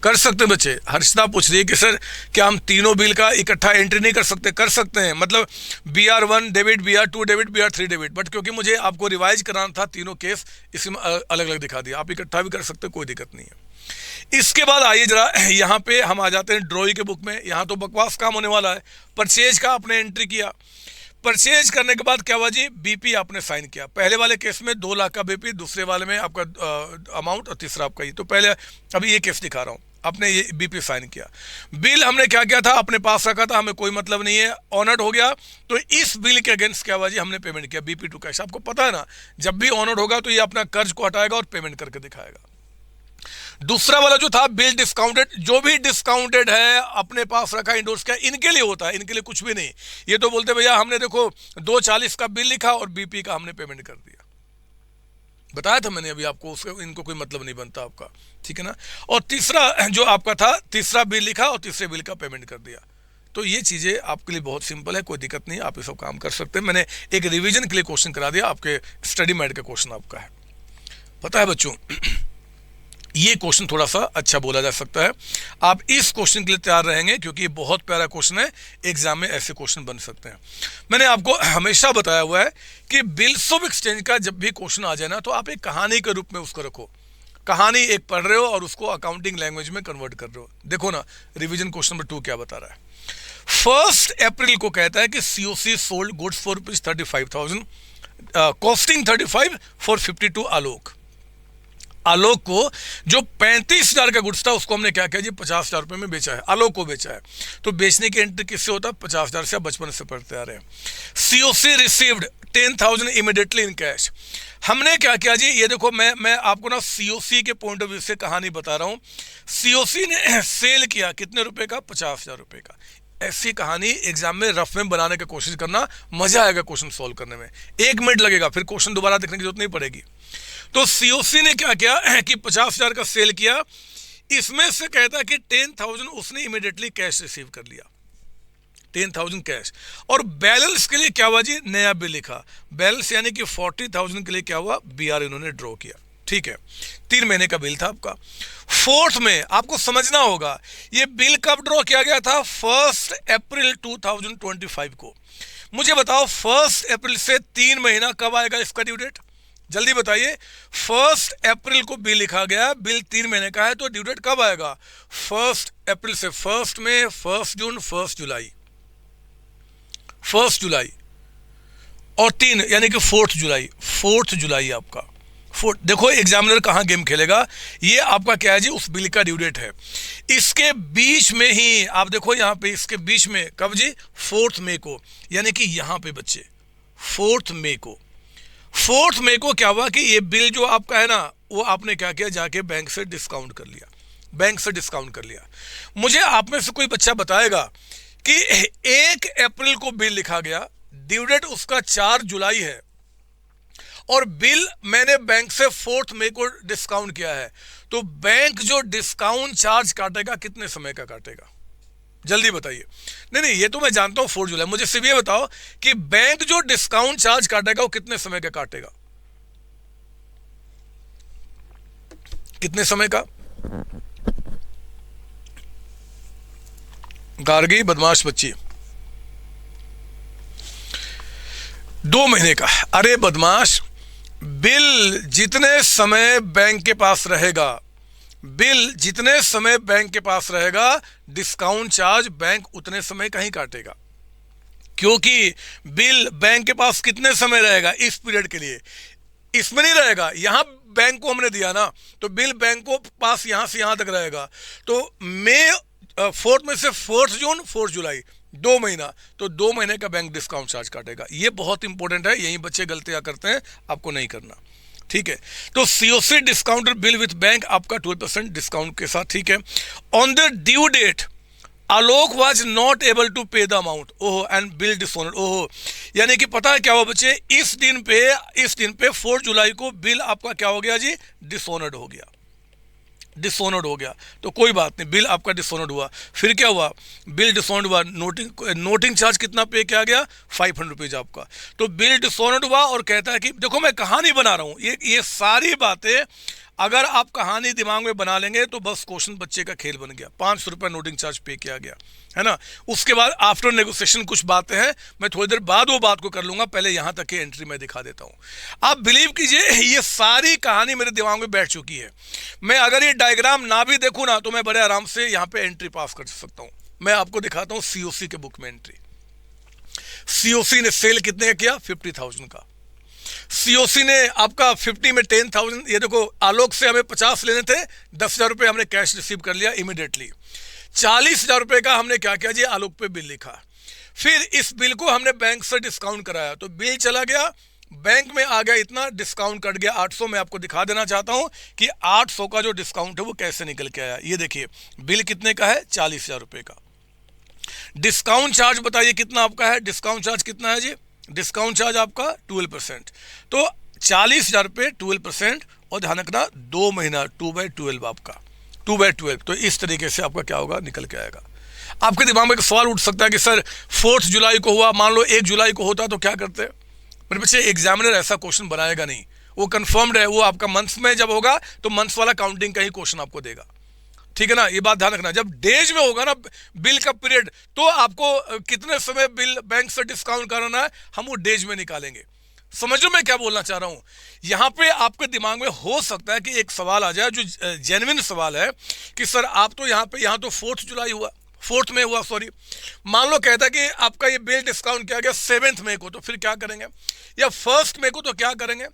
कर सकते हैं बच्चे। हर्षिता पूछ रही है कि सर क्या हम तीनों बिल का इकट्ठा एंट्री नहीं कर सकते? कर सकते हैं, मतलब BR1 debit, BR2 debit, BR3 debit, but क्योंकि मुझे आपको रिवाइज कराना था तीनों केस, इसमें अलग अलग दिखा दिया। आप इकट्ठा भी कर सकते हैं, कोई दिक्कत नहीं है। इसके बाद आइए जरा यहाँ पे हम आ जाते हैं ड्रॉई के बुक में। यहाँ तो बकवास काम होने वाला है। परचेज का आपने एंट्री किया, परचेज करने के बाद क्या हुआ जी, BP आपने साइन किया। पहले वाले केस में 2 लाख का BP, दूसरे वाले में आपका अमाउंट, और तीसरा आपका ये। तो पहले अभी ये केस दिखा रहा हूँ, आपने ये BP साइन किया, बिल हमने क्या किया था, अपने पास रखा था, हमें कोई मतलब नहीं है, ऑनर्ड हो गया। तो इस बिल के अगेंस्ट क्या हुआ जी, हमने पेमेंट किया BP टू कैश। आपको पता है ना, जब भी ऑनर्ड होगा तो ये अपना कर्ज को हटाएगा और पेमेंट करके दिखाएगा। दूसरा वाला जो था बिल डिस्काउंटेड, जो भी डिस्काउंटेड है अपने पास रखा, इंडोर्स किया, इनके लिए होता है, इनके लिए कुछ भी नहीं। ये तो बोलते भैया हमने देखो 240 का बिल लिखा और BP का हमने पेमेंट कर दिया, बताया था मैंने अभी आपको, उसका इनको कोई मतलब नहीं बनता आपका, ठीक है ना। और तीसरा जो आपका था, तीसरा बिल लिखा और तीसरे बिल का पेमेंट कर दिया। तो ये चीज़ें आपके लिए बहुत सिंपल है, कोई दिक्कत नहीं, आप ये सब काम कर सकते हैं। मैंने एक रिवीजन के लिए क्वेश्चन करा दिया, आपके स्टडी मैट का क्वेश्चन आपका है, पता है बच्चों। ये क्वेश्चन थोड़ा सा अच्छा बोला जा सकता है, आप इस क्वेश्चन के लिए तैयार रहेंगे क्योंकि ये बहुत प्यारा क्वेश्चन है, एग्जाम में ऐसे क्वेश्चन बन सकते हैं। मैंने आपको हमेशा बताया हुआ है कि बिल्स ऑफ एक्सचेंज का जब भी क्वेश्चन आ जाए ना, तो आप एक कहानी के रूप में उसको रखो। कहानी एक पढ़ रहे हो और उसको अकाउंटिंग लैंग्वेज में कन्वर्ट कर रहे हो। देखो ना, रिवीजन क्वेश्चन नंबर 2 क्या बता रहा है। 1 अप्रैल को कहता है कि COC sold goods for ₹35,000, costing 35 for 52 आलोक। आलोक को जो 35,000 का गुड्स था उसको हमने क्या किया जी, 50,000 रुपये में बेचा है, आलोक को बेचा है। तो बेचने की एंट्री किससे होता है, 50,000 से, बचपन से पढ़ते आ रहे हैं। COC received 10,000 immediately in cash. हमने क्या किया जी, ये देखो, मैं आपको ना COC के पॉइंट ऑफ व्यू से कहानी बता रहा हूँ। COC ने सेल किया कितने रुपए का, 50,000 रुपये का। ऐसी कहानी एग्जाम में रफ में बनाने की कोशिश करना, मजा आएगा क्वेश्चन सॉल्व करने में। 1 मिनट लगेगा, फिर क्वेश्चन दोबारा देखने की जरूरत नहीं पड़ेगी। तो COC ने क्या किया कि 50,000 का सेल किया, इसमें से कहता है कि 10,000 उसने इमीडिएटली कैश रिसीव कर लिया, 10,000 कैश। और बैलेंस के लिए क्या हुआ जी, नया बिल लिखा। बैलेंस यानी कि 40,000 के लिए क्या हुआ, BR इन्होंने ड्रॉ किया, ठीक है। 3 महीने का बिल था आपका। 4th में आपको समझना होगा, ये बिल कब ड्रॉ किया गया था, 1 अप्रैल 2025 को। मुझे बताओ 1 अप्रैल से 3 महीना कब आएगा इसका ड्यू डेट, जल्दी बताइए। 1 अप्रैल को बिल लिखा गया, बिल 3 महीने का है, तो ड्यू डेट कब आएगा, 1 अप्रैल से 1 मई, 1 जून, 1 जुलाई, 1 जुलाई और 3 यानी कि 4 जुलाई, 4 जुलाई आपका। देखो एग्जामिनर कहाँ गेम खेलेगा, ये आपका क्या है जी, उस बिल का ड्यू डेट है। इसके बीच में ही आप देखो यहाँ पे, इसके बीच में कब जी, 4 मई को, यानी कि यहाँ पे बच्चे 4 मई को। 4 मई को क्या हुआ कि ये बिल जो आपका है ना, वो आपने क्या किया, जाके बैंक से डिस्काउंट कर लिया, बैंक से डिस्काउंट कर लिया। मुझे आप में से कोई बच्चा बताएगा कि 1 अप्रैल को बिल लिखा गया, ड्यू डेट उसका 4 जुलाई है, और बिल मैंने बैंक से 4 मई को डिस्काउंट किया है, तो बैंक जो डिस्काउंट चार्ज काटेगा कितने समय का काटेगा? जल्दी बताइए। नहीं नहीं, ये तो मैं जानता हूं 4 जुलाई, मुझे सिर्फ ये बताओ कि बैंक जो डिस्काउंट चार्ज काटेगा वो कितने समय का काटेगा? कितने समय का? गार्गी बदमाश बच्ची, 2 महीने का। अरे बदमाश, बिल जितने समय बैंक के पास रहेगा, बिल जितने समय बैंक के पास रहेगा, डिस्काउंट चार्ज बैंक उतने समय का ही काटेगा, क्योंकि बिल बैंक के पास कितने समय रहेगा इस पीरियड के लिए, इसमें नहीं रहेगा। यहां बैंक को हमने दिया ना, तो बिल बैंक को पास यहां से यहां तक रहेगा। तो मई 4 में से 4 जून 4 जुलाई 2 महीना, तो 2 महीने का बैंक डिस्काउंट चार्ज काटेगा। ये बहुत इंपॉर्टेंट है, यही बच्चे गलतियां करते हैं, आपको नहीं करना, ठीक है। तो COC discounted bill with bank आपका 12% डिस्काउंट के साथ, ठीक है। On the due date Alok was not able to pay the amount, ओहो, एंड बिल डिसऑनर्ड, ओहो, यानी कि पता है क्या हुआ बच्चे, इस दिन पे 4 जुलाई को बिल आपका क्या हो गया जी? डिसऑनर्ड हो गया, डिसऑनर्ड हो गया। तो कोई बात नहीं, बिल आपका डिसऑनर्ड हुआ। फिर क्या हुआ? बिल डिसऑनर्ड हुआ, नोटिंग चार्ज कितना पे किया गया? 500 रुपीज आपका। तो बिल डिसऑनर्ड हुआ और कहता है कि देखो मैं कहानी बना रहा हूं, ये सारी बातें अगर आप कहानी दिमाग में बना लेंगे तो बस क्वेश्चन बच्चे का खेल बन गया। 500 रुपये नोटिंग चार्ज पे किया गया, है ना। उसके बाद आफ्टर नेगोशिएशन कुछ बातें हैं, मैं थोड़ी देर बाद वो बात को कर लूंगा, पहले यहां तक की एंट्री मैं दिखा देता हूं। आप बिलीव कीजिए ये सारी कहानी मेरे दिमाग में बैठ चुकी है। मैं अगर ये डायग्राम ना भी देखूं ना, तो मैं बड़े आराम से यहाँ पे एंट्री पास कर सकता हूं। मैं आपको दिखाता हूं सीओसी के बुक में एंट्री। सीओसी ने सेल कितने का किया? 50,000 का। सीओसी ने आपका 50 में 10,000, ये देखो आलोक से हमें 50 लेने थे, 10,000 रुपये हमने कैश रिसीव कर लिया इमीडिएटली। 40,000 रुपये का हमने क्या किया जी? आलोक पे बिल लिखा। फिर इस बिल को हमने बैंक से डिस्काउंट कराया, तो बिल चला गया, बैंक में आ गया, इतना डिस्काउंट कट गया 800। मैं आपको दिखा देना चाहता हूं कि 800 का जो डिस्काउंट है वो कैसे निकल के आया। ये देखिए, बिल कितने का है? 40,000 रुपये का। डिस्काउंट चार्ज बताइए कितना आपका है? डिस्काउंट चार्ज कितना है जी? डिस्काउंट चार्ज आपका 12%। तो 40,000 रुपये 12%, और ध्यान रखना 2 महीना 2/12 आपका, 2/12। तो इस तरीके से आपका क्या होगा? निकल के आएगा। आपके दिमाग में एक सवाल उठ सकता है कि सर 4 जुलाई को हुआ, मान लो 1 जुलाई को होता तो क्या करते? मेरे बच्चे, एग्जामिनर ऐसा क्वेश्चन बनाएगा नहीं, वो कंफर्म्ड है, वो आपका मंथ्स में जब होगा तो मंथ्स वाला काउंटिंग का ही क्वेश्चन आपको देगा, ठीक है ना। ये बात ध्यान रखना। जब डेज में होगा ना बिल का पीरियड, तो आपको कितने समय बिल बैंक से डिस्काउंट कराना है, हम वो डेज में निकालेंगे। समझो मैं क्या बोलना चाह रहा हूं। यहां पे आपके दिमाग में हो सकता है कि एक सवाल आ जाए जो जेन्युइन सवाल है कि सर आप तो यहाँ तो 4 जुलाई हुआ, 4 में हुआ, सॉरी, मान लो कहता है कि आपका ये बिल डिस्काउंट किया गया 7 मई को, तो फिर क्या करेंगे? या 1 मई को, तो क्या करेंगे?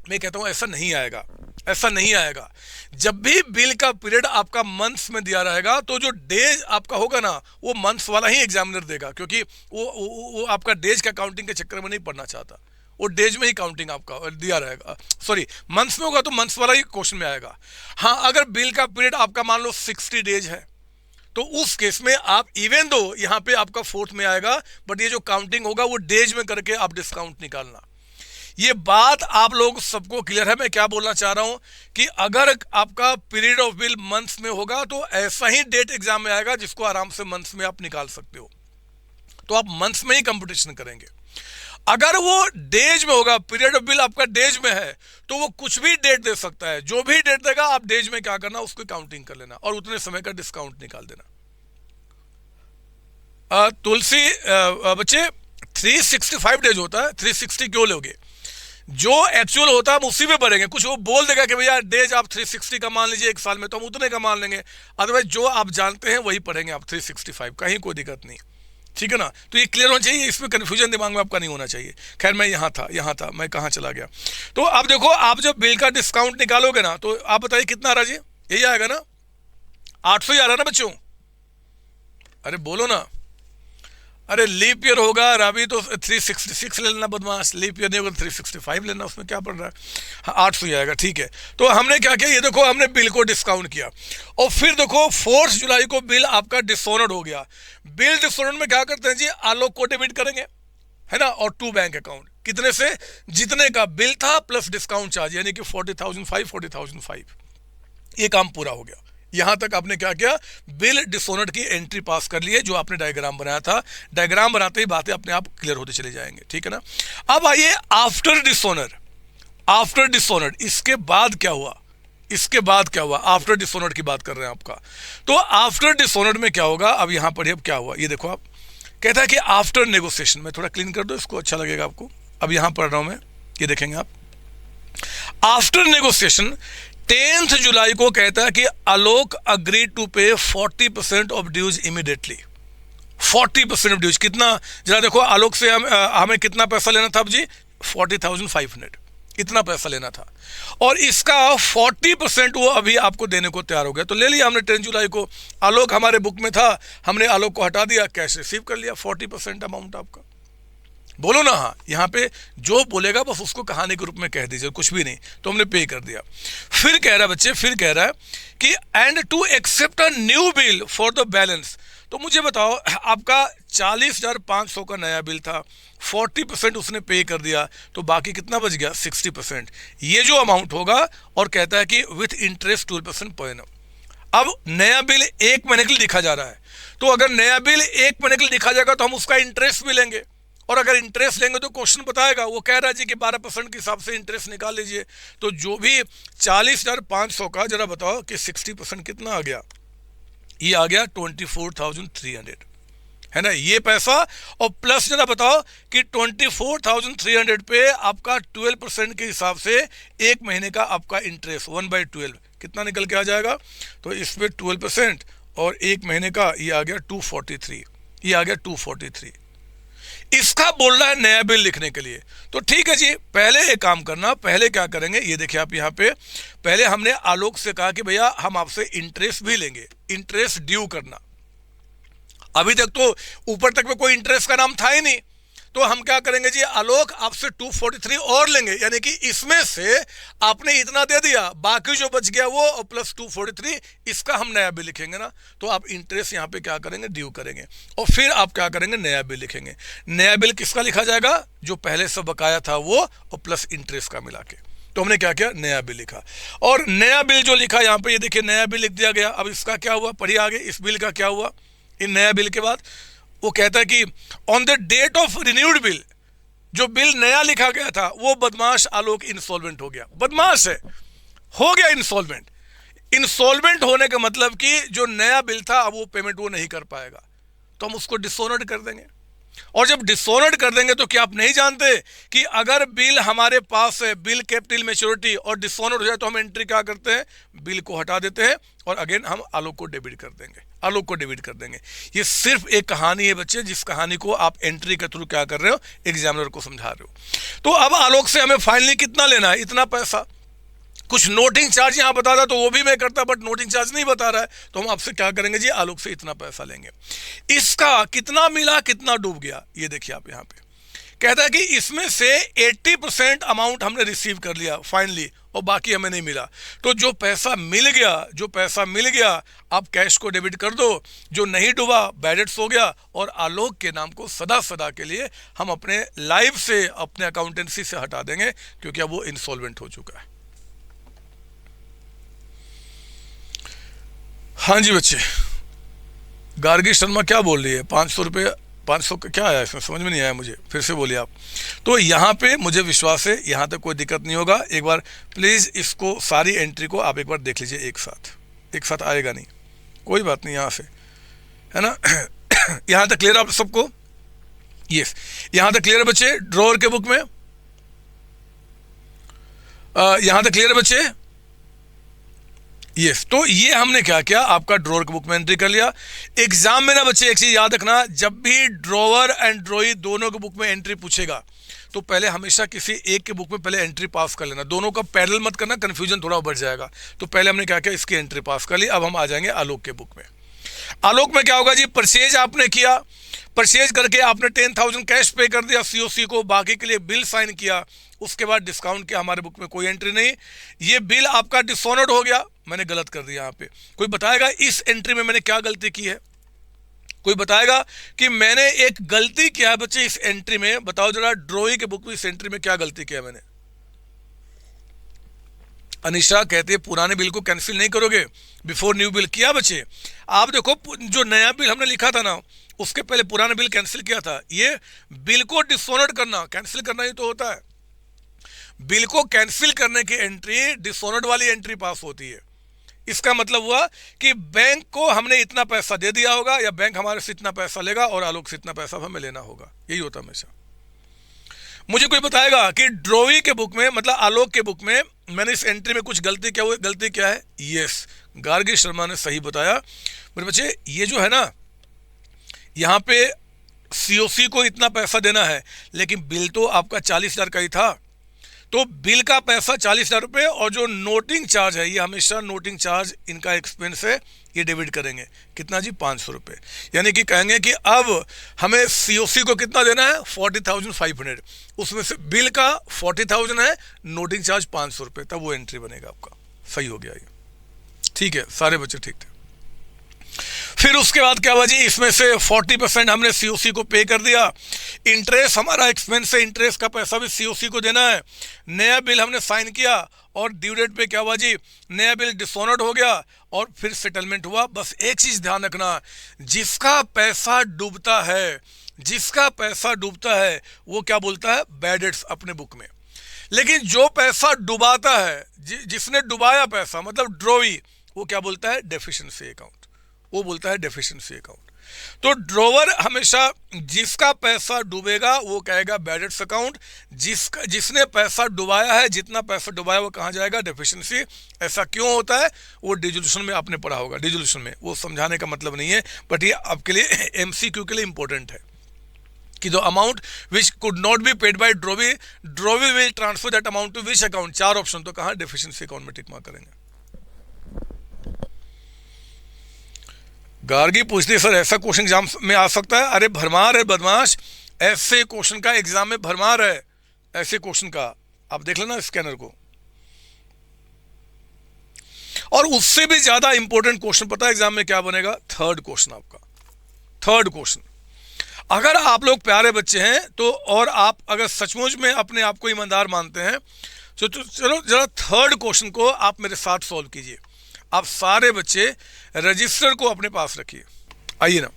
मैं कहता हूं ऐसा नहीं आएगा, ऐसा नहीं आएगा। जब भी बिल का पीरियड आपका मंथ्स में दिया रहेगा, तो जो डेज आपका होगा ना, वो मंथ्स वाला ही एग्जामिनर देगा, क्योंकि वो आपका डेज का काउंटिंग के चक्कर में नहीं पड़ना चाहता, वो डेज में ही काउंटिंग आपका दिया रहेगा। सॉरी, मंथ्स में होगा तो मंथ्स वाला ही क्वेश्चन में आएगा। हाँ, अगर बिल का पीरियड आपका मान लो 60 डेज है, तो उस केस में आप इवन दो यहाँ पे आपका 4 में आएगा, बट ये जो काउंटिंग होगा वो डेज में करके आप डिस्काउंट निकालना। ये बात आप लोग सबको क्लियर है मैं क्या बोलना चाह रहा हूं? कि अगर आपका पीरियड ऑफ बिल मंथ्स में होगा, तो ऐसा ही डेट एग्जाम में आएगा जिसको आराम से मंथ्स में आप निकाल सकते हो, तो आप मंथ्स में ही कंपटीशन करेंगे। अगर वो डेज में होगा, पीरियड ऑफ बिल आपका डेज में है, तो वो कुछ भी डेट दे सकता है, जो भी डेट देगा आप डेज में क्या करना, उसको काउंटिंग कर लेना और उतने समय का डिस्काउंट निकाल देना। तुलसी बच्चे 365 डेज होता है, 360 क्यों लोगे? जो एक्चुअल होता है हम उसी में भरेंगे। कुछ वो बोल देगा कि भैया डेज आप 360 का मान लीजिए एक साल में, तो हम उतने का मान लेंगे। अदरवाइज जो आप जानते हैं वही पढ़ेंगे आप 365, कहीं कोई दिक्कत नहीं, ठीक है ना। तो ये क्लियर होना चाहिए, इसमें कंफ्यूजन दिमाग में आपका नहीं होना चाहिए। खैर मैं यहाँ था, मैं कहाँ चला गया? तो अब देखो, आप जब बिल का डिस्काउंट निकालोगे ना, तो आप बताइए कितना आ रहा जी? यही आएगा ना, 800 ही आ रहा ना बच्चों? अरे बोलो ना। अरे लीप ईयर होगा राबी तो 366 ले लेना बदमाश, लीप ईयर नहीं होगा 365 लेना, उसमें क्या पड़ रहा है? हाँ 800 ही आएगा, ठीक है। तो हमने क्या किया, ये देखो हमने बिल को डिस्काउंट किया, और फिर देखो 4 जुलाई को बिल आपका डिसऑनर्ड हो गया। बिल डिसऑनर्ड में क्या करते हैं जी? आलोक को डेबिट करेंगे, है ना, और टू बैंक अकाउंट। कितने से? जितने का बिल था प्लस डिस्काउंट चार्ज, यानी कि 40,500 ये काम पूरा हो गया। यहां तक आपने क्या किया? बिल डिसऑनर्ड की एंट्री पास कर ली है, जो आपने डायग्राम बनाया था। डायग्राम बनाते ही बातें अपने आप क्लियर होते चले जाएंगे, ठीक है ना। अब आइए आफ्टर डिसऑनर। आफ्टर डिसऑनर्ड इसके बाद क्या हुआ? इसके बाद क्या हुआ? आफ्टर डिसऑनर्ड की बात कर रहे हैं आपका। तो आफ्टर डिसऑनर्ड में क्या होगा? अब यहां पर अब क्या हुआ ये देखो। आप कहता है कि आफ्टर नेगोशिएशन, में थोड़ा क्लीन कर दो इसको, अच्छा लगेगा आपको। अब यहां पढ़ रहा हूं मैं, ये देखेंगे आप। आफ्टर नेगोशिएशन 10 जुलाई को कहता है कि आलोक agree to pay 40% of dues immediately. 40% of dues कितना? जरा देखो, आलोक से हमें कितना पैसा लेना था अब जी? 40,500 इतना पैसा लेना था, और इसका 40% वो अभी आपको देने को तैयार हो गया। तो ले लिया हमने 10 जुलाई को। आलोक हमारे बुक में था, हमने आलोक को हटा दिया, कैश रिसीव कर लिया, 40% अमाउंट आपका। बोलो ना हाँ। यहाँ पे जो बोलेगा बस उसको कहानी के रूप में कह दीजिए, कुछ भी नहीं। तो हमने पे कर दिया। फिर कह रहा है बच्चे, फिर कह रहा है कि and to accept a new bill for the balance. तो मुझे बताओ, आपका 40,500 का नया बिल था, 40% उसने पे कर दिया, तो बाकी कितना बच गया? 60%। ये जो अमाउंट होगा, और कहता है कि विथ इंटरेस्ट 12% पर एनम। अब नया बिल 1 महीने के लिए लिखा जा रहा है, तो अगर नया बिल 1 महीने के लिए लिखा जाएगा तो हम उसका इंटरेस्ट भी लेंगे, और अगर इंटरेस्ट लेंगे तो क्वेश्चन बताएगा, वो कह रहा है जी कि 12% के हिसाब से इंटरेस्ट निकाल लीजिए। तो जो भी 40,500 का, जरा बताओ कि 60% कितना आ गया? ये आ गया 24,300, है ना ये पैसा। और प्लस जरा बताओ कि 24,300 पे आपका 12% के हिसाब से 1 महीने का आपका इंटरेस्ट 1/12 कितना निकल के आ जाएगा? तो इस पे 12% और 1 महीने का ये आ गया 243, ये आ गया 243। इसका बोल रहा है नया बिल लिखने के लिए। तो ठीक है जी, पहले एक काम करना, पहले क्या करेंगे ये देखिए आप यहाँ पे। पहले हमने आलोक से कहा कि भैया हम आपसे इंटरेस्ट भी लेंगे, इंटरेस्ट ड्यू करना। अभी तक तो ऊपर तक में कोई इंटरेस्ट का नाम था ही नहीं, तो हम क्या करेंगे जी? आलोक आपसे 243 और लेंगे, यानी कि इसमें से आपने इतना दे दिया, बाकी जो बच गया वो और प्लस 243, इसका हम नया बिल लिखेंगे ना। तो आप इंटरेस्ट यहाँ पे क्या करेंगे? ड्यू करेंगे, और फिर आप क्या करेंगे? नया बिल लिखेंगे। नया बिल किसका लिखा जाएगा? जो पहले से बकाया था वो, और प्लस इंटरेस्ट का मिला के। तो हमने क्या किया? नया बिल लिखा। और नया बिल जो लिखा यहाँ पे, ये देखिए नया बिल लिख दिया गया। अब इसका क्या हुआ? पढ़िए आगे, इस बिल का क्या हुआ? इन नया बिल के बाद वो कहता है कि on the date of renewed bill, जो बिल नया लिखा गया था वो बदमाश आलोक इंसॉल्वेंट हो गया। बदमाश है, हो गया इंसॉल्वेंट। इंसॉल्वेंट होने का मतलब कि जो नया बिल था अब वो पेमेंट वो नहीं कर पाएगा, तो हम उसको डिसऑनर्ड कर देंगे। और जब डिसऑनर्ड कर देंगे तो क्या आप नहीं जानते कि अगर बिल हमारे पास है, बिल कैपिटल मैच्योरिटी, और डिसऑनर्ड हो जाए तो हम एंट्री क्या करते हैं? बिल को हटा देते हैं, और अगेन हम आलोक को डेबिट कर देंगे, आलोक को डेबिट कर देंगे। ये सिर्फ एक कहानी है बच्चे, जिस कहानी को आप एंट्री के थ्रू क्या कर रहे हो? एग्जामिनर को समझा रहे हो। तो अब आलोक से हमें फाइनली कितना लेना है? इतना पैसा। कुछ नोटिंग चार्ज यहां बता रहा तो वो भी मैं करता, बट नोटिंग चार्ज नहीं बता रहा है, तो हम आपसे क्या करेंगे जी? आलोक से इतना पैसा लेंगे। इसका कितना मिला, कितना डूब गया? ये देखिए आप यहाँ पे कहता है कि इसमें से 80% अमाउंट हमने रिसीव कर लिया फाइनली, और बाकी हमें नहीं मिला। तो जो पैसा मिल गया, जो पैसा मिल गया, आप कैश को डेबिट कर दो। जो नहीं डूबा बैड डेट्स हो गया, और आलोक के नाम को सदा सदा के लिए हम अपने लाइफ से, अपने अकाउंटेंसी से हटा देंगे, क्योंकि अब वो इंसॉल्वेंट हो चुका है। हाँ जी बच्चे, गार्गी शर्मा क्या बोल रही है? 500 रुपये, 500 का क्या आया इसमें? समझ में नहीं आया मुझे, फिर से बोलिए आप। तो यहाँ पे मुझे विश्वास है यहाँ तक कोई दिक्कत नहीं होगा। एक बार प्लीज़ इसको, सारी एंट्री को आप एक बार देख लीजिए एक साथ आएगा नहीं, कोई बात नहीं यहाँ से, है ना। यहाँ तक क्लियर आप सबको? यस, यहाँ तक क्लियर है बच्चे? ड्रॉअर के बुक में यहाँ तक क्लियर है बच्चे? यस। तो ये हमने क्या किया? आपका ड्रॉअर की बुक में एंट्री कर लिया। एग्जाम में ना बच्चे एक चीज याद रखना, जब भी ड्रॉअर एंड ड्रॉई दोनों की बुक में एंट्री पूछेगा तो पहले हमेशा किसी एक के बुक में पहले एंट्री पास कर लेना, दोनों का पैरेलल मत करना, कंफ्यूजन थोड़ा बढ़ जाएगा। तो पहले हमने क्या किया? इसकी एंट्री पास कर ली। अब हम आ जाएंगे आलोक के बुक में। आलोक में क्या होगा जी? परचेज आपने किया, परचेज करके आपने 10,000 कैश पे कर दिया सीओसी को, बाकी के लिए बिल साइन किया, उसके बाद डिस्काउंट किया। हमारे बुक में कोई एंट्री नहीं। ये बिल आपका डिसऑनर्ड हो गया, मैंने गलत कर दिया। यहाँ पे कोई बताएगा इस एंट्री में मैंने क्या गलती की है? कोई बताएगा कि मैंने एक गलती किया है बच्चे इस एंट्री में? बताओ जरा, ड्रॉइंग के बुक में इस एंट्री में क्या गलती किया मैंने? अनिशा कहती है पुराने बिल को कैंसिल नहीं करोगे, बिफोर न्यू बिल। किया बच्चे, आप देखो जो नया बिल हमने लिखा था ना, उसके पहले पुराना बिल कैंसिल किया था। ये बिल को डिसऑनर्ड करना, कैंसिल करना ही तो होता है। बिल को कैंसिल करने की एंट्री डिसऑनर्ड वाली एंट्री पास होती है। इसका मतलब हुआ कि बैंक को हमने इतना पैसा दे दिया होगा, या बैंक हमारे से इतना पैसा लेगा और आलोक से इतना पैसा हमें लेना होगा। यही होता है हमेशा। मुझे कोई बताएगा कि ड्रॉइंग के बुक में, मतलब आलोक के बुक में, मैंने इस एंट्री में कुछ गलती क्या हुई? गलती क्या है? यस, गार्गी शर्मा ने सही बताया। मेरे बच्चे, ये जो है ना, यहाँ पे सीओसी को इतना पैसा देना है, लेकिन बिल तो आपका 40,000 का ही था। तो बिल का पैसा 40,000 रुपये, और जो नोटिंग चार्ज है, ये हमेशा नोटिंग चार्ज इनका एक्सपेंस है, ये डेबिट करेंगे। कितना जी? 500 रुपये। यानी कि कहेंगे कि अब हमें सीओसी को कितना देना है? 40,500। उसमें से बिल का 40,000 है, नोटिंग चार्ज 500 रुपये, तब वो एंट्री बनेगा आपका। सही हो गया ये, ठीक है, सारे बच्चे ठीक थे। फिर उसके बाद क्या हुआ जी? इसमें से 40% हमने सीओसी को पे कर दिया। इंटरेस्ट हमारा एक्सपेंस है, इंटरेस्ट का पैसा भी सीओसी को देना है। नया बिल हमने साइन किया, और ड्यू डेट पे क्या हुआ जी? नया बिल डिसऑनर्ड हो गया, और फिर सेटलमेंट हुआ। बस एक चीज ध्यान रखना, जिसका पैसा डूबता है, जिसका पैसा डूबता है वो क्या बोलता है? बैड डेट्स अपने बुक में। लेकिन जो पैसा डुबाता है, जिसने डुबाया पैसा, मतलब ड्रॉवी, वो क्या बोलता है? Deficiency account. वो बोलता है डेफिशिएंसी अकाउंट। तो ड्रॉवर हमेशा जिसका पैसा डूबेगा वो कहेगा बैड डेट्स अकाउंट। जिसने पैसा डुबाया है, जितना पैसा डुबाया, वो कहाँ जाएगा? डेफिशिएंसी। ऐसा क्यों होता है? वो डिसोल्यूशन में आपने पढ़ा होगा, डिसोल्यूशन में। वो समझाने का मतलब नहीं है, बट ये आपके लिए एमसीक्यू के लिए इंपॉर्टेंट है कि the amount which could not be paid by drawee will transfer that amount to which account. 4 option, तो कहाँ? डेफिशिएंसी अकाउंट में टिक मार्क करेंगे। गार्गी पूछती है सर ऐसा क्वेश्चन एग्जाम में आ सकता है? अरे भरमार है बदमाश, ऐसे क्वेश्चन का एग्जाम में भरमार है। ऐसे क्वेश्चन का आप देख लेना स्कैनर को। और उससे भी ज्यादा इंपॉर्टेंट क्वेश्चन पता है एग्जाम में क्या बनेगा? थर्ड क्वेश्चन आपका। थर्ड क्वेश्चन, अगर आप लोग प्यारे बच्चे हैं तो, और आप अगर सचमुच में अपने आप को ईमानदार मानते हैं, तो चलो जरा थर्ड क्वेश्चन को आप मेरे साथ सॉल्व कीजिए। आप सारे बच्चे रजिस्टर को अपने पास रखिए। आइए ना,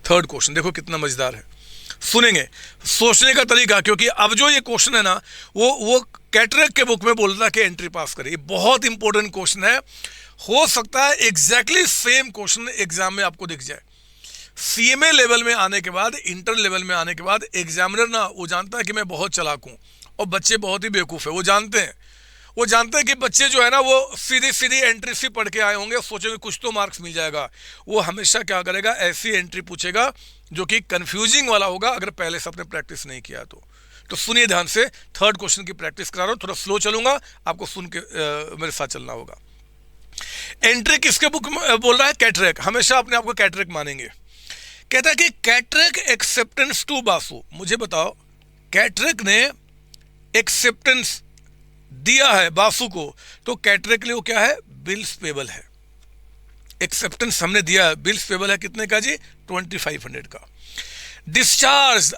थर्ड क्वेश्चन देखो कितना मजेदार है। सुनेंगे, सोचने का तरीका, क्योंकि अब जो ये क्वेश्चन है ना, वो कैटरेक के बुक में बोल रहा है कि एंट्री पास करें। ये बहुत इंपॉर्टेंट क्वेश्चन है। हो सकता है एग्जैक्टली सेम क्वेश्चन एग्जाम में आपको दिख जाए। सीएमए लेवल में आने के बाद, इंटर लेवल में आने के बाद, एग्जामिनर ना वो जानता है कि मैं बहुत चालाक हूं, और बच्चे बहुत ही बेवकूफ है। वो जानते हैं कि बच्चे जो है ना, वो सीधी सीधी एंट्री सी पढ़ के आए होंगे, सोचेंगे कुछ तो मार्क्स मिल जाएगा। वो हमेशा क्या करेगा? ऐसी एंट्री पूछेगा जो कि कंफ्यूजिंग वाला होगा, अगर पहले से आपने प्रैक्टिस नहीं किया तो सुनिए ध्यान से। थर्ड क्वेश्चन की प्रैक्टिस करा रहा हूं, थोड़ा स्लो चलूंगा, आपको सुन के मेरे साथ चलना होगा। एंट्री किसके बुक में बोल रहा है? कैटरेक। हमेशा अपने आप को कैटरेक मानेंगे। कहता है कि कैटरेक एक्सेप्टेंस टू बासु। मुझे बताओ, कैटरेक ने एक्सेप्टेंस दिया है बासु को, तो कैटरेक के लिए वो क्या है? बिल्स पेबल है। एक्सेप्टेंस हमने दिया है, बिल्स पेबल है कितने का जी? 2500 का। डिस्चार्ज,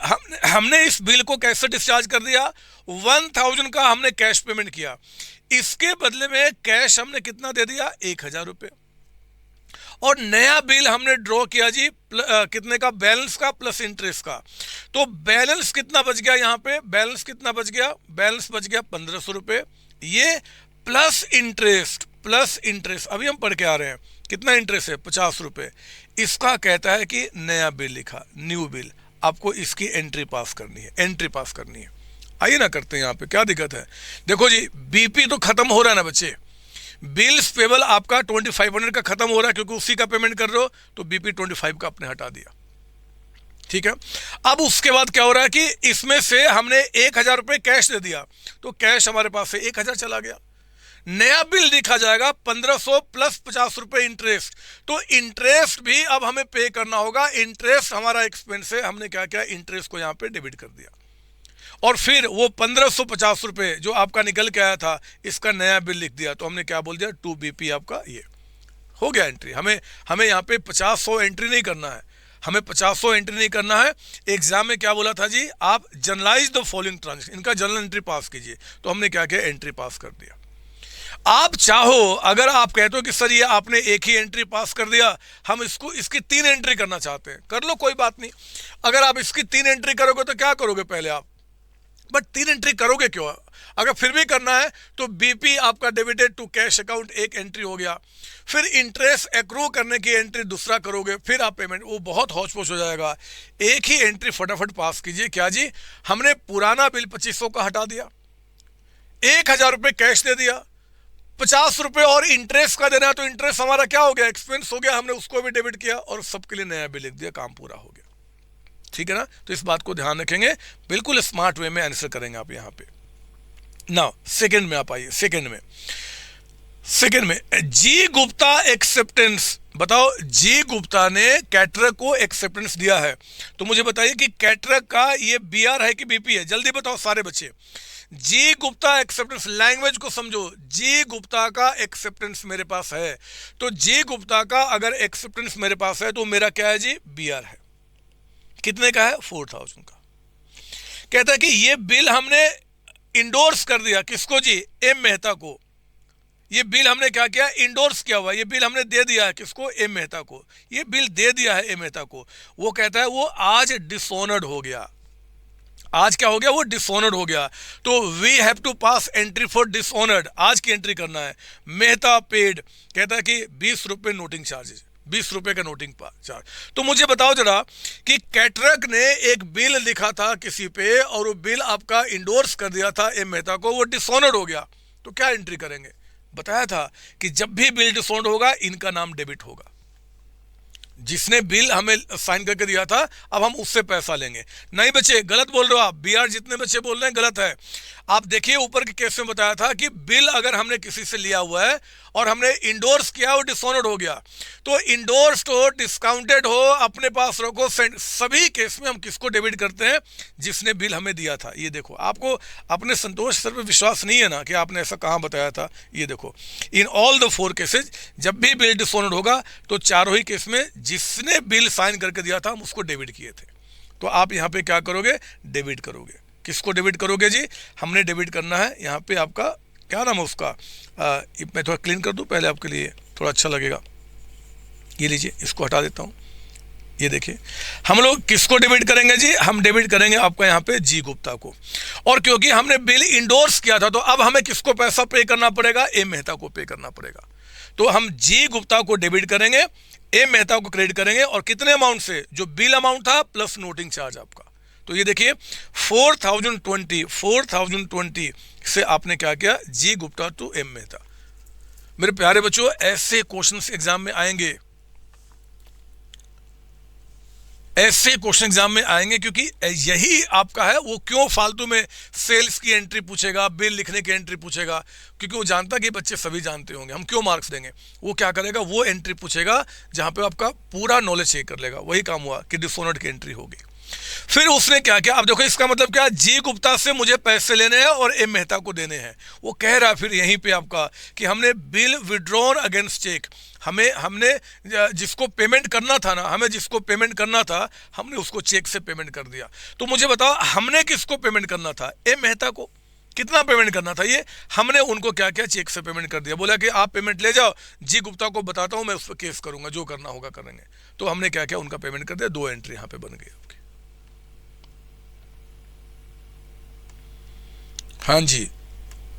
हमने इस बिल को कैसे डिस्चार्ज कर दिया? 1000 का हमने कैश पेमेंट किया। इसके बदले में कैश हमने कितना दे दिया? 1000 रुपये। और नया बिल हमने ड्रॉ किया जी कितने का? बैलेंस का प्लस इंटरेस्ट का। तो बैलेंस कितना बच गया यहाँ पे? बैलेंस कितना बच गया? बैलेंस बच गया 1500 रुपये। ये प्लस इंटरेस्ट अभी हम पढ़ के आ रहे हैं। कितना इंटरेस्ट है? 50 रुपये। इसका कहता है कि नया बिल लिखा, न्यू बिल। आपको इसकी एंट्री पास करनी है। आइए ना करते हैं यहाँ पे, क्या दिक्कत है? देखो जी, बीपी तो खत्म हो रहा है ना बच्चे। बिल्स पेबल आपका 2500 का खत्म हो रहा है, क्योंकि उसी का पेमेंट कर रहे हो, तो बीपी 25 का आपने हटा दिया। ठीक है। अब उसके बाद क्या हो रहा है कि इसमें से हमने 1000 रुपये कैश दे दिया, तो कैश हमारे पास से 1000 चला गया। नया बिल लिखा जाएगा 1500 प्लस 50 रुपये इंटरेस्ट। तो इंटरेस्ट भी अब हमें पे करना होगा। इंटरेस्ट हमारा एक्सपेंस है, हमने क्या किया? इंटरेस्ट को यहाँ पे डेबिट कर दिया। और फिर वो 1550 रुपये जो आपका निकल के आया था, इसका नया बिल लिख दिया। तो हमने क्या बोल दिया? 2 BP आपका ये हो गया एंट्री। हमें यहाँ पे 50-100 एंट्री नहीं करना है, हमें 50 एंट्री नहीं करना है। एग्जाम में क्या बोला था जी, आप जर्नलाइज द फॉलोइंग ट्रांजेक्शन, इनका जर्नल एंट्री पास कीजिए। तो हमने क्या किया, एंट्री पास कर दिया। आप चाहो, अगर आप कहते हो कि सर ये आपने एक ही एंट्री पास कर दिया, हम इसकी 3 एंट्री करना चाहते हैं, कर लो, कोई बात नहीं। अगर आप इसकी 3 एंट्री करोगे तो क्या करोगे पहले आप, बट 3 एंट्री करोगे क्यों? अगर फिर भी करना है तो बीपी आपका डेबिटेड टू कैश अकाउंट एक एंट्री हो गया, फिर इंटरेस्ट एक्रू करने की एंट्री दूसरा करोगे, फिर आप पेमेंट, वो बहुत हौच पौच हो जाएगा। एक ही एंट्री फटाफट पास कीजिए। क्या जी, हमने पुराना बिल 2500 का हटा दिया, 1000 रुपये कैश दे दिया, 50 रुपये और इंटरेस्ट का देना है, तो इंटरेस्ट हमारा क्या हो गया, एक्सपेंस हो गया, हमने उसको भी डेबिट किया और सबके लिए नया बिल लिख दिया, काम पूरा हो गया। ठीक है ना? तो इस बात को ध्यान रखेंगे, बिल्कुल स्मार्ट वे में आंसर करेंगे आप यहाँ पे। नाउ सेकंड में आप आइए। सेकंड में जी गुप्ता एक्सेप्टेंस, बताओ जी गुप्ता ने कैटरर को एक्सेप्टेंस दिया है, तो मुझे बताइए कि कैटरर का ये बीआर है कि बीपी है, जल्दी बताओ सारे बच्चे। जी गुप्ता एक्सेप्टेंस, लैंग्वेज को समझो, जी गुप्ता का एक्सेप्टेंस मेरे पास है, तो जी गुप्ता का अगर एक्सेप्टेंस मेरे पास है तो मेरा क्या है जी, बीआर है। कितने का है, 4000 का। कहता है कि ये बिल हमने इंडोर्स कर दिया, किसको जी, एम मेहता को। ये बिल हमने क्या किया, इंडोर्स किया हुआ, ये बिल हमने दे दिया है किसको, एम मेहता को। ये बिल दे दिया है एम मेहता को। वो कहता है वो आज डिसऑनर्ड हो गया, आज क्या हो गया, वो डिसऑनर्ड हो गया, तो we have to pass entry for dishonoured, आज की एंट्री करना है। मेहता पेड, कहता है कि 20 रुपये नोटिंग चार्जेस, 20 रुपये का नोटिंग चार्ज। तो मुझे बताओ जरा कि कैटरर ने एक बिल लिखा था किसी पे और वो बिल आपका इंडोर्स कर दिया था एम मेहता को, वो डिसऑनर्ड हो गया, तो क्या एंट्री करेंगे? बताया था कि जब भी बिल डिसऑनर्ड होगा इनका नाम डेबिट होगा। जिसने बिल हमें साइन करके दिया था, अब हम उससे पैसा लेंगे। नहीं बच्चे, गलत बोल रहे हो आप, बीआर जितने बच्चे बोल रहे हैं गलत है। आप देखिए ऊपर के केस में बताया था कि बिल अगर हमने किसी से लिया हुआ है और हमने इंडोर्स किया और डिसऑनर्ड हो गया, तो इंडोर्स्ड हो, डिस्काउंटेड हो, अपने पास रखो, सभी केस में हम किसको डेबिट करते हैं, जिसने बिल हमें दिया था। ये देखो, आपको अपने संतोष सर पे विश्वास नहीं है ना कि आपने ऐसा कहाँ बताया था। ये देखो, इन ऑल द 4 केसेज जब भी बिल डिसऑनर्ड होगा तो चारों ही केस में जिसने बिल साइन करके दिया था हम उसको डेबिट किए थे। तो आप यहाँ पे क्या करोगे, डेबिट करोगे। किसको डेबिट करोगे जी, हमने डेबिट करना है यहाँ पे आपका क्या नाम है उसका, मैं थोड़ा क्लीन कर दूँ पहले आपके लिए, थोड़ा अच्छा लगेगा। ये लीजिए, इसको हटा देता हूँ। ये देखिए, हम लोग किसको डेबिट करेंगे जी, हम डेबिट करेंगे आपका यहाँ पे जी गुप्ता को। और क्योंकि हमने बिल इंडोर्स किया था तो अब हमें किसको पैसा पे करना पड़ेगा, एम मेहता को पे करना पड़ेगा। तो हम जी गुप्ता को डेबिट करेंगे, एम मेहता को क्रेडिट करेंगे, और कितने अमाउंट से, जो बिल अमाउंट था प्लस नोटिंग चार्ज आपका। तो ये देखिए 4020 से आपने क्या किया, जी गुप्ता टू एम मेहता। मेरे प्यारे बच्चों, ऐसे क्वेश्चंस एग्जाम में आएंगे, ऐसे क्वेश्चन एग्जाम में आएंगे, क्योंकि यही आपका है। वो क्यों फालतू में सेल्स की एंट्री पूछेगा, बिल लिखने की एंट्री पूछेगा, क्योंकि वो जानता कि बच्चे सभी जानते होंगे, हम क्यों मार्क्स देंगे। वो क्या करेगा, वो एंट्री पूछेगा जहां पे आपका पूरा नॉलेज चेक कर लेगा। वही काम हुआ कि डिसऑनर्ड की एंट्री होगी। फिर उसने क्या किया, अब देखो इसका मतलब क्या, जी गुप्ता से मुझे पैसे लेने हैं और एम मेहता को देने हैं। वो कह रहा है फिर यहीं पे आपका कि हमने बिल विड्रॉन अगेंस्ट चेक, हमने जिसको पेमेंट करना था ना, हमें जिसको पेमेंट करना था हमने उसको चेक से पेमेंट कर दिया। तो मुझे बताओ हमने किसको पेमेंट करना था, एम मेहता को। कितना पेमेंट करना था, ये हमने उनको क्या किया, चेक से पेमेंट कर दिया। बोला कि आप पेमेंट ले जाओ, जी गुप्ता को बताता हूं, मैं उस पर केस करूंगा, जो करना होगा करेंगे। तो हमने क्या किया, उनका पेमेंट कर दिया। 2 एंट्री यहाँ पे बन गई आपकी। हाँ जी,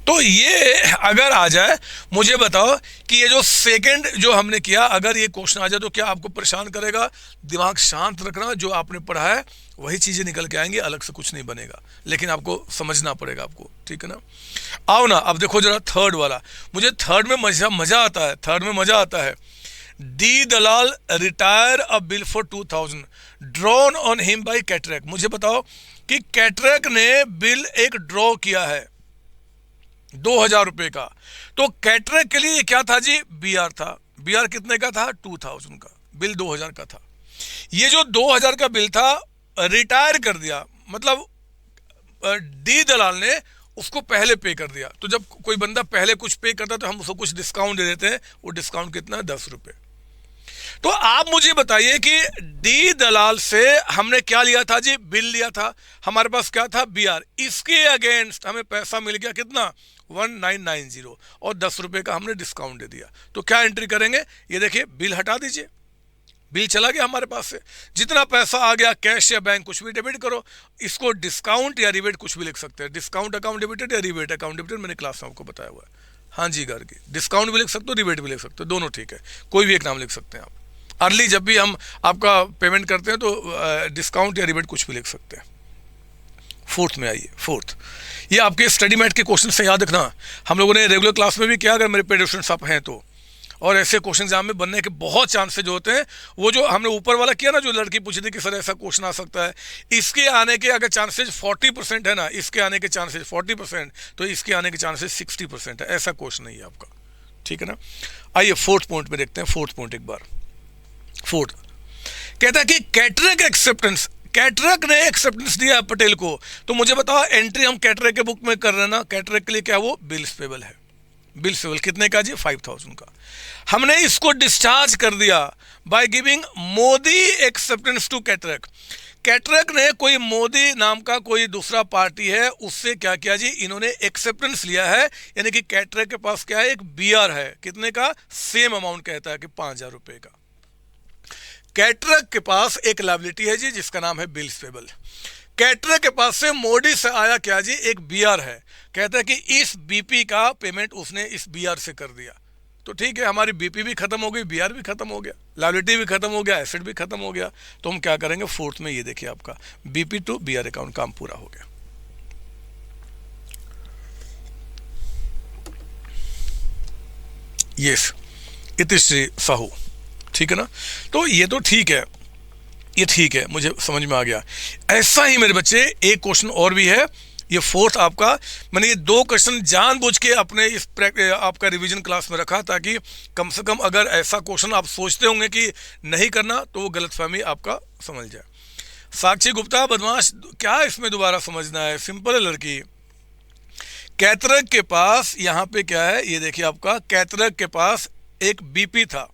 तो ये अगर आ जाए, मुझे बताओ कि ये जो सेकंड जो हमने किया, अगर ये क्वेश्चन आ जाए तो क्या आपको परेशान करेगा? दिमाग शांत रखना, जो आपने पढ़ा है वही चीजें निकल के आएंगी, अलग से कुछ नहीं बनेगा, लेकिन आपको समझना पड़ेगा आपको। ठीक है ना? आओ ना, अब देखो जरा थर्ड वाला। मुझे थर्ड में मजा आता है, थर्ड में मजा आता है। D Dalal retire a bill for 2000 drawn on him by caterer. मुझे बताओ कि कैटरर ने बिल एक ड्रॉ किया है 2000 रुपए का, तो कैटरर के लिए क्या था जी, बीआर था। बीआर कितने का था, 2000 का। बिल 2000 का था। ये जो 2000 का बिल था रिटायर कर दिया, मतलब डी दलाल ने उसको पहले पे कर दिया। तो जब कोई बंदा पहले कुछ पे करता है तो हम उसको कुछ डिस्काउंट दे देते हैं। वो डिस्काउंट कितना है, 10 रुपए। तो आप मुझे बताइए कि डी दलाल से हमने क्या लिया था जी, बिल लिया था, हमारे पास क्या था बीआर, इसके अगेंस्ट हमें पैसा मिल गया कितना 1990 और 10 रुपए का हमने डिस्काउंट दे दिया। तो क्या एंट्री करेंगे, ये देखिए बिल हटा दीजिए, बिल चला गया हमारे पास से, जितना पैसा आ गया कैश या बैंक कुछ भी डेबिट करो, इसको डिस्काउंट या रिबेट कुछ भी लिख सकते हैं, डिस्काउंट अकाउंट डेबिटेड या रिबेट अकाउंट डेबिटेड, मैंने क्लास में आपको बताया हुआ है। हाँ जी घर की, डिस्काउंट भी लिख सकते हो रिबेट भी लिख सकते हो, दोनों ठीक है, कोई भी एक नाम लिख सकते हैं आप। अर्ली जब भी हम आपका पेमेंट करते हैं तो डिस्काउंट या रिबेट कुछ भी लिख सकते हैं। फोर्थ में आइए, फोर्थ, ये आपके स्टडी मैट के क्वेश्चन से याद रखना, हम लोगों ने रेगुलर क्लास में भी किया, अगर मेरे पेड स्टूडेंट्स आप हैं तो, और ऐसे क्वेश्चन एग्जाम में बनने के बहुत चांसेज होते हैं। वो जो हमने ऊपर वाला किया ना, जो लड़की पूछी थी कि सर ऐसा क्वेश्चन आ सकता है, इसके आने के अगर चांसेज 40% है ना, इसके आने के चांसेज 40%, तो इसके आने के चांसेज 60% है, ऐसा क्वेश्चन नहीं है आपका, ठीक है ना। आइए फोर्थ पॉइंट में देखते हैं, फोर्थ पॉइंट एक बार। फोर्थ कहता है कि कैटरेक एक्सेप्टेंस, कैटरेक ने एक्सेप्टेंस दिया पटेल को, तो मुझे बताओ एंट्री हम कैटरेक के बुक में कर रहे हैं ना, कैटरेक के लिए क्या वो बिल्स पेबल है, बिल्स पेबल कितने का जी 5000 का, हमने इसको डिस्चार्ज कर दिया by giving Modi acceptance to कैटरेक। कैटरेक ने कोई मोदी नाम का कोई दूसरा पार्टी है, उससे क्या किया जी, इन्होंने एक्सेप्टेंस लिया है, यानी कि कैटरेक के पास क्या है, एक बीआर है, कितने का, सेम अमाउंट कहता है कि 5000 रुपए का। कैटरेक के पास एक लायबिलिटी है जी जिसका नाम है बिल्स पेबल। कैटरेक के पास से मोदी से आया क्या जी, एक बीआर है, कहता है कि इस बीपी का पेमेंट उसने इस बीआर से कर दिया। तो ठीक है, हमारी बीपी भी खत्म हो गई, बीआर भी खत्म हो गया, लायबिलिटी भी खत्म हो गया, एसेट भी खत्म हो गया। तो हम क्या करेंगे, फोर्थ में ये देखिए आपका बीपी टू बीआर अकाउंट, काम पूरा हो गया। यस, इतिश्री साहू, ठीक है ना। तो ये तो ठीक है, ये ठीक है, मुझे समझ में आ गया। ऐसा ही मेरे बच्चे एक क्वेश्चन और भी है, ये फोर्थ आपका, मैंने ये 2 क्वेश्चन जानबूझ के अपने इस आपका रिवीजन क्लास में रखा, ताकि कम से कम अगर ऐसा क्वेश्चन आप सोचते होंगे कि नहीं करना, तो वो गलतफहमी आपका समझ जाए। साक्षी गुप्ता बदमाश, क्या इसमें दोबारा समझना है, सिंपल है लड़की। कैटरेक के पास यहाँ पे क्या है, ये देखिए आपका कैटरेक के पास एक बीपी था,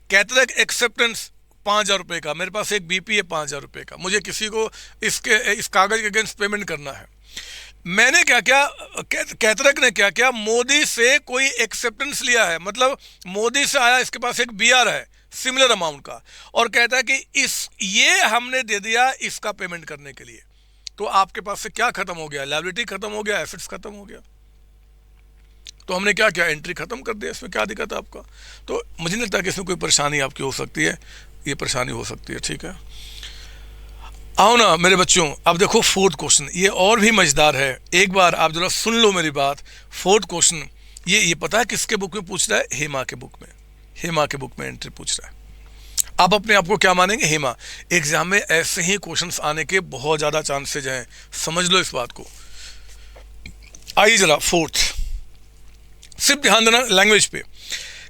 कैटरेक एक्सेप्टेंस 5000 रुपये का, मेरे पास एक बीपी है 5000 रुपये का, मुझे किसी को इस कागज के अगेंस्ट पेमेंट करना है। मैंने क्या क्या, कैटरेक ने क्या क्या, मोदी से कोई एक्सेप्टेंस लिया है, मतलब मोदी से आया, इसके पास एक बीआर है सिमिलर अमाउंट का, और कहता है कि ये हमने दे दिया इसका पेमेंट करने के लिए। तो आपके पास से क्या खत्म हो गया, लायबिलिटी खत्म हो गया, एसेट्स खत्म हो गया। तो हमने क्या किया, एंट्री खत्म कर दिया, इसमें क्या दिक्कत है आपका। तो मुझे नहीं लगता कि इसमें कोई परेशानी आपकी हो सकती है, ये परेशानी हो सकती है, ठीक है। आओ ना मेरे बच्चों, अब देखो फोर्थ क्वेश्चन, ये और भी मजेदार है, एक बार आप जरा सुन लो मेरी बात। फोर्थ क्वेश्चन ये पता है किसके बुक में पूछ रहा है, हेमा के बुक में, हेमा के बुक में एंट्री पूछ रहा है। आप अपने आप को क्या मानेंगे, हेमा। एग्जाम में ऐसे ही क्वेश्चंस आने के बहुत ज़्यादा चांसेज हैं, समझ लो इस बात को। आइए जरा फोर्थ, सिर्फ ध्यान देना लैंग्वेज पे।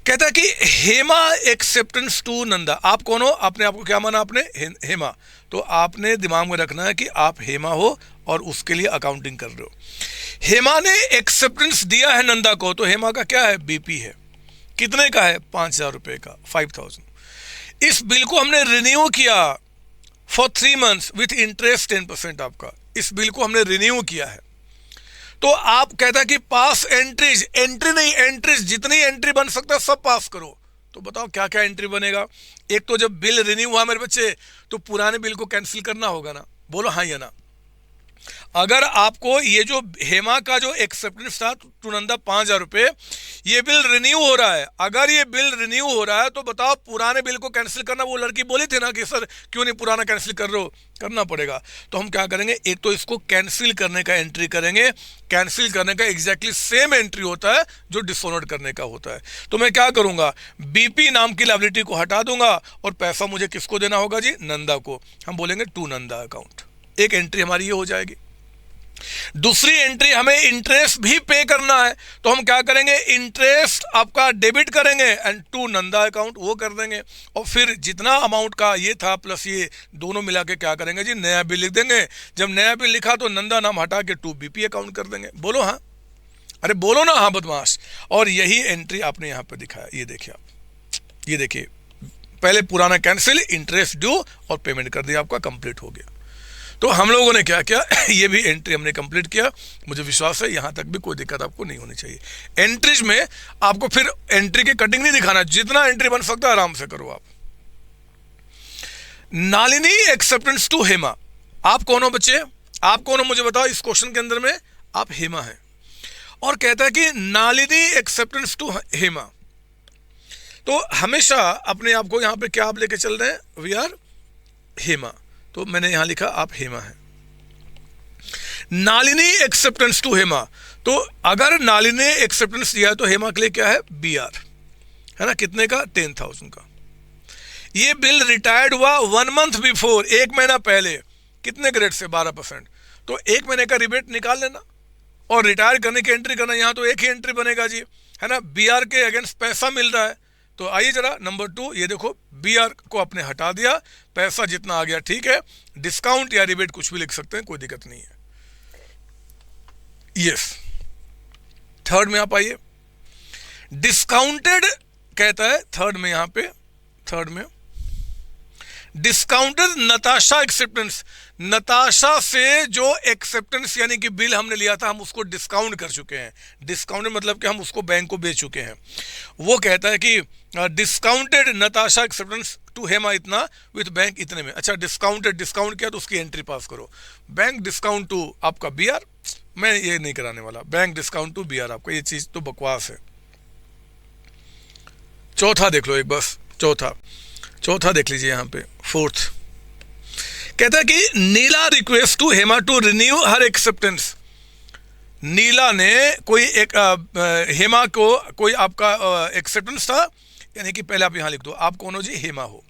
कहता है कि हेमा एक्सेप्टेंस टू नंदा, आप कौन हो, अपने आप को क्या माना आपने, हेमा। तो आपने दिमाग में रखना है कि आप हेमा हो और उसके लिए अकाउंटिंग कर रहे हो। हेमा ने एक्सेप्टेंस दिया है नंदा को, तो हेमा का क्या है, बीपी है, कितने का है, 5000 रुपये का, 5000। इस बिल को हमने रिन्यू किया फॉर 3 मंथ्स विथ इंटरेस्ट 10%, आपका इस बिल को हमने रिन्यू किया है। तो आप कहता है कि पास एंट्रीज, एंट्री नहीं एंट्रीज, जितनी एंट्री बन सकता है सब पास करो। तो बताओ क्या क्या एंट्री बनेगा। एक तो जब बिल रिन्यू हुआ मेरे बच्चे, तो पुराने बिल को कैंसिल करना होगा ना, बोलो हाँ या ना। अगर आपको ये जो हेमा का जो एक्सेप्टेंस था टुनंदा 5000 रुपये, ये बिल रिन्यू हो रहा है, अगर ये बिल रिन्यू हो रहा है तो बताओ पुराने बिल को कैंसिल करना, वो लड़की बोली थी ना कि सर क्यों नहीं पुराना कैंसिल कर रहे हो, करना पड़ेगा। तो हम क्या करेंगे, एक तो इसको कैंसिल करने का एंट्री करेंगे, कैंसिल करने का एग्जैक्टली सेम एंट्री होता है जो डिसऑनर्ड करने का होता है। तो मैं क्या करूंगा, बीपी नाम की लायबिलिटी को हटा दूंगा और पैसा मुझे किसको देना होगा जी, नंदा को। हम बोलेंगे टू नंदा अकाउंट, एक एंट्री हमारी ये हो जाएगी। दूसरी एंट्री हमें इंटरेस्ट भी पे करना है, तो हम क्या करेंगे, इंटरेस्ट आपका डेबिट करेंगे एंड टू नंदा अकाउंट वो कर देंगे, और फिर जितना अमाउंट का ये था प्लस ये दोनों मिला के क्या करेंगे जी, नया बिल लिख देंगे। जब नया बिल लिखा तो नंदा नाम हटा के टू बीपी अकाउंट कर देंगे। बोलो हाँ, अरे बोलो ना हाँ बदमाश। और यही एंट्री आपने यहाँ पे दिखाया, ये देखिए आप, ये देखिए पहले पुराना कैंसिल, इंटरेस्ट ड्यू और पेमेंट कर दिया, आपका कंप्लीट हो गया। तो हम लोगों ने क्या किया, ये भी एंट्री हमने कंप्लीट किया। मुझे विश्वास है यहाँ तक भी कोई दिक्कत आपको नहीं होनी चाहिए। एंट्रीज में आपको फिर एंट्री की कटिंग नहीं दिखाना, जितना एंट्री बन सकता है आराम से करो आप। नालिनी एक्सेप्टेंस टू हेमा, आप कौन हो बच्चे, आप कौन हो मुझे बताओ। इस क्वेश्चन के अंदर में आप हेमा हैं और कहता है कि नालिनी एक्सेप्टेंस टू हेमा। तो हमेशा अपने आप को यहां पे क्या आप लेके चल रहे हैं, वी आर हेमा, तो मैंने यहां लिखा आप हेमा हैं। नालिनी एक्सेप्टेंस टू हेमा, तो अगर नालिनी ने एक्सेप्टेंस दिया है तो हेमा के लिए क्या है, बी आर है ना, कितने का, 10,000 का। ये बिल रिटायर्ड हुआ 1 मंथ बिफोर, 1 महीना पहले, कितने ग्रेड से, 12%, तो 1 महीने का रिबेट निकाल लेना और रिटायर करने की एंट्री करना। यहां तो एक ही एंट्री बनेगा जी, है ना, बी आर के अगेंस्ट पैसा मिल रहा है। तो आइए जरा नंबर 2, ये देखो बी आर को आपने हटा दिया, पैसा जितना आ गया ठीक है, डिस्काउंट या रिबेट कुछ भी लिख सकते हैं, कोई दिक्कत नहीं है। यस, थर्ड में आप आइए, डिस्काउंटेड कहता है थर्ड में, यहां पे थर्ड में डिस्काउंटेड नताशा एक्सेप्टेंस, नताशा से जो एक्सेप्टेंस यानी कि बिल हमने लिया था हम उसको डिस्काउंट कर चुके हैं। डिस्काउंटेड मतलब कि हम उसको बैंक को बेच चुके हैं। वो कहता है कि discounted Natasha acceptance to Hema इतना विथ बैंक इतने में। अच्छा, डिस्काउंटेड, डिस्काउंट किया तो उसकी एंट्री पास करो। बैंक डिस्काउंट टू आपका बी आर, मैं ये नहीं कराने वाला, bank discount to B R आपका, ये चीज तो बकवास है। चौथा देख लो एक बस, चौथा देख लीजिए यहां पे, फोर्थ कहता है कि Neela request to Hema to renew her acceptance. Neela ने कोई एक हेमा को कोई आपका एक्सेप्टेंस था, यानी कि पहले आप यहां लिख दो, आप कौन हो जी, हेमा हो।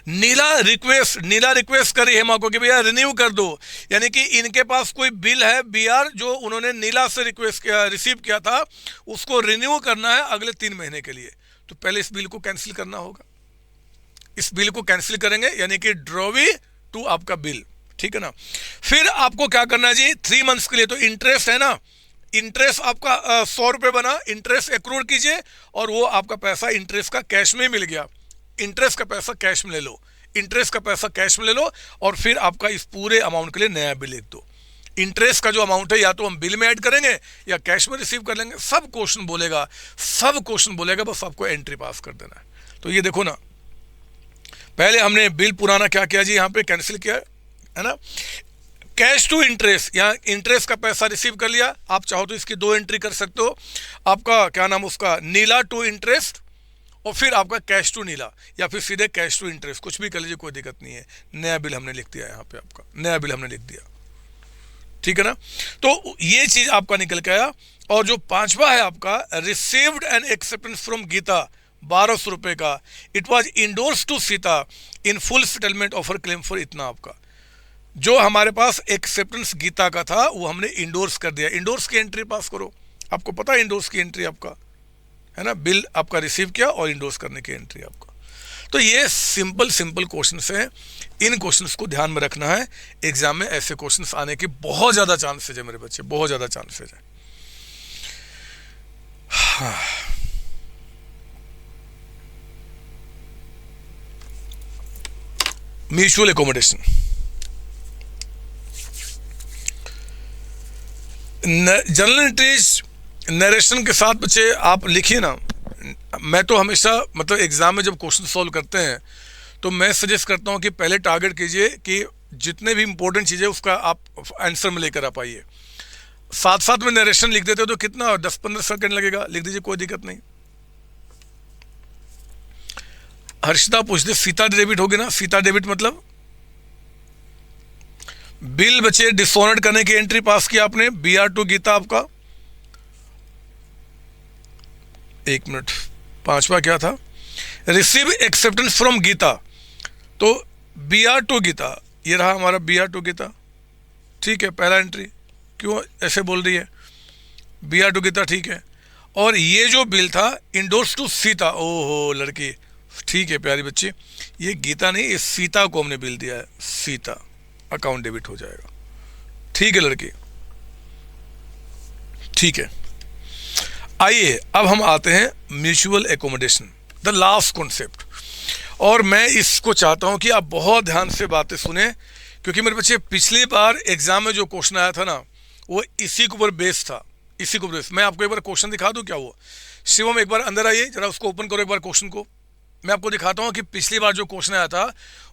नीला रिक्वेस्ट करी हेमा को कि भैया रिन्यू कर दो, यानी कि इनके पास कोई बिल है बी आर जो उन्होंने नीला से रिक्वेस्ट किया, रिसीव किया था, उसको रिन्यू करना है अगले 3 महीने के लिए। तो पहले इस बिल को कैंसिल करना होगा, इस बिल को कैंसिल करेंगे यानी कि ड्रॉवी टू आपका बिल, ठीक है ना। फिर आपको क्या करना है जी, 3 मंथ्स के लिए, तो इंटरेस्ट है ना, इंटरेस्ट आपका 100 रुपये बना, इंटरेस्ट एक्रूड कीजिए और वो आपका पैसा इंटरेस्ट का कैश में मिल गया। इंटरेस्ट का पैसा कैश में ले लो, इंटरेस्ट का पैसा कैश में ले लो और फिर आपका इस पूरे अमाउंट के लिए नया बिल लिख दो। इंटरेस्ट का जो अमाउंट है या तो हम बिल में ऐड करेंगे या कैश में रिसीव कर लेंगे, सब क्वेश्चन बोलेगा, बस आपको एंट्री पास कर देना है। तो ये देखो ना, पहले हमने बिल पुराना क्या किया जी, यहाँ पे कैंसिल किया है ना, कैश टू इंटरेस्ट, यहाँ इंटरेस्ट का पैसा रिसीव कर लिया। आप चाहो तो इसकी 2 एंट्री कर सकते हो, आपका क्या नाम उसका, नीला टू इंटरेस्ट और फिर आपका कैश टू नीला, या फिर सीधे कैश टू इंटरेस्ट, कुछ भी कर लीजिए, कोई दिक्कत नहीं है। नया बिल हमने लिख दिया, यहाँ पे आपका नया बिल हमने लिख दिया, ठीक है ना। तो ये चीज आपका निकल के आया। और जो 5वां है आपका, received an acceptance from Gita 1200 रुपए का, it was endorse to Sita in full settlement offer claim for इतना। आपका जो हमारे पास एक्सेप्टेंस गीता का था वो हमने इंडोर्स कर दिया, इंडोर्स की एंट्री पास करो। आपको पता है इंडोर्स की एंट्री आपका है ना, बिल आपका रिसीव किया और इंडोर्स करने की एंट्री आपका। तो ये सिंपल क्वेश्चंस हैं, इन क्वेश्चंस को ध्यान में रखना है। एग्जाम में ऐसे क्वेश्चंस आने के बहुत ज्यादा चांसेस है मेरे बच्चे, बहुत ज्यादा चांसेस है। Mutual accommodation, journal entries narration के साथ बच्चे आप लिखिए ना। मैं तो हमेशा मतलब एग्जाम में जब क्वेश्चन सॉल्व करते हैं तो मैं सजेस्ट करता हूं कि पहले टारगेट कीजिए कि जितने भी इंपॉर्टेंट चीजें उसका आप आंसर में लेकर आ पाइए। साथ साथ में नरेशन लिख देते हो तो कितना 10-15 सेकंड लगेगा, लिख दीजिए, कोई दिक्कत नहीं। हर्षिता पूछते सीता डेबिट होगी ना, सीता डेबिट मतलब बिल बचे डिसऑनर्ड करने की एंट्री पास किया आपने, बी आर टू गीता आपका। 1 मिनट, 5वां क्या था, रिसीव एक्सेप्टेंस फ्रॉम गीता, तो बी आर टू गीता, ये रहा हमारा बी आर टू गीता, ठीक है। पहला एंट्री, क्यों ऐसे बोल रही है, बी आर टू गीता, ठीक है। और ये जो बिल था इंडोर्स टू सीता, ओहो लड़की, ठीक है प्यारी बच्ची, ये गीता नहीं, ये सीता को हमने बिल दिया है, सीता, अकाउंट डेबिट हो जाएगा, ठीक है लड़की, ठीक है। आइए अब हम आते हैं mutual accommodation, the last concept. और मैं इसको चाहता हूं कि आप बहुत ध्यान से बातें सुने, क्योंकि मेरे बच्चे पिछली बार एग्जाम में जो क्वेश्चन आया था ना, वो इसी के ऊपर बेस था, इसी के ऊपर बेस। मैं आपको एक बार क्वेश्चन दिखा दूं क्या? वो शिवम एक बार अंदर आइए जरा, उसको ओपन करो एक बार क्वेश्चन को। मैं आपको दिखाता हूँ कि पिछली बार जो क्वेश्चन आया था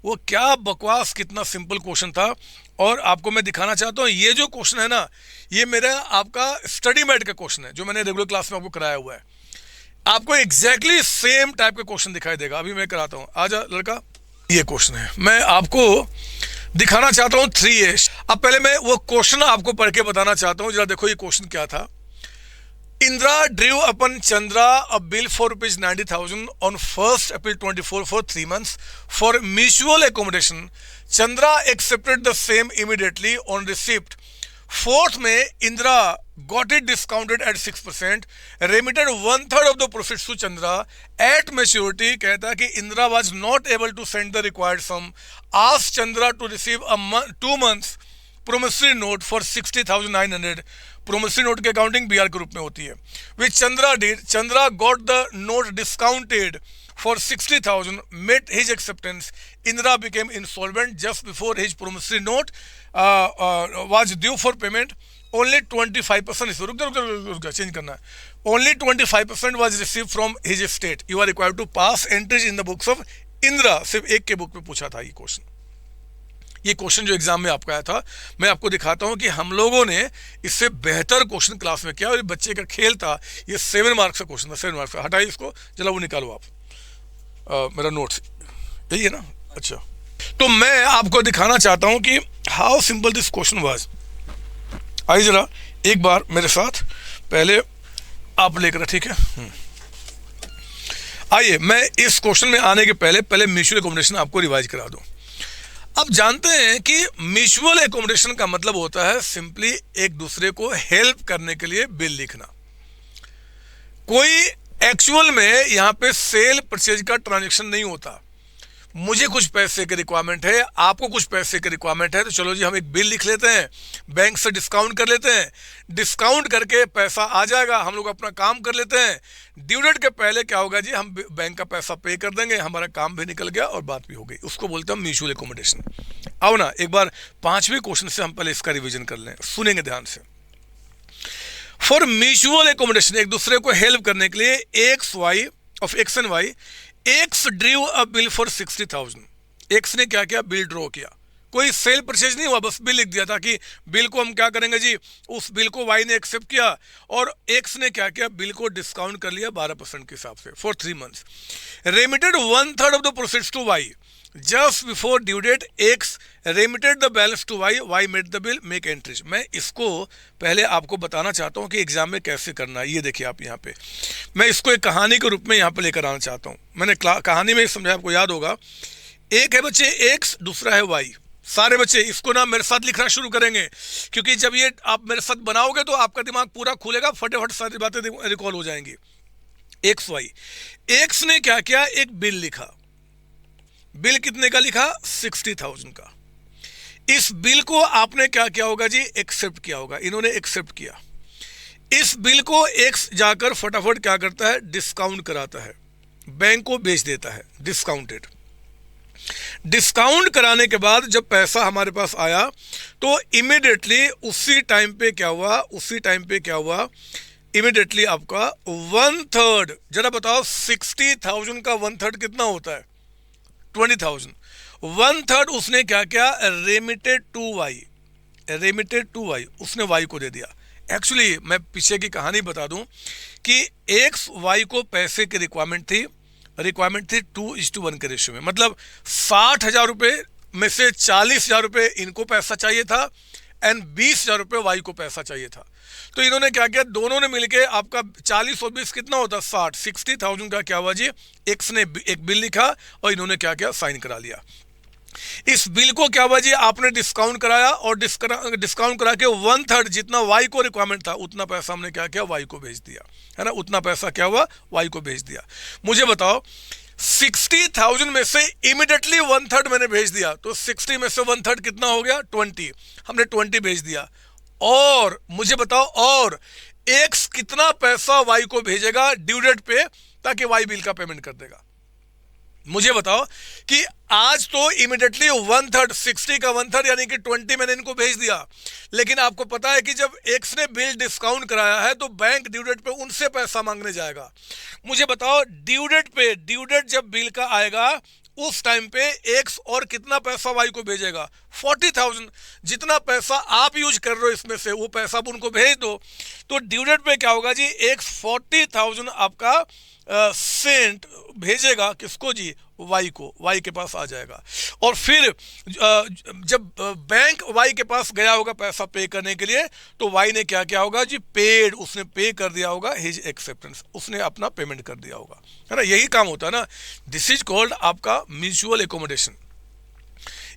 वो क्या बकवास, कितना सिंपल क्वेश्चन था। और आपको मैं दिखाना चाहता हूँ ये जो क्वेश्चन है ना, ये मेरा आपका स्टडी मेट का क्वेश्चन है जो मैंने रेगुलर क्लास में आपको कराया हुआ है। आपको एग्जैक्टली सेम टाइप का क्वेश्चन दिखाई देगा। अभी मैं कराता हूँ, आजा लड़का। ये क्वेश्चन है, मैं आपको दिखाना चाहता हूँ 3A। अब पहले मैं वो क्वेश्चन आपको पढ़ के बताना चाहता हूँ, जरा देखो ये क्वेश्चन क्या था। Indra drew upon Chandra a bill for ₹90,000 on 1st April 24 for 3 months for mutual accommodation. Chandra accepted the same immediately on receipt. 4th May, Indra got it discounted at 6%, remitted 1/3 of the proceeds to Chandra. At maturity, कहता है कि Indra was not able to send the required sum. Asked Chandra to receive a 2 months promissory note for 60,900. Promissory note की accounting BR के रूप में होती है। Which Chandra did, Chandra got the note discounted for 60,000, met his acceptance, Indira became insolvent just before his promissory note was due for payment. Only 25%, इसको रुक जा change करना है। Only 25% was receive from his estate. You are required to pass entries in the books of Indira. सिर्फ एक के book में पूछा था ये क्वेश्चन। ये क्वेश्चन जो एग्जाम में आपका आया था, मैं आपको दिखाता हूं कि हम लोगों ने इससे बेहतर क्वेश्चन क्लास में किया। और ये बच्चे का खेल था, ये 7 मार्क्स का क्वेश्चन था, 7 मार्क्स का। हटाइए इसको, चलो वो निकालो आप। मेरा नोट्स यही है ना? अच्छा, तो मैं आपको दिखाना चाहता हूं कि how simple this question was. आइए जरा एक बार मेरे साथ, पहले आप लेकर, ठीक है। आइए मैं इस क्वेश्चन में आने के पहले म्यूचुअल एकोमोडेशन आपको रिवाइज करा दूं। अब जानते हैं कि म्यूचुअल एकोमोडेशन का मतलब होता है सिंपली एक दूसरे को हेल्प करने के लिए बिल लिखना। कोई एक्चुअल में यहां पे सेल परचेज का ट्रांजैक्शन नहीं होता। मुझे कुछ पैसे की रिक्वायरमेंट है, आपको कुछ पैसे की रिक्वायरमेंट है, तो चलो जी हम एक बिल लिख लेते हैं, बैंक से डिस्काउंट कर लेते हैं, डिस्काउंट करके पैसा आ जाएगा, हम लोग अपना काम कर लेते हैं। ड्यू डेट के पहले क्या होगा जी, हम बैंक का पैसा पे कर देंगे, हमारा काम भी निकल गया और बात भी हो गई। उसको बोलते हैं म्यूचुअल एकोमोडेशन। आओ ना एक बार 5वें क्वेश्चन से हम पहले इसका रिविजन कर लें, सुनेंगे ध्यान से। फॉर म्यूचुअल एकोमोडेशन, एक दूसरे को हेल्प करने के लिए, X and Y, X drew a bill for 60,000। X ने क्या किया, बिल ड्रॉ किया। कोई सेल परचेज नहीं हुआ, बस बिल लिख दिया था कि बिल को हम क्या करेंगे जी, उस बिल को वाई ने एक्सेप्ट किया और एक्स ने क्या किया, बिल को डिस्काउंट कर लिया 12% के हिसाब से for 3 months. Remitted 1/3 of the proceeds to Y just before due date. X remitted the balance to Y, Y made the bill, make entries. मैं इसको पहले आपको बताना चाहता हूं कि एग्जाम में कैसे करना है। ये देखिए आप यहाँ पे, मैं इसको एक कहानी के रूप में यहाँ पे लेकर आना चाहता हूँ। मैंने कहानी में समझाया, आपको याद होगा। एक है बच्चे एक्स, दूसरा है वाई। सारे बच्चे इसको ना मेरे साथ लिखना शुरू करेंगे, क्योंकि जब ये आप मेरे साथ बनाओगे तो आपका दिमाग पूरा खुलेगा, फटाफट सारी बातें रिकॉल हो जाएंगी। एक्स वाई, एक्स ने क्या किया, एक बिल लिखा। बिल कितने का लिखा, 60,000 का। इस बिल को आपने क्या किया होगा जी, एक्सेप्ट किया होगा। इन्होंने एक्सेप्ट किया। इस बिल को एक्स जाकर फटाफट क्या करता है, डिस्काउंट कराता है, बैंक को बेच देता है डिस्काउंटेड। डिस्काउंट कराने के बाद जब पैसा हमारे पास आया तो इमीडिएटली उसी टाइम पे क्या हुआ, इमीडिएटली आपका 1/3, जरा बताओ 60,000 का 1/3 कितना होता है, 20,000। 1/3 उसने क्या किया, रेमिटेड टू वाई, उसने वाई को दे दिया। एक्चुअली मैं पीछे की कहानी बता दूं कि एक्स वाई को पैसे की रिक्वायरमेंट थी 2:1 के रेशियो में। मतलब 60,000 रुपये में से 40,000 रुपये इनको पैसा चाहिए था एंड 20,000 रुपये वाई को पैसा चाहिए था। तो इन्होंने क्या किया, दोनों ने मिलके आपका 40 और 20 कितना होता है, 60,000 का क्या हुआ जी, एक्स ने एक बिल लिखा और इन्होंने क्या किया, साइन करा लिया। इस बिल को क्या हुआ जी, आपने डिस्काउंट कराया और डिस्काउंट करा के 1/3 जितना वाई को रिक्वायरमेंट था उतना पैसा हमने क्या किया, वाई को भेज दिया, है ना। उतना पैसा क्या हुआ, वाई को भेज दिया। मुझे बताओ 60,000 में से इमीडिएटली 1/3 मैंने भेज दिया, तो 60 में से 1/3 कितना हो गया, 20। हमने 20 भेज दिया। और मुझे बताओ, और एक्स कितना पैसा वाई को भेजेगा ड्यू डेट पे, ताकि वाई बिल का पेमेंट कर देगा। मुझे बताओ कि आज तो इमिडिएटली 1/3, 60 का 1/3 यानी कि 20 मैंने इनको भेज दिया, लेकिन आपको पता है कि जब एक्स ने बिल डिस्काउंट कराया है तो बैंक ड्यू डेट पे उनसे पैसा मांगने जाएगा। मुझे बताओ ड्यू डेट जब बिल का आएगा उस टाइम पे एक्स और कितना पैसा वाई को भेजेगा? 40,000। जितना पैसा आप यूज कर रहे हो इसमें से वो पैसा आप उनको भेज दो। तो ड्यू डेट पे क्या होगा जी, एक्स 40,000 आपका सेंट भेजेगा किसको जी? वाई को, वाई के पास आ जाएगा। और फिर जब बैंक वाई के पास गया होगा पैसा पे करने के लिए, तो वाई ने क्या किया होगा जी? पेड, उसने पे कर दिया होगा, हिज एक्सेप्टेंस, उसने अपना पेमेंट कर दिया होगा, है ना। यही काम होता है ना। दिस इज कॉल्ड आपका म्यूचुअल एकोमोडेशन।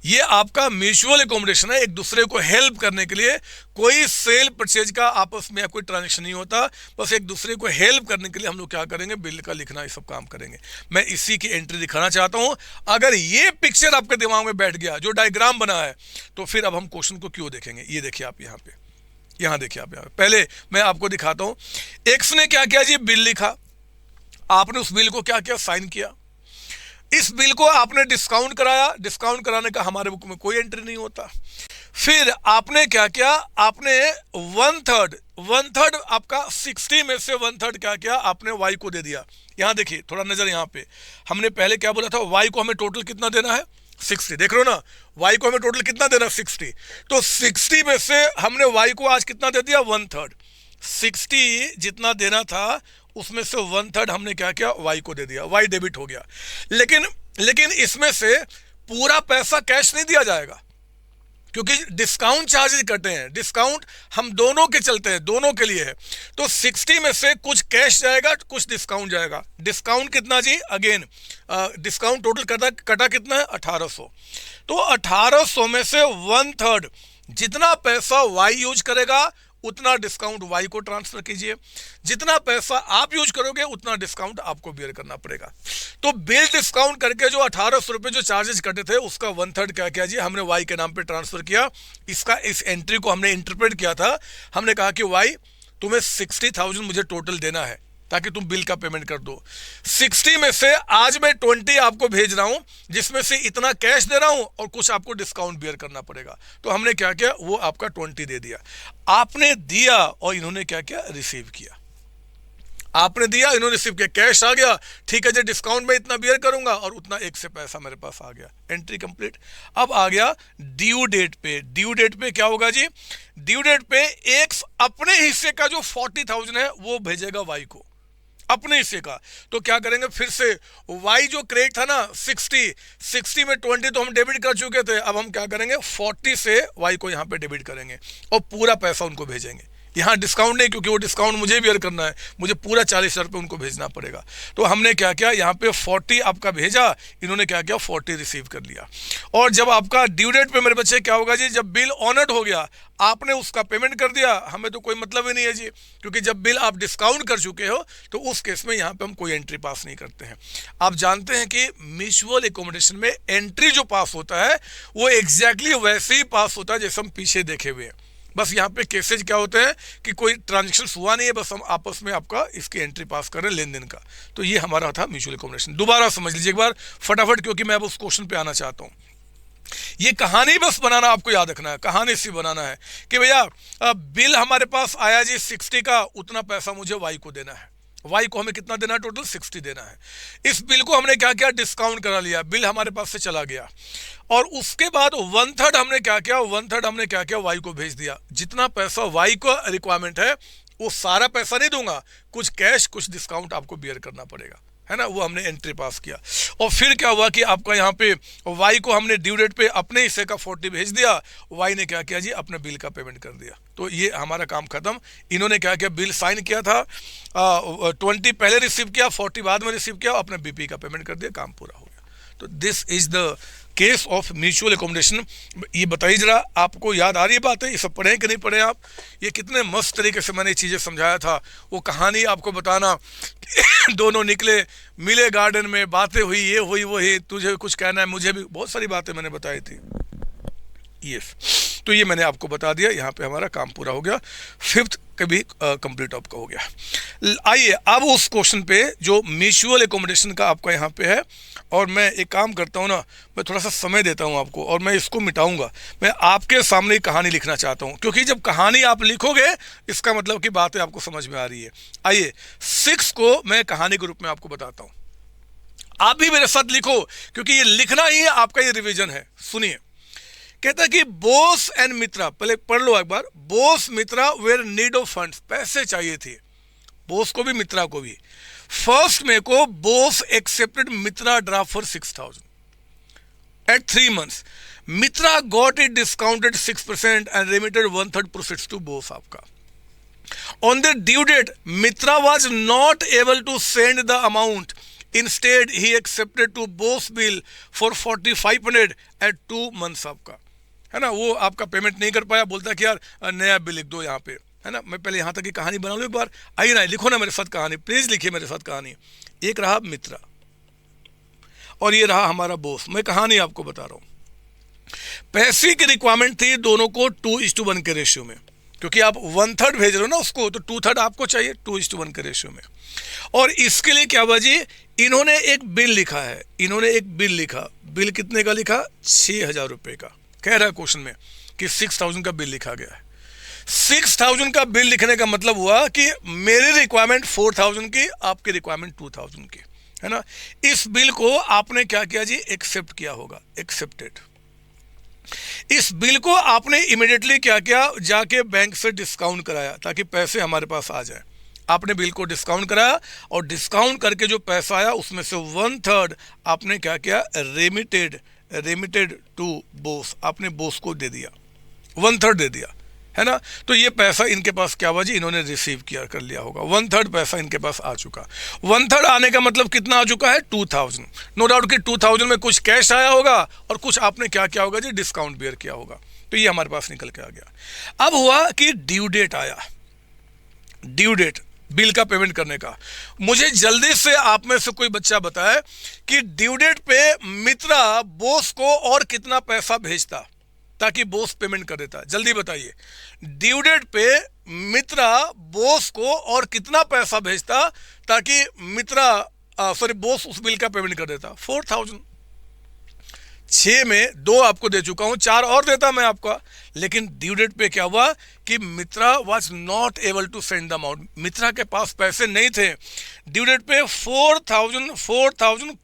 ये आपका म्यूचुअल एकोमोडेशन है, एक दूसरे को हेल्प करने के लिए। कोई सेल परचेज का आपस में कोई ट्रांजेक्शन नहीं होता, बस एक दूसरे को हेल्प करने के लिए हम लोग क्या करेंगे? बिल का लिखना, ये सब काम करेंगे। मैं इसी की एंट्री दिखाना चाहता हूं। अगर ये पिक्चर आपके दिमाग में बैठ गया, जो डायग्राम बना है, तो फिर अब हम क्वेश्चन को क्यों देखेंगे। ये देखिए आप यहाँ पे, यहाँ देखिए आप, यहाँ पे पहले मैं आपको दिखाता हूं। एक्स ने क्या किया जी? बिल लिखा, आपने उस बिल को क्या किया? साइन किया। इस बिल को आपने डिस्काउंट कराया, डिस्काउंट कराने का हमारे बुक में कोई एंट्री नहीं होता। फिर आपने क्या किया? आपने 1/3 आपका 60 में से 1/3 क्या किया? आपने वाई को दे दिया। यहां देखिए, थोड़ा नजर यहां पे, हमने पहले क्या बोला था? वाई को हमें टोटल कितना देना है? 60। देख रहे हो ना, वाई को हमें टोटल कितना देना? 60। तो 60 में से हमने वाई को आज कितना दे दिया? 1/3। 60 जितना देना था उसमें से 1/3 हमने क्या किया? वाई को दे दिया, वाई डेबिट हो गया। लेकिन इसमें से पूरा पैसा कैश नहीं दिया जाएगा, क्योंकि डिस्काउंट चार्जेस कटे हैं। डिस्काउंट हम दोनों के चलते हैं, दोनों के लिए है। तो 60 में से कुछ कैश जाएगा, कुछ डिस्काउंट जाएगा। डिस्काउंट कितना जी? अगेन डिस्काउंट टोटल कटा कितना है? 1800। तो 1800 में से 1/3 जितना पैसा वाई यूज करेगा उतना डिस्काउंट वाई को ट्रांसफर कीजिए। जितना पैसा आप यूज करोगे उतना डिस्काउंट आपको बियर करना पड़ेगा। तो बिल डिस्काउंट करके जो 1800 रुपए जो चार्जेस कटे थे, उसका 1/3 क्या किया जी? हमने वाई के नाम पे ट्रांसफर किया। इस एंट्री को हमने इंटरप्रेट किया था। हमने कहा कि वाई, तुम्हें 60,000 मुझे टोटल देना है ताकि तुम बिल का पेमेंट कर दो। 60 में से आज मैं 20 आपको भेज रहा हूं, जिसमें से इतना कैश दे रहा हूं और कुछ आपको डिस्काउंट बियर करना पड़ेगा। तो हमने क्या किया? वो आपका 20 दे दिया। आपने दिया और इन्होंने क्या किया? रिसीव किया। आपने दिया, इन्होंने रिसीव किया, कैश आ गया। ठीक है जी, डिस्काउंट में इतना बियर करूंगा और उतना एक से पैसा मेरे पास आ गया। Entry complete. अब आ गया ड्यू डेट पे। ड्यू डेट पे क्या होगा जी? ड्यू डेट पे एक्स अपने हिस्से का जो 40,000 है वो भेजेगा वाई को, अपने हिस्से का। तो क्या करेंगे? फिर से वाई जो क्रेडिट था ना 60 में 20 तो हम डेबिट कर चुके थे। अब हम क्या करेंगे? 40 से वाई को यहाँ पे डेबिट करेंगे और पूरा पैसा उनको भेजेंगे। यहाँ डिस्काउंट नहीं, क्योंकि वो डिस्काउंट मुझे बियर करना है, मुझे पूरा 40,000 रुपये उनको भेजना पड़ेगा। तो हमने क्या किया? यहाँ पे 40 आपका भेजा, इन्होंने क्या किया? 40 रिसीव कर लिया। और जब आपका ड्यू डेट पे मेरे बच्चे क्या होगा जी? जब बिल ऑनर्ड हो गया, आपने उसका पेमेंट कर दिया, हमें तो कोई मतलब ही नहीं है जी, क्योंकि जब बिल आप डिस्काउंट कर चुके हो तो उस केस में यहाँ पे हम कोई एंट्री पास नहीं करते हैं। आप जानते हैं कि म्यूचुअल एकोमोडेशन में एंट्री जो पास होता है वो एग्जैक्टली वैसे ही पास होता है जैसे हम पीछे देखे हुए हैं। बस यहाँ पे केसेज क्या होते हैं कि कोई ट्रांजेक्शन हुआ नहीं है, बस हम आपस में आपका इसकी एंट्री पास कर रहे हैं, लेन देन का। तो ये हमारा था म्यूचुअल एकोमोडेशन। दोबारा समझ लीजिए एक बार फटाफट, क्योंकि मैं अब उस क्वेश्चन पे आना चाहता हूँ। ये कहानी बस बनाना आपको याद रखना है, कहानी सी बनाना है कि भैया बिल हमारे पास आया जी 60 का, उतना पैसा मुझे वाई को देना है। वाई को हमें कितना देना है? टोटल 60 देना है। इस बिल को हमने क्या किया? डिस्काउंट करा लिया, बिल हमारे पास से चला गया। और उसके बाद 1/3 हमने क्या किया? 1/3 हमने क्या किया? वाई को भेज दिया। जितना पैसा वाई को रिक्वायरमेंट है वो सारा पैसा नहीं दूंगा, कुछ कैश कुछ डिस्काउंट आपको बियर करना पड़ेगा, है ना। वो हमने एंट्री पास किया। और फिर क्या हुआ कि आपका यहाँ पे वाई को हमने ड्यू डेट पे अपने हिस्से का 40 भेज दिया। वाई ने क्या किया जी? अपने बिल का पेमेंट कर दिया। तो ये हमारा काम खत्म। इन्होंने क्या किया? बिल साइन किया था, 20 पहले रिसीव किया, 40 बाद में रिसीव किया, अपने बीपी का पेमेंट कर दिया, काम पूरा हो गया। तो this is the case of mutual accommodation. ये बताइए जरा, आपको याद आ रही है बातें? ये सब पढ़े कि नहीं पढ़े आप? ये कितने मस्त तरीके से मैंने चीज़ें समझाया था। वो कहानी आपको बताना, दोनों निकले, मिले गार्डन में, बातें हुई, ये हुई वो हुई, तुझे कुछ कहना है, मुझे भी, बहुत सारी बातें मैंने बताई थी। यस, तो ये मैंने आपको बता दिया। यहाँ पे हमारा काम पूरा हो गया। 5th कभी कंप्लीट आपका हो गया। आइए अब उस क्वेश्चन पे जो म्यूचुअल एकोमोडेशन का आपका यहाँ पे है, और मैं एक काम करता हूँ ना, मैं थोड़ा सा समय देता हूँ आपको और मैं इसको मिटाऊंगा। मैं आपके सामने ही कहानी लिखना चाहता हूँ, क्योंकि जब कहानी आप लिखोगे इसका मतलब कि बातें आपको समझ में आ रही है। आइए 6 को मैं कहानी के रूप में आपको बताता हूँ, आप भी मेरे साथ लिखो, क्योंकि ये लिखना ही आपका ये रिवीजन है। सुनिए, कहता है कि बोस एंड मित्रा, पहले पढ़ लो एक बार। बोस मित्रा वेर नीड ऑफ फंड्स, पैसे चाहिए थे बोस को भी मित्रा को भी। फर्स्ट मे को Bose accepted Mitra draft for 6,000 at 3 months। Mitra got it discounted 6% and remitted 1/3 proceeds to Bose आपका। On the due date, Mitra was not able to send the amount. Instead, he accepted to boss bill for 4,500 at 2 months आपका, है ना। वो आपका payment नहीं कर पाया, बोलता कि यार नया बिल लिख दो यहाँ पे, है ना। मैं पहले यहाँ तक की कहानी बना लूँ एक बार। आइए ना, लिखो ना मेरे साथ कहानी, प्लीज लिखिए मेरे साथ कहानी। एक रहा मित्रा और ये रहा हमारा बोस। मैं कहानी आपको बता रहा हूँ। पैसे की रिक्वायरमेंट थी दोनों को 2:1 के रेशियो में, क्योंकि आप 1/3 भेज रहे हो ना उसको, तो 2/3 आपको चाहिए 2:1 के रेशियो में। और इसके लिए क्या हुआ जी, इन्होंने एक बिल लिखा है, इन्होंने एक बिल लिखा। बिल कितने का लिखा? 6,000 रुपए का। कह रहा है क्वेश्चन में कि 6,000 का बिल लिखा गया है। 6,000 का बिल लिखने का मतलब हुआ कि मेरी रिक्वायरमेंट 4,000 की, आपकी रिक्वायरमेंट 2,000 की, है ना। इस बिल को आपने क्या किया जी, एक्सेप्ट किया होगा, एक्सेप्टेड। इस बिल को आपने इमीडिएटली क्या किया, जाके बैंक से डिस्काउंट कराया ताकि पैसे हमारे पास आ जाए। आपने बिल को डिस्काउंट कराया और डिस्काउंट करके जो पैसा आया उसमें से 1/3 आपने क्या किया, रेमिटेड टू बोस, आपने बोस को दे दिया, 1/3 दे दिया, है ना। तो ये पैसा इनके पास क्या हुआ जी, इन्होंने रिसीव किया, कर लिया होगा। 1/3 पैसा इनके पास आ चुका। 1/3 आने का मतलब कितना आ चुका है, 2,000। नो डाउट कि 2,000 में कुछ कैश आया होगा और कुछ आपने क्या किया होगा जी, डिस्काउंट बेयर किया होगा। तो ये हमारे पास निकल के आ गया। अब हुआ कि ड्यू डेट आया, ड्यू डेट बिल का पेमेंट करने का। मुझे जल्दी से आप में से कोई बच्चा बताए कि ड्यू डेट पे मित्रा बोस को और कितना पैसा भेजता ताकि बोस पेमेंट कर देता। जल्दी बताइए, ड्यू डेट पे मित्रा बोस को और कितना पैसा भेजता ताकि बोस उस बिल का पेमेंट कर देता। 4,000। 6 में 2 आपको दे चुका हूं, 4 और देता मैं आपका। लेकिन ड्यू डेट पे क्या हुआ कि Mitra was not able to send the amount, Mitra के पास पैसे नहीं थे। ड्यू डेट पे 4,000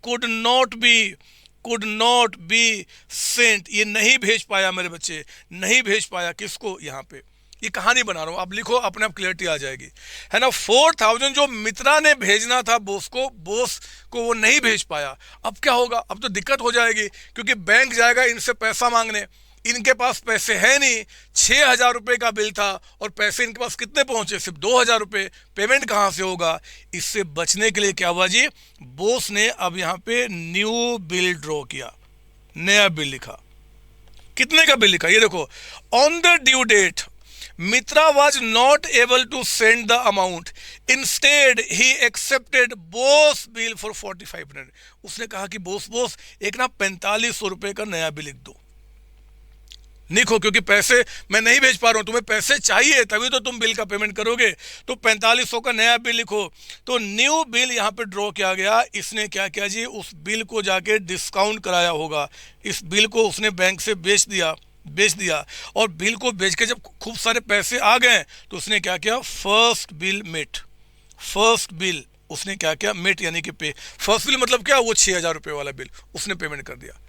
कुड नॉट बी सेंट, ये नहीं भेज पाया मेरे बच्चे, नहीं भेज पाया। किसको? यहाँ पे ये कहानी बना रहा हूं, आप लिखो, अपने आप क्लियरिटी आ जाएगी, है ना। 4,000 जो मित्रा ने भेजना था बोस को वो नहीं भेज पाया। अब क्या होगा? अब तो दिक्कत हो जाएगी, क्योंकि बैंक जाएगा इनसे पैसा मांगने, इनके पास पैसे है नहीं। 6,000 रुपए का बिल था और पैसे इनके पास कितने पहुंचे? सिर्फ 2,000 रुपए। पेमेंट कहां से होगा? इससे बचने के लिए क्या हुआ जी, बोस ने अब यहां पे न्यू बिल ड्रॉ किया, नया बिल लिखा। कितने का बिल लिखा? ये देखो, on the due date Mitra was not able to send the amount. Instead, he accepted boss bill for 4,500. उसने कहा कि बोस एक ना 4,500 रुपए का नया बिल लिख दो। लिखो, क्योंकि पैसे मैं नहीं भेज पा रहा हूं, तुम्हें पैसे चाहिए तभी तो तुम बिल का पेमेंट करोगे। तो 4,500 का नया बिल लिखो। तो न्यू बिल यहाँ पे ड्रॉ किया गया। इसने क्या किया जी, उस बिल को जाके डिस्काउंट कराया होगा। इस बिल को उसने बैंक से बेच दिया और बिल को बेच के जब खूब सारे पैसे आ गए तो उसने क्या किया, फर्स्ट बिल उसने क्या किया, मेट यानी कि पे। फर्स्ट बिल मतलब क्या, वो 6,000 रुपए वाला बिल उसने पेमेंट कर दिया।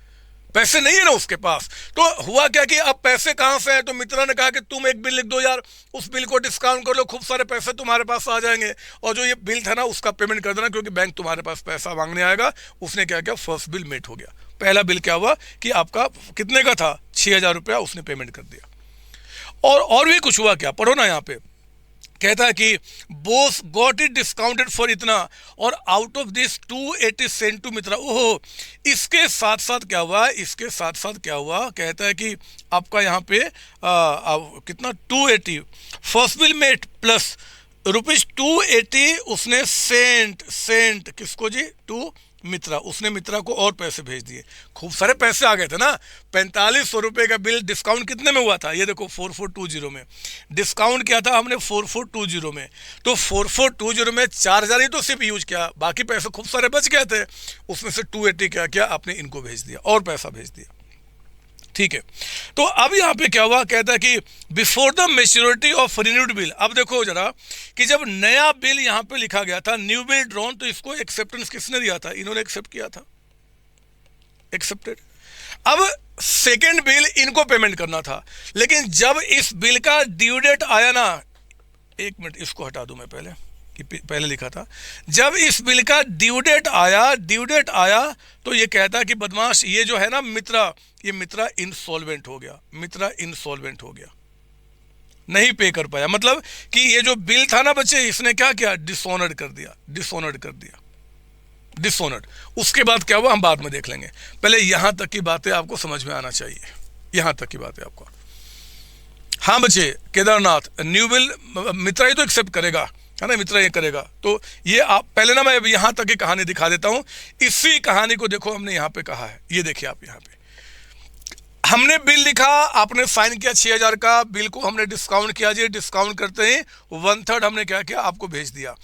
पैसे नहीं है ना उसके पास। तो हुआ क्या कि अब पैसे कहां से हैं? तो मित्रा ने कहा कि तुम एक बिल लिख दो यार, उस बिल को डिस्काउंट कर लो, खूब सारे पैसे तुम्हारे पास आ जाएंगे और जो ये बिल था ना उसका पेमेंट कर देना, क्योंकि बैंक तुम्हारे पास पैसा मांगने आएगा। उसने क्या किया, फर्स्ट बिल मेट हो गया। पहला बिल क्या हुआ कि आपका कितने का था, 6,000 रुपया, उसने पेमेंट कर दिया। और भी कुछ हुआ क्या, पढ़ो ना। यहाँ पे कहता है कि Bose got it discounted for इतना, और out of this 280 sent to Mitra. ओहो, इसके साथ साथ क्या हुआ, कहता है कि आपका यहाँ पे कितना, 280 फर्स्ट बिल मेट प्लस ₹280 उसने सेंट किसको जी, टू मित्रा, उसने मित्रा को और पैसे भेज दिए, खूब सारे पैसे आ गए थे ना। 4500 रुपये का बिल डिस्काउंट कितने में हुआ था, ये देखो 4420 में डिस्काउंट किया था हमने 4420 में। तो 4420 में 4000 ही तो सिर्फ यूज किया, बाकी पैसे खूब सारे बच गए थे, उसमें से 280 क्या किया आपने इनको भेज दिया और पैसा भेज दिया। ठीक है, तो अब यहाँ पे क्या हुआ, कहता है कि before the maturity of renewed bill. अब देखो जरा कि जब नया बिल यहाँ पे लिखा गया था, न्यू बिल ड्रॉन, तो इसको एक्सेप्टेंस किसने दिया था, इन्होंने एक्सेप्ट किया था, एक्सेप्टेड। अब सेकेंड बिल इनको पेमेंट करना था, लेकिन जब इस बिल का ड्यू डेट आया ना, एक मिनट इसको हटा दूं मैं पहले, कि पहले लिखा था, जब इस बिल का ड्यू डेट आया तो ये कहता कि बदमाश ये जो है ना मित्रा, ये मित्रा इंसॉल्वेंट हो गया, मित्रा इंसॉल्वेंट हो गया, नहीं पे कर पाया। मतलब कि ये जो बिल था ना बच्चे, इसने क्या किया, डिसऑनर्ड कर दिया, डिसऑनर्ड कर दिया, डिसऑनर्ड। उसके बाद क्या हुआ हम बाद में देख लेंगे, पहले यहां तक की बातें आपको समझ में आना चाहिए, यहां तक की बातें आपको। हाँ बच्चे, केदारनाथ न्यू बिल मित्रा ही तो एक्सेप्ट करेगा, है ना, मित्रा ये करेगा। तो ये आप पहले ना मैं यहाँ तक की कहानी दिखा देता हूँ। इसी कहानी को देखो हमने यहाँ पे कहा है, ये देखिए आप, यहाँ पे हमने बिल लिखा, आपने साइन किया 6000 का, बिल को हमने डिस्काउंट किया जी, डिस्काउंट करते ही 1/3 हमने क्या किया आपको भेज दिया।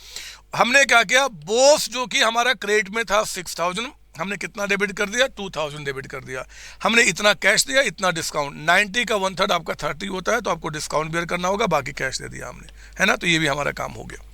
हमने क्या किया, बोस जो कि हमारा क्रेडिट में था 6000, हमने कितना डेबिट कर दिया, 2000 डेबिट कर दिया। हमने इतना कैश दिया, इतना डिस्काउंट, 90 का 1/3 आपका 30 होता है, तो आपको डिस्काउंट बेयर करना होगा, बाकी कैश दे दिया हमने, है ना। तो ये भी हमारा काम हो गया।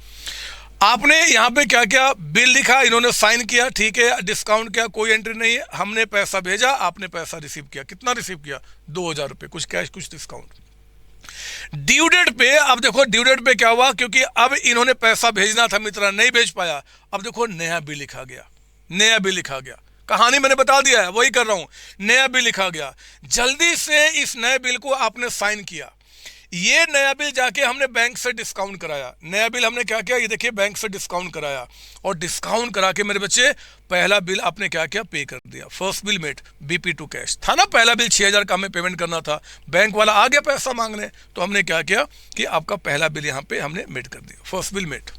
आपने यहाँ पे क्या किया, बिल लिखा, इन्होंने साइन किया, ठीक है, डिस्काउंट किया, कोई एंट्री नहीं है, हमने पैसा भेजा, आपने पैसा रिसीव किया, कितना रिसीव किया, 2000 रुपये, कुछ कैश कुछ डिस्काउंट। ड्यू डेट पे, अब देखो ड्यू डेट पे क्या हुआ, क्योंकि अब इन्होंने पैसा भेजना था, मित्रा नहीं भेज पाया, अब देखो नया बिल लिखा गया, नया बिल लिखा गया। कहानी मैंने बता दिया है, वही कर रहा हूं, नया बिल लिखा गया। जल्दी से इस नए बिल को आपने साइन किया, ये नया बिल जाके हमने बैंक से डिस्काउंट कराया, नया बिल हमने क्या किया, ये देखिए बैंक से डिस्काउंट कराया, और डिस्काउंट करा के मेरे बच्चे पहला बिल आपने क्या किया, पे कर दिया। First bill met, BP to cash था ना, पहला बिल 6000 का हमें पेमेंट करना था, बैंक वाला आ गया पैसा मांगने, तो हमने क्या किया कि आपका पहला बिल यहाँ पे हमने मेट कर दिया, फर्स्ट बिल मेट।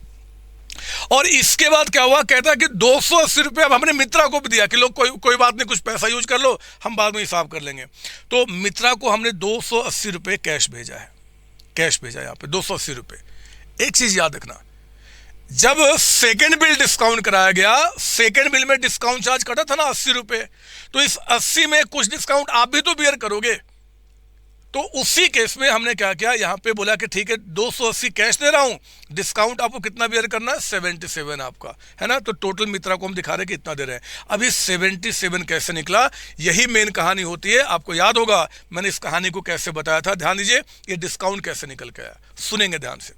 और इसके बाद क्या हुआ, कहता है कि 280 रुपये अब हमने मित्रा को भी दिया कि लोग कोई बात नहीं, कुछ पैसा यूज कर लो, हम बाद में हिसाब कर लेंगे। तो मित्रा को हमने 280 रुपये कैश भेजा है, कैश भेजा यहाँ पे 280 रुपये। एक चीज याद रखना, जब सेकेंड बिल डिस्काउंट कराया गया, सेकेंड बिल में डिस्काउंट चार्ज कटा था ना 80 रुपये, तो इस 80 में कुछ डिस्काउंट आप भी तो बियर करोगे। तो उसी केस में हमने क्या किया, यहाँ पे बोला कि ठीक है 280 कैश दे रहा हूं, डिस्काउंट आपको कितना बियर करना है, 77 आपका, है ना। तो टोटल मित्रा को हम दिखा रहे हैं कि इतना दे रहे हैं। अभी 77 कैसे निकला, यही मेन कहानी होती है। आपको याद होगा मैंने इस कहानी को कैसे बताया था, ध्यान दीजिए, ये डिस्काउंट कैसे निकल के आया, सुनेंगे ध्यान से,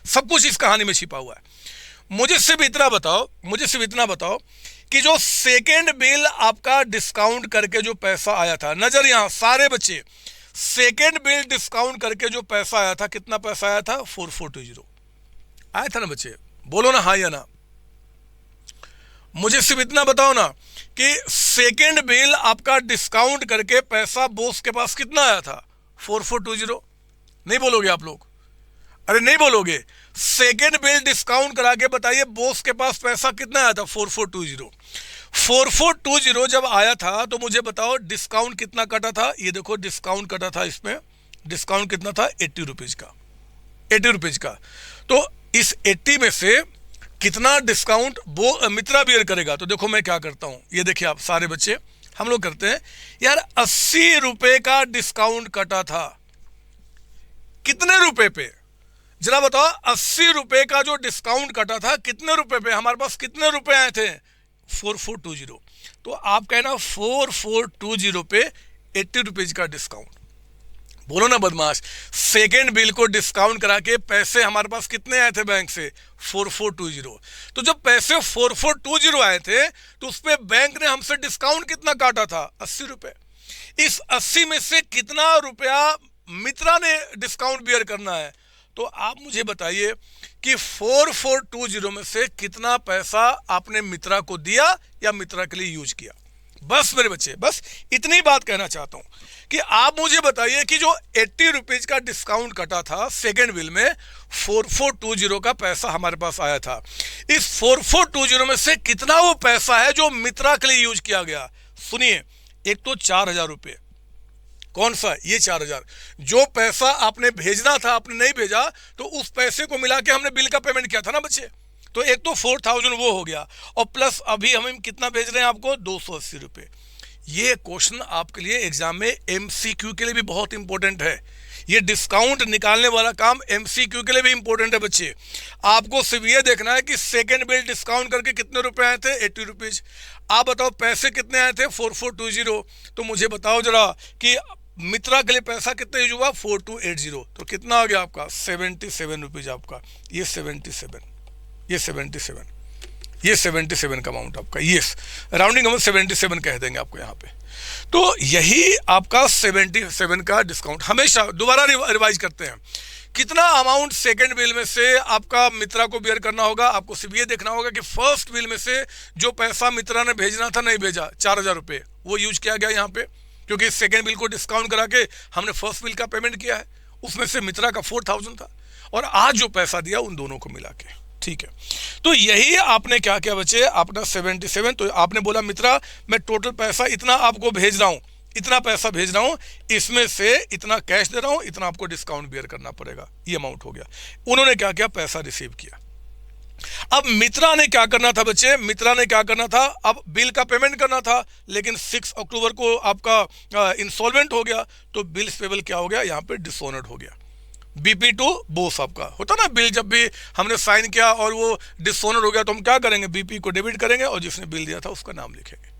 सब कुछ इस कहानी में छिपा हुआ है। मुझे सिर्फ इतना बताओ कि जो सेकेंड बिल आपका डिस्काउंट करके जो पैसा आया था, नजर यहां सारे बच्चे, सेकेंड बिल डिस्काउंट करके जो पैसा आया था, कितना पैसा आया था, 4420 आया था ना बच्चे, बोलो ना हाँ या ना। मुझे सिर्फ इतना बताओ ना कि सेकेंड बिल आपका डिस्काउंट करके पैसा बोस के पास कितना आया था, 4420। नहीं बोलोगे आप लोग, अरे नहीं बोलोगे। सेकेंड बिल डिस्काउंट करा के बताइए बोस के पास पैसा कितना आया था, 4420। 4420 जब आया था तो मुझे बताओ डिस्काउंट कितना कटा था, ये देखो डिस्काउंट कटा था, इसमें डिस्काउंट कितना था, 80 रुपीज का, 80 रुपीज का। तो इस 80 में से कितना डिस्काउंट वो मित्रा बियर करेगा, तो देखो मैं क्या करता हूं, ये देखिए आप सारे बच्चे, हम लोग करते हैं यार, 80 रुपए का डिस्काउंट कटा था, कितने रुपए पे, जरा बताओ, 80 रुपए का जो डिस्काउंट कटा था कितने रुपए पे, हमारे पास कितने रुपए आए थे, 4420। तो आप कहना 4420 पे 80 रुपीज का डिस्काउंट, बोलो ना बदमाश। सेकेंड बिल को डिस्काउंट करा के पैसे हमारे पास कितने आए थे बैंक से, 4420। तो जब पैसे 4420 आए थे तो उस पे बैंक ने हमसे डिस्काउंट कितना काटा था, 80 रुपए। इस 80 में से कितना रुपया मित्रा ने डिस्काउंट बियर करना है, तो आप मुझे बताइए कि 4420 में से कितना पैसा आपने मित्रा को दिया या मित्रा के लिए यूज किया। बस मेरे बच्चे, बस इतनी बात कहना चाहता हूं कि आप मुझे बताइए कि जो 80 रुपीज का डिस्काउंट कटा था सेकेंड बिल में, 4420 का पैसा हमारे पास आया था, इस 4420 में से कितना वो पैसा है जो मित्रा के लिए यूज किया गया। सुनिए, एक तो 4000 रुपये, कौन सा, ये 4000 जो पैसा आपने भेजना था आपने नहीं भेजा, तो उस पैसे को मिला के हमने बिल का पेमेंट किया था ना बच्चे, तो एक तो 4000 वो हो गया, और प्लस अभी हम कितना भेज रहे हैं आपको, 280 रुपये। ये क्वेश्चन आपके लिए एग्जाम में एमसीक्यू के लिए भी बहुत इंपॉर्टेंट है। ये डिस्काउंट निकालने वाला काम एमसीक्यू के लिए भी इंपॉर्टेंट है बच्चे। आपको सिर्फ ये देखना है कि सेकंड बिल डिस्काउंट करके कितने रुपए आए थे, 80 रुपीज। आप बताओ पैसे कितने आए थे, 4420। तो मुझे बताओ जरा कि मित्रा के लिए पैसा कितना यूज हुआ, 4280। तो कितना आ गया आपका, 77 रुपीज आपका। ये 77, ये 77, ये 77 का अमाउंट आपका, ये राउंडिंग हम 77 कह देंगे आपको यहाँ पे। तो यही आपका 77 का डिस्काउंट। हमेशा दोबारा रिवाइज करते हैं, कितना अमाउंट सेकंड बिल में से आपका मित्रा को बियर करना होगा। आपको सिर्फ ये देखना होगा कि फर्स्ट बिल में से जो पैसा मित्रा ने भेजना था नहीं भेजा, 4000 रुपये, वो यूज किया गया यहाँ पे, क्योंकि सेकंड बिल को डिस्काउंट करा के हमने फर्स्ट बिल का पेमेंट किया है, उसमें से मित्रा का 4000 था, और आज जो पैसा दिया उन दोनों को मिला के, ठीक है। तो यही आपने क्या किया बच्चे, अपना 77। तो आपने बोला मित्रा मैं टोटल पैसा इतना आपको भेज रहा हूँ, इतना पैसा भेज रहा हूँ, इसमें से इतना कैश दे रहा हूँ, इतना आपको डिस्काउंट बियर करना पड़ेगा, ये अमाउंट हो गया। उन्होंने क्या किया, पैसा रिसीव किया। अब मित्रा ने क्या करना था बच्चे, मित्रा ने क्या करना था, अब बिल का पेमेंट करना था, लेकिन 6 अक्टूबर को आपका इंसॉल्वेंट हो गया, तो बिल्स पेबल क्या हो गया, यहाँ पे डिसऑनर्ड हो गया। बीपी टू बोस आपका होता ना, बिल जब भी हमने साइन किया और वो डिसऑनर हो गया तो हम क्या करेंगे, बीपी को डेबिट करेंगे और जिसने बिल दिया था उसका नाम लिखेंगे।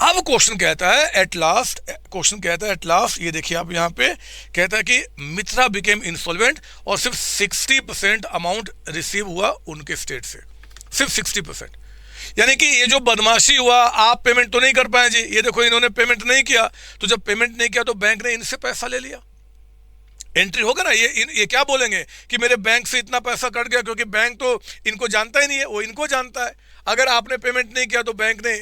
अब क्वेश्चन कहता है एट लास्ट, क्वेश्चन कहता है एट लास्ट, ये देखिए आप यहाँ पे कहता है कि मित्रा बिकेम इंसॉल्वेंट और सिर्फ 60% अमाउंट रिसीव हुआ उनके स्टेट से, सिर्फ 60%। यानी कि ये जो बदमाशी हुआ, आप पेमेंट तो नहीं कर पाए जी, ये देखो इन्होंने पेमेंट नहीं किया, तो जब पेमेंट नहीं किया तो बैंक ने इनसे पैसा ले लिया। एंट्री होगा ना, ये क्या बोलेंगे कि मेरे बैंक से इतना पैसा कट गया, क्योंकि बैंक तो इनको जानता ही नहीं है, वो इनको जानता है। अगर आपने पेमेंट नहीं किया तो बैंक ने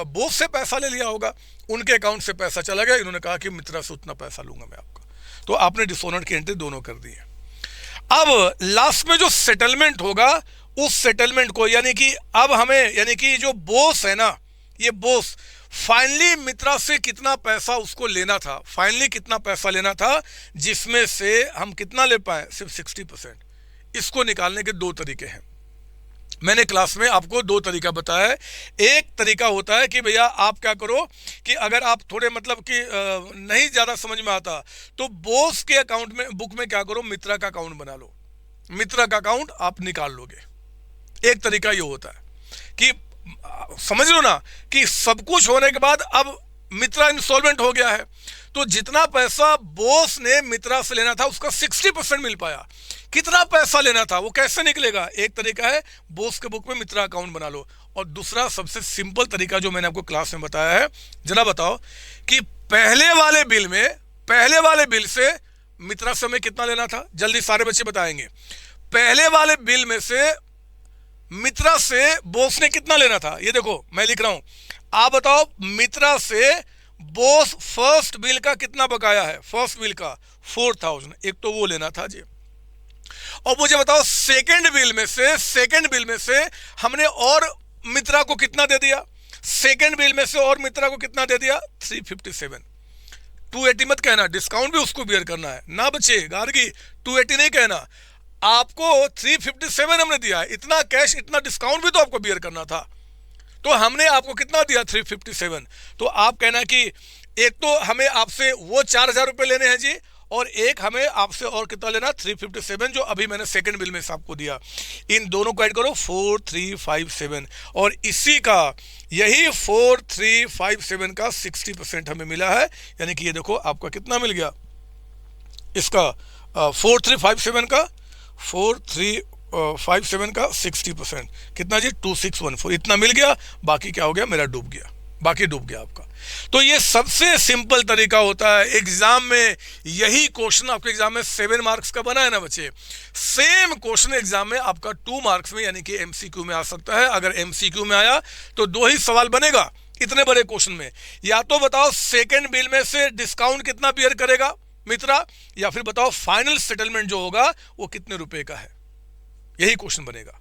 बोस से पैसा ले लिया होगा, उनके अकाउंट से पैसा चला गया, इन्होंने कहा कि मित्रा से उतना पैसा लूंगा मैं आपका, तो आपने डिसऑनर की एंट्री दोनों कर दी है। अब लास्ट में जो सेटलमेंट होगा, उस सेटलमेंट को, यानी कि अब हमें, यानी कि जो बोस है ना, ये बोस फाइनली मित्रा से कितना पैसा उसको लेना था, फाइनली कितना पैसा लेना था, जिसमें से हम कितना ले पाए, सिर्फ 60%। इसको निकालने के दो तरीके हैं। मैंने क्लास में आपको दो तरीका बताया है। एक तरीका होता है कि भैया आप क्या करो कि अगर आप थोड़े मतलब कि नहीं ज़्यादा समझ में आता, तो बोस के अकाउंट में, बुक में क्या करो, मित्रा का अकाउंट बना लो, मित्रा का अकाउंट आप निकाल लोगे। एक तरीका ये होता है कि समझ लो ना कि सब कुछ होने के बाद अब मित्रा इंसॉल्वेंट हो गया है, तो जितना पैसा बोस ने मित्रा से लेना था उसका 60% मिल पाया। कितना पैसा लेना था वो कैसे निकलेगा, एक तरीका है बोस के बुक में मित्रा अकाउंट बना लो, और दूसरा सबसे सिंपल तरीका जो मैंने आपको क्लास में बताया है, जरा बताओ कि पहले वाले बिल में, पहले वाले बिल से मित्रा से हमें कितना लेना था, जल्दी सारे बच्चे बताएंगे। पहले वाले बिल में से मित्रा से बोस ने कितना लेना था, ये देखो मैं लिख रहा हूं, आप बताओ मित्रा से बोस फर्स्ट बिल का कितना बकाया है, फर्स्ट बिल का 4000, एक तो वो लेना था जी। और मुझे बताओ सेकंड बिल में से, सेकंड बिल में से हमने और मित्रा को कितना दे दिया, सेकंड बिल में से और मित्रा को कितना दे दिया, 357। 280 मत कहना, डिस्काउंट भी उसको बियर करना है ना बच्चे, गार्गी 280 नहीं कहना, आपको 357 हमने दिया है, इतना कैश इतना डिस्काउंट भी तो आपको बियर करना था, तो हमने आपको कितना दिया, 357। तो आप कहना कि एक तो हमें आपसे वो 4000 रुपये लेने हैं जी, और एक हमें आपसे और कितना लेना, 357, जो अभी मैंने सेकंड बिल में से आपको दिया। इन दोनों को ऐड करो, 4357, और इसी का, यही 4357 का 60% हमें मिला है। यानी कि ये देखो आपका कितना मिल गया, इसका 4357 का 4357 का 60% कितना जी, 2614, इतना मिल गया। बाकी क्या हो गया, मेरा डूब गया, बाकी डूब गया आपका। तो ये सबसे सिंपल तरीका होता है एग्जाम में। यही क्वेश्चन आपके एग्जाम में 7 मार्क्स का बना है ना बच्चे, सेम क्वेश्चन एग्जाम में आपका 2 मार्क्स में यानी कि एमसीक्यू में आ सकता है। अगर एमसीक्यू में आया तो 2 ही सवाल बनेगा इतने बड़े क्वेश्चन में, या तो बताओ सेकेंड बिल में से डिस्काउंट कितना बियर करेगा मित्रा, या फिर बताओ फाइनल सेटलमेंट जो होगा वो कितने रुपए का है, यही क्वेश्चन बनेगा।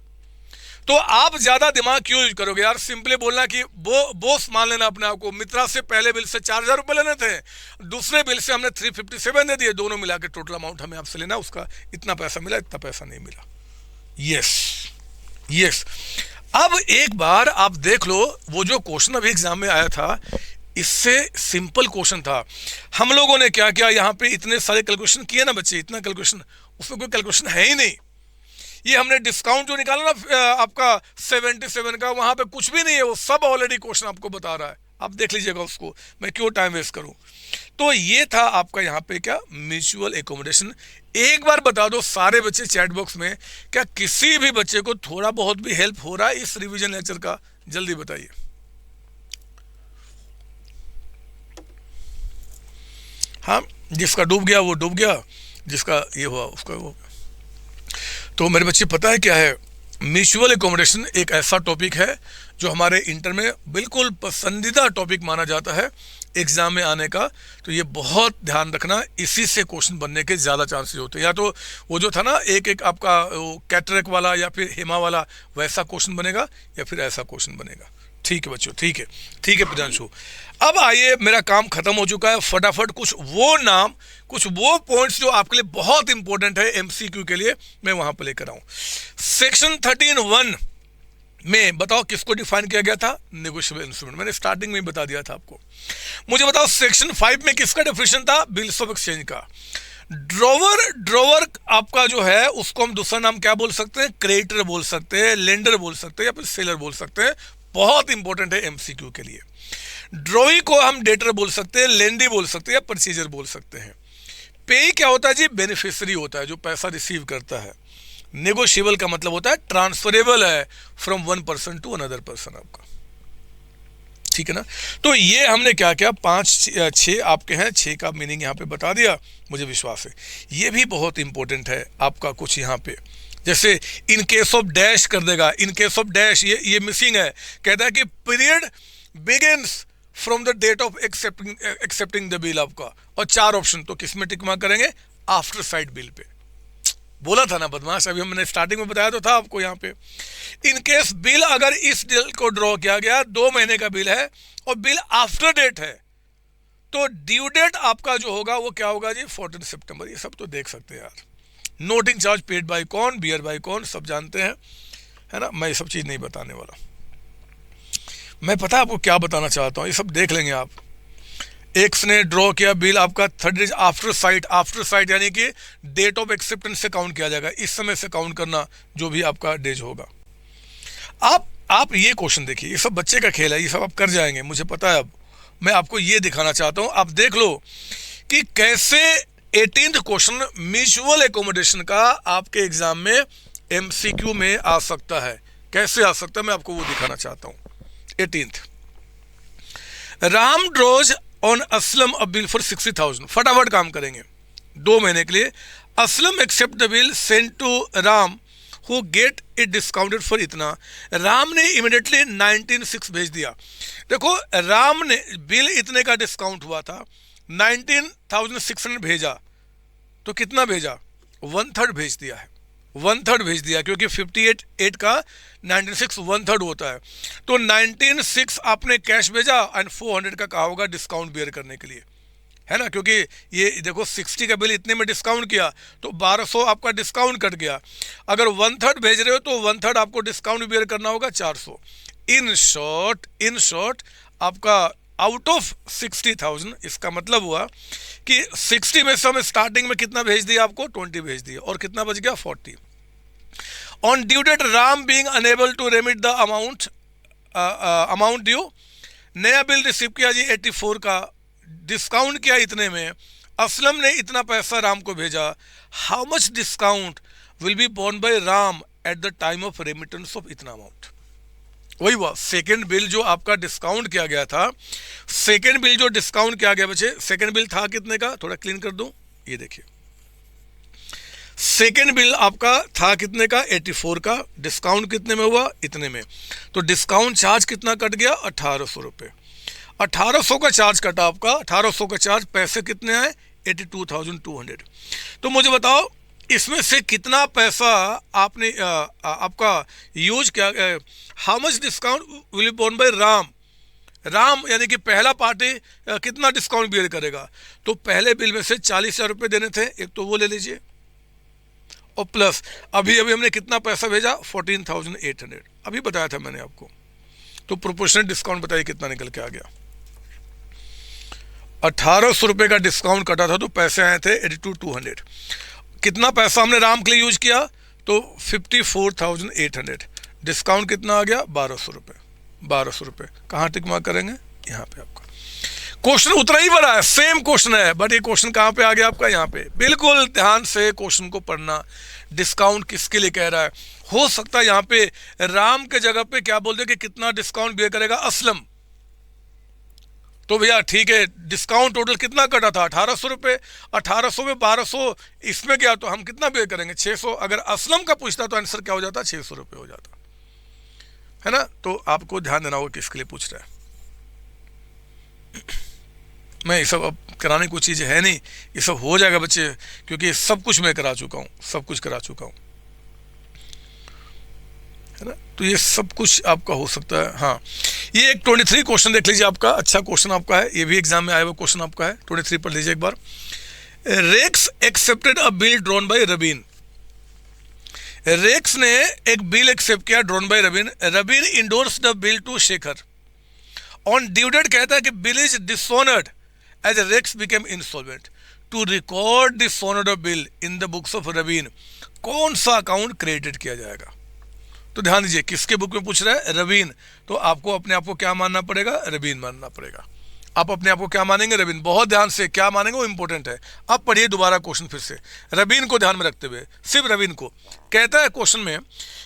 तो आप ज्यादा दिमाग क्यों यूज करोगे यार? सिंपली बोलना कि बोस मान लेना अपने आप को, मित्रा से पहले बिल से 4,000 रुपए लेने थे, दूसरे बिल से हमने 357 दे दिए, दोनों मिला के टोटल अमाउंट हमें आपसे लेना, उसका इतना पैसा मिला, इतना पैसा नहीं मिला। Yes yes. अब एक बार आप देख लो, वो जो क्वेश्चन अभी एग्जाम में आया था, इससे सिंपल क्वेश्चन था। हम लोगों ने क्या किया, यहाँ पे इतने सारे कैलकुलेशन किए ना बच्चे, इतना कैलकुलेशन, उसमें कोई कैलकुलेशन है ही नहीं। ये हमने डिस्काउंट जो निकाला ना आपका 77 का, वहां पे कुछ भी नहीं है, वो सब ऑलरेडी क्वेश्चन आपको बता रहा है, आप देख लीजिएगा उसको, मैं क्यों टाइम वेस्ट करूं। तो ये था आपका यहाँ पे क्या, म्यूचुअल एकोमोडेशन। एक बार बता दो सारे बच्चे चैट बॉक्स में, क्या किसी भी बच्चे को थोड़ा बहुत भी हेल्प हो रहा है इस रिवीजन लेक्चर का? जल्दी बताइए। हाँ, जिसका डूब गया वो डूब गया, जिसका ये हुआ उसका वो। तो मेरे बच्चे पता है क्या है, म्यूचुअल एकोमोडेशन एक ऐसा टॉपिक है जो हमारे इंटर में बिल्कुल पसंदीदा टॉपिक माना जाता है एग्जाम में आने का। तो ये बहुत ध्यान रखना, इसी से क्वेश्चन बनने के ज़्यादा चांसेस होते हैं। या तो वो जो था ना एक एक आपका कैटरेक वाला या फिर हेमा वाला, वैसा क्वेश्चन बनेगा, या फिर ऐसा क्वेश्चन बनेगा। ठीक है बच्चों, ठीक है, ठीक है प्रियांशु। अब आइए, मेरा काम खत्म हो चुका है, फटाफट कुछ वो नाम, कुछ वो पॉइंट्स जो आपके लिए बहुत इंपॉर्टेंट है एमसीक्यू के लिए, मैं वहां पर लेकर आऊं। सेक्शन 13(1) में बताओ किसको डिफाइन किया गया था? Negotiable instrument. मैंने स्टार्टिंग में ही बता दिया था आपको। मुझे बताओ सेक्शन 5 में किसका डेफिनेशन था? बिल्स ऑफ एक्सचेंज का। ड्रॉवर आपका जो है उसको हम दूसरा नाम क्या बोल सकते हैं? क्रेडिटर बोल सकते हैं, लेंडर बोल सकते हैं, या फिर सेलर बोल सकते हैं। बहुत इंपॉर्टेंट है एमसीक्यू के लिए। ड्रॉई को हम डेटर बोल सकते हैं, लेंडी बोल सकते हैं, या परचेजर बोल सकते हैं। पे क्या होता है जी? बेनिफिशियरी होता है, जो पैसा रिसीव करता है। नेगोशिएबल का मतलब होता है ट्रांसफरेबल है from one person to another person आपका। ठीक है ना? तो ये हमने क्या क्या 5-6 आपके हैं, 6 का मीनिंग यहाँ पे बता दिया, मुझे विश्वास है। ये भी बहुत इंपॉर्टेंट है आपका कुछ यहाँ पे, जैसे इन केस ऑफ डैश कर देगा, इन केस ऑफ डैश, ये मिसिंग है। कहता है कि period begins from the date of accepting the bill आपका, और 4 ऑप्शन, तो किस में टिक मार्क करेंगे? आफ्टर साइड बिल पे। बोला था ना बदमाश, अभी हमने स्टार्टिंग में बताया तो था आपको यहाँ पे। इन केस बिल, अगर इस बिल को ड्रॉ किया गया, 2 महीने का बिल है और बिल आफ्टर डेट है, तो ड्यू डेट आपका जो होगा वो क्या होगा जी? 14 सितंबर। ये सब तो देख सकते हैं यार। नोटिंग चार्ज पेड बाय कौन, बियर बाय कौन, सब जानते हैं, है ना? मैं ये सब चीज़ नहीं बताने वाला। मैं पता है आपको क्या बताना चाहता हूँ, ये सब देख लेंगे आप। एक्स ने ड्रॉ किया बिल आपका 30 days after site. After site यानी कि डेट ऑफ एक्सेप्टेंस से काउंट किया जाएगा, इस समय से काउंट करना जो भी आपका डेज होगा। आप ये क्वेश्चन देखिए, ये सब बच्चे का खेल है, ये सब आप कर जाएंगे, मुझे पता है। अब मैं आपको ये दिखाना चाहता हूँ, आप देख लो कि कैसे 18th क्वेश्चन म्यूचुअल एकोमोडेशन का आपके एग्जाम में एमसीक्यू में आ सकता है। कैसे आ सकता है मैं आपको वो दिखाना चाहता हूँ। 18th, Ram draws on Aslam a bill for 60,000। फटाफट काम करेंगे, 2 महीने के लिए। Aslam accept the bill send to Ram who get it discounted for इतना। राम ने इमीडिएटली 19,600 भेज दिया। देखो, राम ने बिल इतने का डिस्काउंट हुआ था, 19,600 भेजा, तो कितना भेजा? 1/3 भेज दिया है, 1/3 भेज दिया, क्योंकि 58 का 96 1/3 होता है। तो 19,600 आपने कैश भेजा एंड 400 का कहा होगा डिस्काउंट बेयर करने के लिए, है ना? क्योंकि ये देखो 60 का बिल इतने में डिस्काउंट किया तो 1200 आपका डिस्काउंट कट गया। अगर 1/3 भेज रहे हो तो 1/3 आपको डिस्काउंट बेयर करना होगा 400। इन शॉर्ट आपका आउट ऑफ 60,000, इसका मतलब हुआ कि 60 में से हम स्टार्टिंग में कितना भेज दिया? आपको 20 भेज दिया, और कितना बच गया? 40। On due date Ram being unable to remit the amount due, नया बिल रिसीव किया जी 84 का, डिस्काउंट किया इतने में, असलम ने इतना पैसा राम को भेजा। How much discount will be borne by Ram at the time of remittance of इतना अमाउंट? वही हुआ, सेकेंड बिल जो आपका डिस्काउंट किया गया था, सेकेंड बिल जो डिस्काउंट किया गया बच्चे, सेकेंड बिल था कितने का? थोड़ा क्लीन कर दूं, ये देखिए, सेकेंड बिल आपका था कितने का? 84 का। डिस्काउंट कितने में हुआ? इतने में। तो डिस्काउंट चार्ज कितना कट गया? 1800 रुपये। 1800 का चार्ज कटा आपका, 1800 का चार्ज, पैसे कितने आए? 82,200। तो मुझे बताओ इसमें से कितना पैसा आपने आपका यूज किया, how much discount will be borne by Ram. Ram यानी कि पहला पार्टी कितना डिस्काउंट बियर करेगा, तो पहले बिल में से 40,000 रुपये देने थे, एक तो वो ले लीजिए, और प्लस अभी अभी हमने कितना पैसा भेजा 14,800, अभी बताया था मैंने आपको। तो प्रोपोर्शनल डिस्काउंट बताइए कितना निकल के आ गया। 1,800 रुपये का डिस्काउंट कटा था तो पैसे आए थे 82,200। कितना पैसा हमने राम के लिए यूज किया, तो 54,800। डिस्काउंट कितना आ गया 1,200 रुपये। 1,200 रुपये कहाँ टिक मार्क करेंगे, यहाँ पे आपका क्वेश्चन उतना ही बड़ा है, सेम क्वेश्चन है, बट ये क्वेश्चन कहाँ पे आ गया आपका, यहाँ पे। बिल्कुल ध्यान से क्वेश्चन को पढ़ना, डिस्काउंट किसके लिए कह रहा है। हो सकता है यहाँ पे राम के जगह पे क्या बोल दे कि कितना डिस्काउंट बियर करेगा असलम, तो भैया ठीक है, डिस्काउंट टोटल कितना कटा था 1,800 रुपये, 1,800 में 1,200 इसमें गया, तो हम कितना बियर करेंगे 600। अगर असलम का पूछता तो आंसर क्या हो जाता, 600 रुपये हो जाता, है ना। तो आपको ध्यान देना होगा किसके लिए पूछ रहा है। मैं ये सब अब कराने की कोई चीज़ है नहीं, ये सब हो जाएगा बच्चे, क्योंकि सब कुछ मैं करा चुका हूँ, सब कुछ करा चुका हूँ, है ना। तो ये सब कुछ आपका हो सकता है। हाँ, ये एक 23 क्वेश्चन देख लीजिए, आपका अच्छा क्वेश्चन आपका है, ये भी एग्जाम में आया हुआ क्वेश्चन आपका है। 23 पढ़ लीजिए एक बार। Rex accepted a bill drawn by Rabin. Rex ने एक बिल एक्सेप्ट किया drawn by Rabin. Rabin endorse the bill to Shekhar. On due date कहता है कि bill is dishonoured as Rex became insolvent. To record dishonoured of bill in the books of Rabin, कौन सा account credit किया जाएगा। तो ध्यान दीजिए किसके बुक में पूछ रहा है, रबीन। तो आपको अपने आप को क्या मानना पड़ेगा, रबीन मानना पड़ेगा। आप अपने आप को क्या मानेंगे, रबीन। बहुत ध्यान से क्या मानेंगे वो इंपॉर्टेंट है। अब पढ़िए दोबारा क्वेश्चन फिर से, रबीन को ध्यान में रखते हुए, सिर्फ रबीन को। कहता है क्वेश्चन में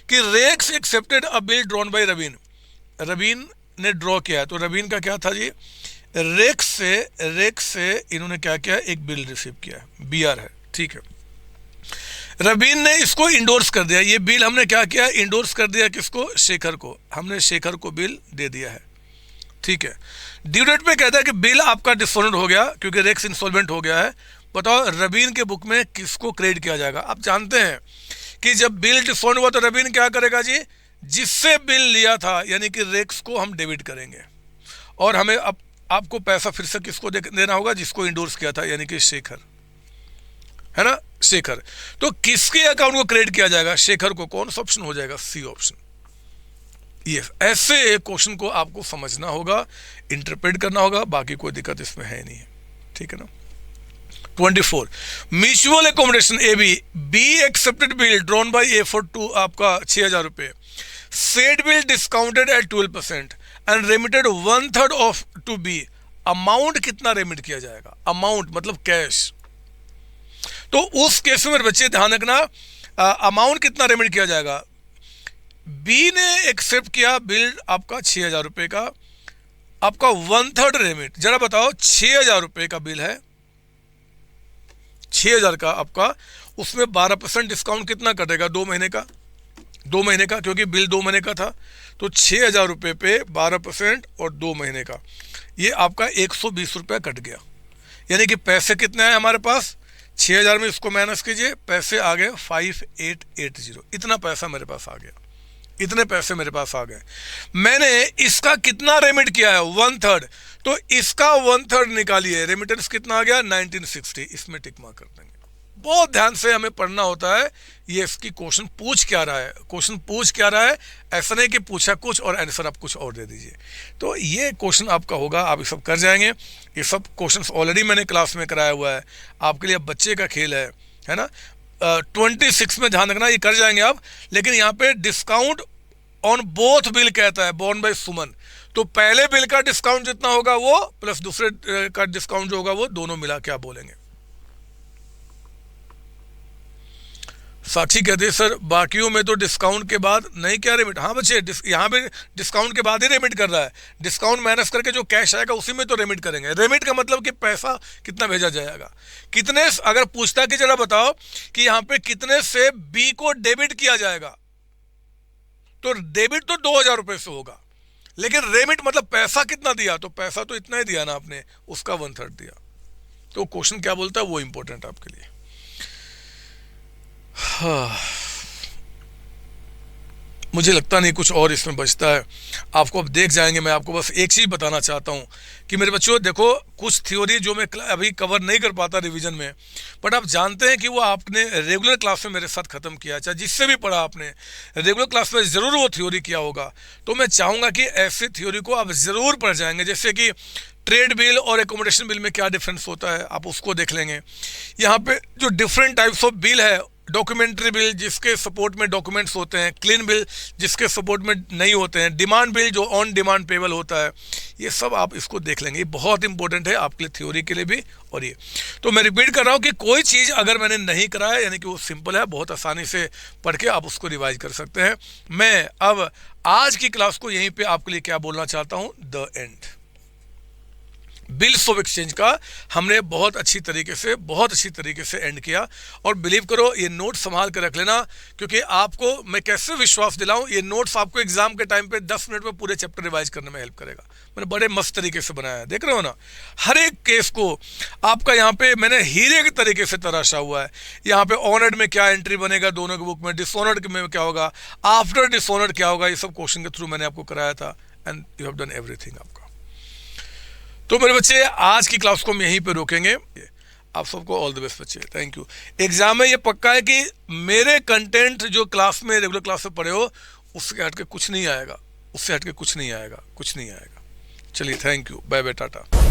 कि Rex accepted a bill drawn by Rabin. Rabin ने ड्रॉ किया है, तो रबीन का क्या था जी, रेक्स से इन्होंने क्या किया, एक बिल रिसीव किया है, BR है, ठीक है। रबीन ने इसको इंडोर्स कर दिया, ये बिल हमने क्या किया, इंडोर्स कर दिया किसको, शेखर को। हमने शेखर को बिल दे दिया है, ठीक है। ड्यू डेट पे कहता है कि बिल आपका डिसऑनर्ड हो गया क्योंकि रेक्स इंसॉल्वेंट हो गया है। बताओ रबीन के बुक में किसको क्रेडिट किया जाएगा। आप जानते हैं कि जब बिल डिसऑनर्ड हुआ तो रबीन क्या करेगा जी, जिससे बिल लिया था यानी कि रेक्स को हम डेबिट करेंगे, और हमें अब आपको पैसा फिर से किसको देना होगा, जिसको इंडोर्स किया था यानी कि शेखर, है ना, शेखर। तो किसके अकाउंट को क्रेडिट किया जाएगा, शेखर को। कौन सा ऑप्शन हो जाएगा, C ऑप्शन। ये ऐसे क्वेश्चन को आपको समझना होगा, इंटरप्रेट करना होगा, बाकी कोई दिक्कत इसमें है नहीं है, ठीक है ना। 24 mutual accommodation AB, B accepted bill drawn by A for to आपका 6,000 रुपये। Said bill discounted at 12% and remitted 1/3 of to B। Amount कितना रेमिट किया जाएगा, अमाउंट मतलब कैश। तो उस केस में मेरे बच्चे ध्यान रखना, अमाउंट कितना रेमिट किया जाएगा। बी ने एक्सेप्ट किया बिल आपका 6,000 रुपये का, आपका 1/3 रेमिट। जरा बताओ 6,000 रुपये का बिल है, 6,000 का आपका, उसमें 12% डिस्काउंट कितना कटेगा, 2 महीने का, 2 महीने का, क्योंकि बिल 2 महीने का था। तो 6,000 रुपये पे 12% और 2 महीने का, ये आपका 120 रुपया कट गया। यानी कि पैसे कितने हैं हमारे पास, 6,000 में इसको माइनस कीजिए, पैसे आ गए 5880। इतना पैसा मेरे पास आ गया, इतने पैसे मेरे पास आ गए। मैंने इसका कितना रेमिट किया है, 1/3। तो इसका 1/3 निकालिए, रेमिटेंस कितना आ गया 1960। इसमें टिक मार्क कर देंगे। बहुत ध्यान से हमें पढ़ना होता है, ये इसकी क्वेश्चन पूछ क्या रहा है, क्वेश्चन पूछ क्या रहा है। ऐसा नहीं कि पूछा कुछ और आंसर आप कुछ और दे दीजिए। तो ये क्वेश्चन आपका होगा, आप ये सब कर जाएंगे। ये सब क्वेश्चन ऑलरेडी मैंने क्लास में कराया हुआ है, आपके लिए बच्चे का खेल है ना। 26 में ध्यान रखना, ये कर जाएंगे आप। लेकिन यहाँ पे डिस्काउंट ऑन बोथ बिल कहता है, बोर्न बाय सुमन। तो पहले बिल का डिस्काउंट जितना होगा वो प्लस दूसरे का डिस्काउंट जो होगा वो, दोनों मिला के आप बोलेंगे। साक्षी कहते हैं सर बाकियों में तो डिस्काउंट के बाद नहीं क्या रेमिट। हाँ बच्चे, यहाँ पे डिस्काउंट के बाद ही रेमिट कर रहा है। डिस्काउंट माइनस करके जो कैश आएगा उसी में तो रेमिट करेंगे। रेमिट का मतलब कि पैसा कितना भेजा जाएगा, कितने। अगर पूछता कि जरा बताओ कि यहाँ पे कितने से बी को डेबिट किया जाएगा, तो डेबिट तो 2,000 रुपये से होगा, लेकिन रेमिट मतलब पैसा कितना दिया, तो पैसा तो इतना ही दिया ना आपने, उसका 1/3 दिया। तो क्वेश्चन क्या बोलता है वो इंपॉर्टेंट आपके लिए। मुझे लगता नहीं कुछ और इसमें बचता है, आपको अब देख जाएंगे। मैं आपको बस एक चीज़ बताना चाहता हूँ कि मेरे बच्चों देखो, कुछ थ्योरी जो मैं अभी कवर नहीं कर पाता रिवीजन में, बट आप जानते हैं कि वो आपने रेगुलर क्लास में मेरे साथ ख़त्म किया, चाहे जिससे भी पढ़ा आपने रेगुलर क्लास में ज़रूर वो थ्योरी किया होगा। तो मैं चाहूँगा कि ऐसी थ्योरी को आप ज़रूर पढ़ जाएंगे, जैसे कि ट्रेड बिल और एकोमोडेशन बिल में क्या डिफरेंस होता है, आप उसको देख लेंगे। यहाँ पे जो डिफरेंट टाइप्स ऑफ बिल है, डॉक्यूमेंट्री बिल जिसके सपोर्ट में डॉक्यूमेंट्स होते हैं, क्लीन बिल जिसके सपोर्ट में नहीं होते हैं, डिमांड बिल जो ऑन डिमांड पेबल होता है, ये सब आप इसको देख लेंगे। ये बहुत इंपॉर्टेंट है आपके लिए, थ्योरी के लिए भी। और ये तो मैं रिपीट कर रहा हूँ कि कोई चीज़ अगर मैंने नहीं कराया, यानी कि वो सिंपल है, बहुत आसानी से पढ़ के आप उसको रिवाइज कर सकते हैं। मैं अब आज की क्लास को यहीं पे आपके लिए क्या बोलना चाहता हूँ, the end. Bills of exchange का हमने बहुत अच्छी तरीके से एंड किया। और बिलीव करो, ये नोट्स संभाल कर रख लेना, क्योंकि आपको मैं कैसे विश्वास दिलाऊं, ये नोट्स आपको एग्जाम के टाइम पे 10 मिनट में पूरे चैप्टर रिवाइज करने में हेल्प करेगा। मैंने बड़े मस्त तरीके से बनाया है, देख रहे हो ना। हर एक केस को आपका यहाँ पे मैंने हीरे के तरीके से तराशा हुआ है। यहाँ पे ऑनर्ड में क्या एंट्री बनेगा दोनों की बुक में, डिसऑनर्ड में क्या होगा, आफ्टर डिसऑनर्ड क्या होगा, ये सब क्वेश्चन के थ्रू मैंने आपको कराया था। And you have done everything आपका। तो मेरे बच्चे, आज की क्लास को हम यहीं पे रोकेंगे। आप सबको ऑल द बेस्ट बच्चे, थैंक यू। एग्जाम में ये पक्का है कि मेरे कंटेंट जो क्लास में रेगुलर क्लास में पढ़े हो, उससे हट के कुछ नहीं आएगा, उससे हट के कुछ नहीं आएगा। चलिए, thank you, bye bye, Tata.